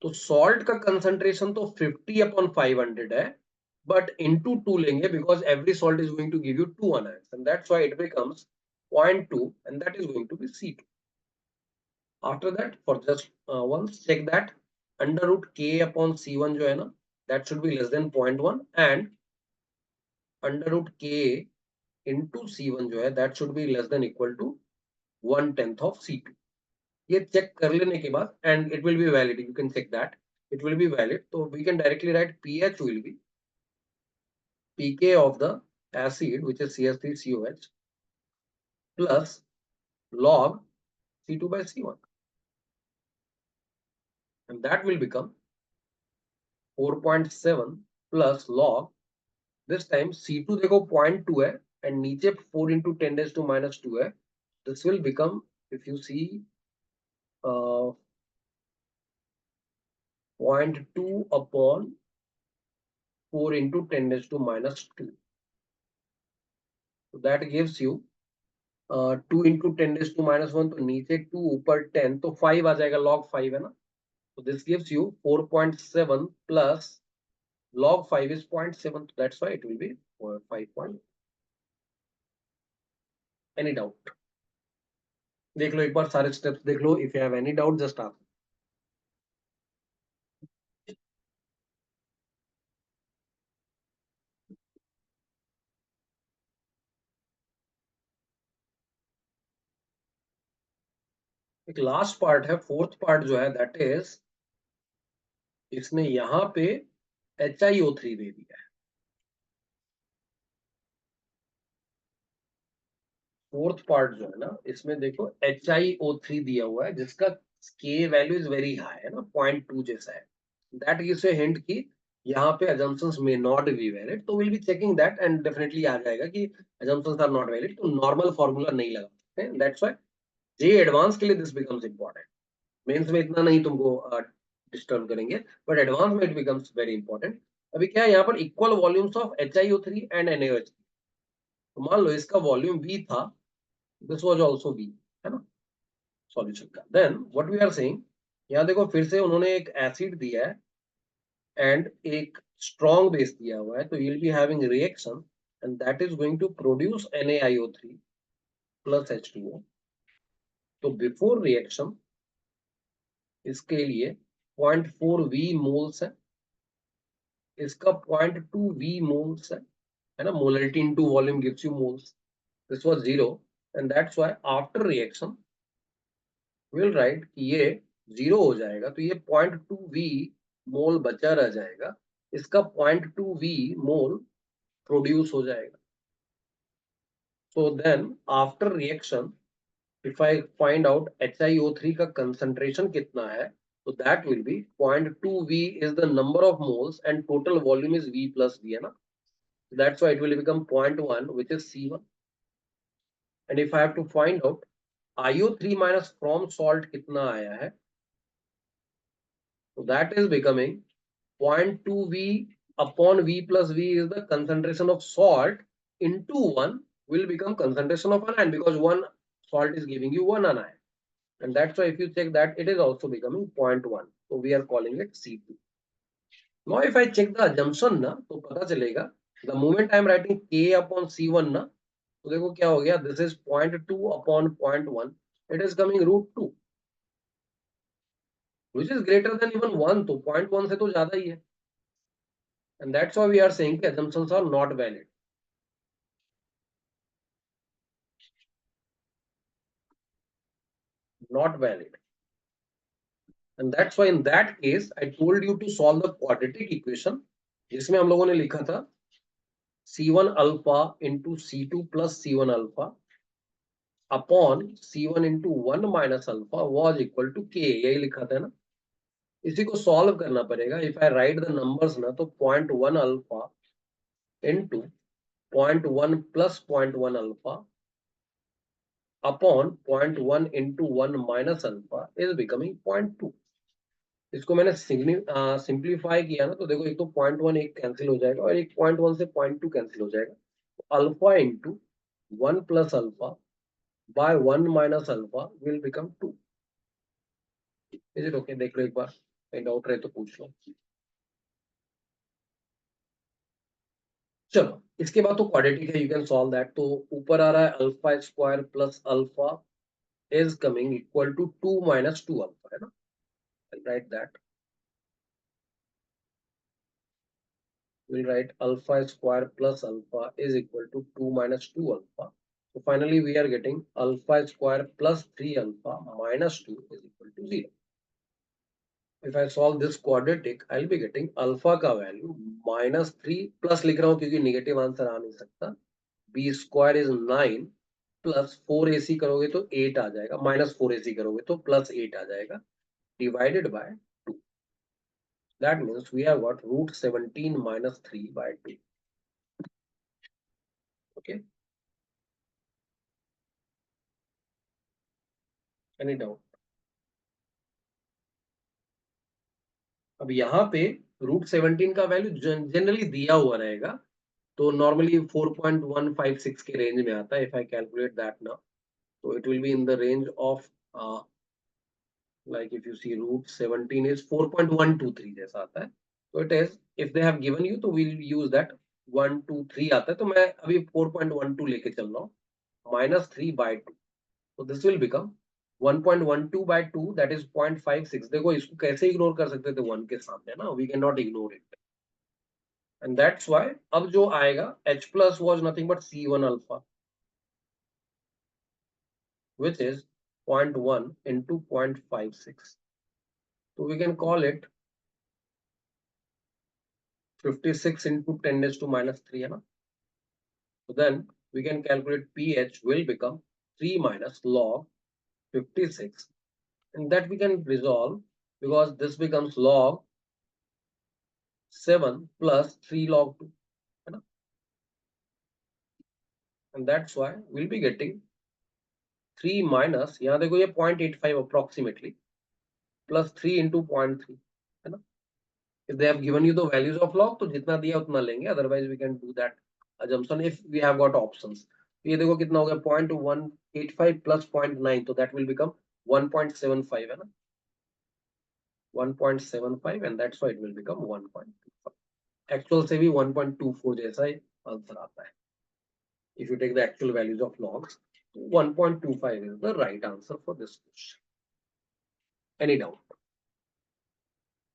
तो सॉल्ट का कंसंट्रेशन तो 50 अपॉन 500 है, बट इनटू 2 लेंगे because every salt is going to give you 2 ions and that's why it becomes 0.2 and that is going to be C2। After that for just once check that under root K upon C1 जो है ना, that should be less than 0.1 and under root K into C1 जो है that should be less than equal to 1/10 of C2। ये check कर लेने के बाद and it will be valid, you can check that it will be valid, so we can directly write pH will be pK of the acid which is CH3COH plus log C2 by C1 and that will become 4.7 plus log, this time C2 देखो 0.2 है and नीचे 4 into 10 raised to minus 2 है, this will become if you see 0.2 upon 4 into 10 raised to minus 2, so that gives you 2 into 10 raised to minus 1, तो नीचे 2 ऊपर 10 तो 5 आ जाएगा, log 5 है ना, so this gives you 4.7 plus log 5 is 0.7, so that's why it will be 5. Any doubt? देख लो एक बार सारे स्टेप्स देख लो, if you have any doubt just ask. एक लास्ट पार्ट है, फोर्थ पार्ट जो है दैट इज इसने यहाँ पे HiO3 दे दिया है। फोर्थ पार्ट जो है ना इसमें देखो HiO3 दिया हुआ है जिसका K value is very high है ना, 0.2 जैसा है, दैट गिव्स ए हिंट कि यहाँ पे assumptions may not be valid, तो we'll be checking that and definitely आ जाएगा कि assumptions are not valid, तो normal formula नहीं लगा सकते, that's why JEE एडवांस के लिए this becomes important, मेंस में इतना नहीं तुमको डिस्टर्ब करेंगे, बट एडवांस में इट बिकम्स वेरी इंपॉर्टेंट। अभी क्या है यहाँ पर equal volumes of HiO3 and NaOH, तो मान लो इसका वॉल्यूम V था, दिस वाज आल्सो V, है ना, सॉल्यूशन का। Then what we are saying, यहाँ देखो फिर से उन्होंने एक एसिड दिया है एंड एक स्ट्रॉन्ग बेस दिया हुआ है, तो you will be having reaction and that is going to produce NaIO3 plus H2O। तो बिफोर रिएक्शन इसके लिए 0.4 V मोल्स है, इसका 0.2 V मोल्स है ना, molarity into volume gives you moles, this was 0 and that's why after reaction will write कि ये 0 हो जाएगा, तो ये 0.2 V मोल बचा रह जाएगा, इसका 0.2 V मोल प्रोड्यूस हो जाएगा। So then after reaction if I find out HiO3 का concentration कितना है, so that will be 0.2 V is the number of moles and total volume is V plus V, है ना, so that's why it will become 0.1 which is C1, and if I have to find out IO3 minus from salt कितना आया है, so that is becoming 0.2 V upon V plus V is the concentration of salt into 1 will become concentration of anion because one salt is giving you one anion, and that's why if you check that it is also becoming 0.1, so we are calling it C2. Now if I check the assumption ना, तो पता चलेगा the moment I am writing K upon C1 ना, तो देखो क्या हो गया, this is 0.2 upon 0.1, it is coming √2 which is greater than even 1, तो 0.1 से तो ज्यादा ही है, and that's why we are saying the assumptions are not valid. Not valid. And that's why in that case I told you to solve the quadratic equation जिसमें हम लोगों ने लिखा था C1 alpha into C2 plus C1 alpha upon C1 into 1 minus alpha was equal to K, यही लिखा था ना. इसी को सॉल्व करना पड़ेगा. If I right the numbers ना, तो 0.1 alpha into 0.1 plus 0.1 alpha upon 0.1 into 1 minus alpha is becoming 0.2. इसको मैंने सिंप्लीफाई किया ना, तो देखो एक तो 0.1 एक कैंसिल हो जाएगा और एक 0.1 से 0.2 कैंसिल हो जाएगा. Alpha into 1 plus alpha by 1 minus alpha will become 2. Is it okay? देख लो एक बार, कहीं डाउट रहे तो पूछ लो. चलो इसके बाद तो क्वाड्रेटिक है, यू कैन सॉल्व दैट. तो ऊपर आ रहा है alpha square plus alpha is coming equal to 2 minus 2 alpha, है ना. I'll write that. We'll write alpha square plus alpha is equal to 2 minus 2 alpha. So finally we are getting alpha square plus 3 alpha minus 2 is equal to 0. If I solve this quadratic, I'll be getting alpha का value minus 3 plus लिख रहा हूँ क्योंकि negative answer आ नहीं सकता. B square is 9 plus 4ac करोगे तो 8 आ जाएगा, minus 4ac करोगे तो plus 8 आ जाएगा, divided by 2. That means we have got √17 minus 3 by 2. Okay. Any doubt? अब यहाँ पे √17 का वैल्यू जनरली दिया हुआ रहेगा, तो नॉर्मली 4.156 के रेंज में आता है. इफ आई कैलकुलेट दैट ना, तो it will be in the range of like if you see √17 is 4.123 जैसा आता है. तो it is, if they have given you तो विल यूज दैट. 123 आता है, तो मैं अभी 4.12 लेके चल रहा हूँ, -3/2. So this will become 1.12 by 2, that is 0.56. देखो इसको कैसे इग्नोर कर सकते थे 1 के सामने ना, we cannot ignore it. And that's why अब जो आएगा H plus was nothing but C1 alpha, which is 0.1 into 0.56. So we can call it 56 into 10 raised to -3 है ना. So then we can calculate pH will become 3 minus log 56, and that we can resolve because this becomes log 7 plus 3 log 2, है ना. And that's why we'll be getting 3 minus, यहाँ देखो ये 0.85 approximately, plus 3 into 0.3, है ना. If they have given you the values of log, तो जितना दिया उतना लेंगे, otherwise we can do that assumption if we have got options. ये देखो कितना हो गया, 0.185 plus 0.9, तो that will become 1.75, है ना, 1.75, and that's why it will become 1.25. Actual से भी 1.24 जैसा ही आंसर आता है. If you take the actual values of logs, 1.25 is the right answer for this question. Any doubt?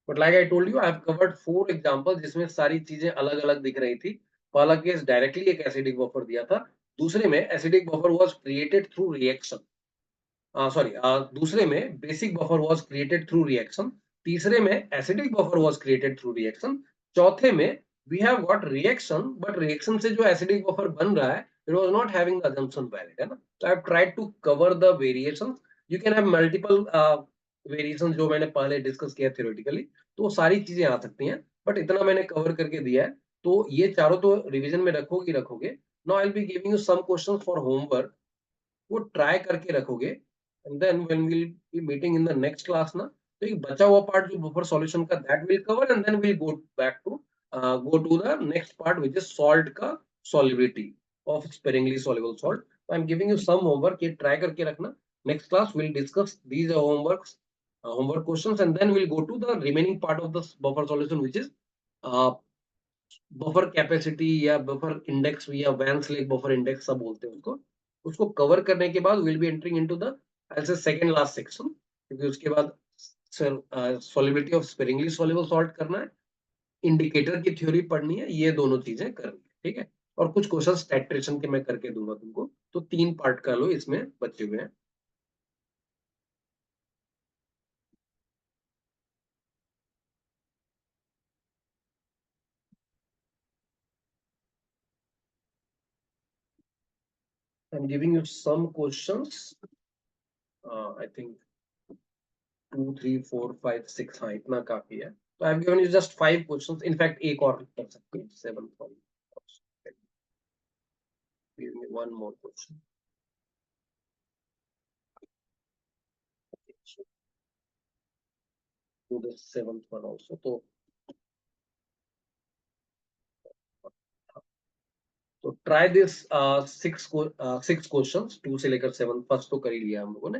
But like I told you, I have covered 4 examples जिसमें सारी चीजें अलग अलग दिख रही थी. पहला केस डायरेक्टली एक एसिडिक बफर दिया था, दूसरे में acidic buffer was created through reaction, sorry दूसरे में basic buffer was created through reaction, तीसरे में acidic buffer was created through reaction, चौथे में we have got reaction, but reaction से जो एसिडिक बफर बन रहा है it was not having the assumption valid, है ना. So I have tried to cover the variations. You can have multiple variation जो मैंने पहले डिस्कस किया थ्योरेटिकली, तो सारी चीजें आ सकती हैं, बट इतना मैंने कवर करके दिया है. तो ये चारों तो रिवीजन में रखोगे ही रखोगे. Now I will be giving you some questions for homework, वो ट्राई करके रखोगे, and then when we will be meeting in the next class ना, तो एक बचा हुआ पार्ट जो बफर सॉल्यूशन का, that will cover, and then will go to the next part which is salt का solubility of sparingly soluble salt. I am giving you some homework, ये try करके रखना. Next class will discuss these homework questions, and then we'll go to the remaining part of the buffer solution, which is buffer capacity या buffer index या van lake buffer index सब बोलते हैं उसको cover करने के बाद will be entering into the ऐसे सेकंड लास्ट सेक्शन, क्योंकि उसके बाद solubility of sparingly soluble salt करना है, इंडिकेटर की थ्योरी पढ़नी है, ये दोनों चीजें करनी है, ठीक है। और कुछ क्वेश्चंस टाइट्रेशन के मैं करके दूंगा तुमको, तो 3 पार्ट कर लो, इसमें बचे हुए हैं। I am giving you some questions, I think 2 3 4 5 6, हाँ इतना काफी है। तो I have given you just 5 questions, in fact एक और कर सकते हैं, 7 वाली। Give me one more question to the 7th one also, तो ट्राई दिस 6 क्वेश्चंस 2 से लेकर 7, फर्स्ट तो कर ही लिया हम लोगों ने।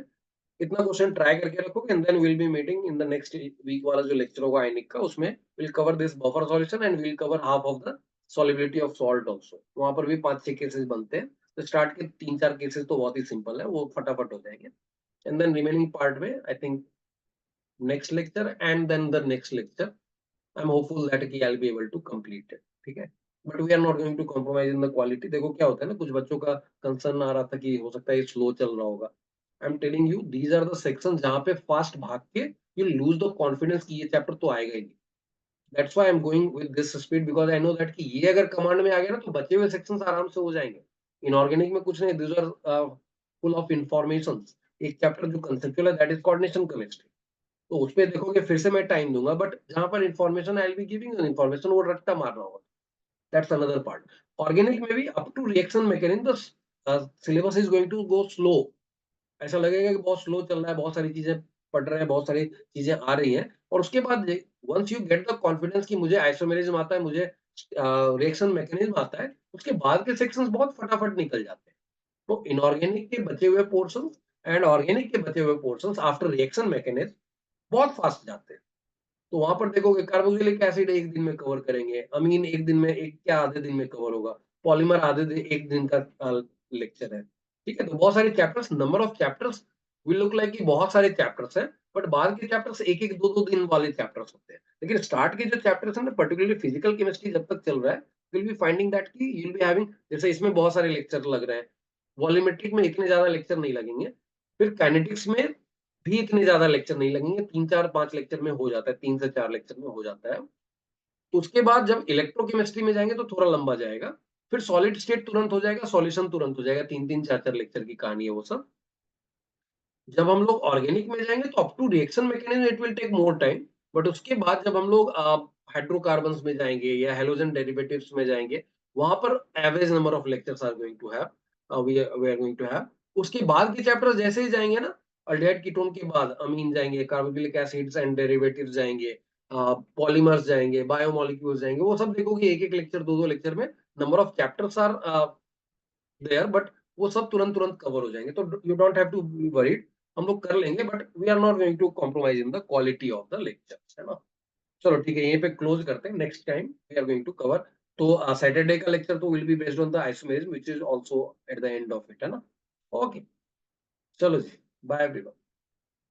इतना क्वेश्चन ट्राई करके रखोगे and then will be meeting in the next week वाला जो लेक्चर होगा आयनिक का, उसमें will cover this buffer solution and will cover half of the solubility of salt also. वहां पर भी 5-6 केसेस बनते हैं, तो स्टार्ट के 3-4 केसेस तो बहुत ही सिंपल है, वो फटाफट हो जाएंगे। एंड देन रिमेनिंग पार्ट में I think next lecture and then the next lecture I am hopeful that कि I will be able to complete it, ठीक है। But we are not going to compromise in the quality. देखो क्या होता है ना, कुछ बच्चों का कंसर्न आ रहा था कि हो सकता है ये स्लो चल रहा होगा। I am telling you these are the section जहां पे फास्ट भाग के यू लूज द कॉन्फिडेंस कि ये चैप्टर तो आएगा ही नहीं। That's why I am going with this speed, because I know that कि ये अगर कमांड में आ गया ना तो बचे हुए सेक्शंस आराम से हो जाएंगे। इनऑर्गेनिक में कुछ नहीं, these are full of information. एक चैप्टर जो कंसेप्चुअल है दैट इज कोऑर्डिनेशन केमिस्ट्री, तो उस पे देखोगे फिर से मैं टाइम दूंगा, बट जहां पर information I will be giving information, वो रट्टा मारना होगा। That's another part. ऑर्गेनिक में भी up to reaction mechanism the syllabus is going to go slow. ऐसा लगेगा कि बहुत स्लो चल रहा है, बहुत सारी चीजें पढ़ रहे हैं, बहुत सारी चीजें आ रही हैं, और उसके बाद once you get the confidence कि मुझे आइसोमेरिज्म आता है, मुझे रिएक्शन मैकेनिज्म आता है, उसके बाद के सेक्शंस बहुत फटाफट निकल जाते हैं। तो इनऑर्गेनिक के बचे हुए पोर्शंस एंड ऑर्गेनिक के बचे हुए पोर्शंस आफ्टर रिएक्शन मैकेनिज्म बहुत फास्ट जाते हैं। तो वहां पर देखोगे कार्बोक्सिलिक एसिड एक दिन में कवर करेंगे, अमीन एक दिन में, एक क्या आधे दिन में कवर होगा, पॉलीमर एक दिन का लेक्चर है, ठीक है। तो बहुत सारे chapters, number of chapters will look like कि बहुत सारे चैप्टर्स हैं, बट बाद के चैप्टर्स एक एक दो दो दिन वाले चैप्टर्स होते हैं। लेकिन स्टार्ट के जो चैप्टर्स हैं ना, पर्टिकुलरली फिजिकल केमिस्ट्री जब तक चल रहा है, विल बी फाइंडिंग दैट कि यू विल बी हैविंग, जैसे इसमें बहुत सारे लेक्चर लग रहे हैं, वॉल्यूमेट्रिक में इतने ज्यादा लेक्चर नहीं लगेंगे, फिर काइनेटिक्स में भी इतने ज्यादा लेक्चर नहीं लगेंगे, 3-4-5 लेक्चर में हो जाता है, 3 से 4 लेक्चर में हो जाता है। उसके बाद जब इलेक्ट्रोकेमिस्ट्री में जाएंगे तो थोड़ा लंबा जाएगा, फिर सॉलिड स्टेट तुरंत हो जाएगा, सॉल्यूशन तुरंत हो जाएगा, 3-3 4-4 लेक्चर की कहानी है वो सब। जब हम लोग ऑर्गेनिक में जाएंगे तो up to reaction mechanism it will take more time, but उसके बाद जब हम लोग हाइड्रोकार्बन्स में जाएंगे या हेलोजन डेरिवेटिव्स में जाएंगे, वहां पर average number of lectures are going to have, we are going to have. उसके बाद के चैप्टर्स जैसे ही जाएंगे ना, अल्डेहाइड कीटोन के बाद अमीन जाएंगे, कार्बोक्सिलिक एसिड्स एंड डेरिवेटिव्स जाएंगे, पॉलीमर्स जाएंगे, बायोमोलिक्यूल्स जाएंगे, वो सब देखोगे एक एक लेक्चर, दो दो लेक्चर में number of chapters are there, but वो सब तुरंत तुरंत कवर हो जाएंगे, तो you don't have to be worried. हम लोग कर लेंगे, but we are not going to compromise in the quality of the lectures, है ना। चलो ठीक है, यहीं पे क्लोज करते हैं, next time we are going to cover. तो सैटरडे का लेक्चर तो will be based on the isomerism which is also at the end of it, है ना। ओके, चलो जी, बाय एवरीवन।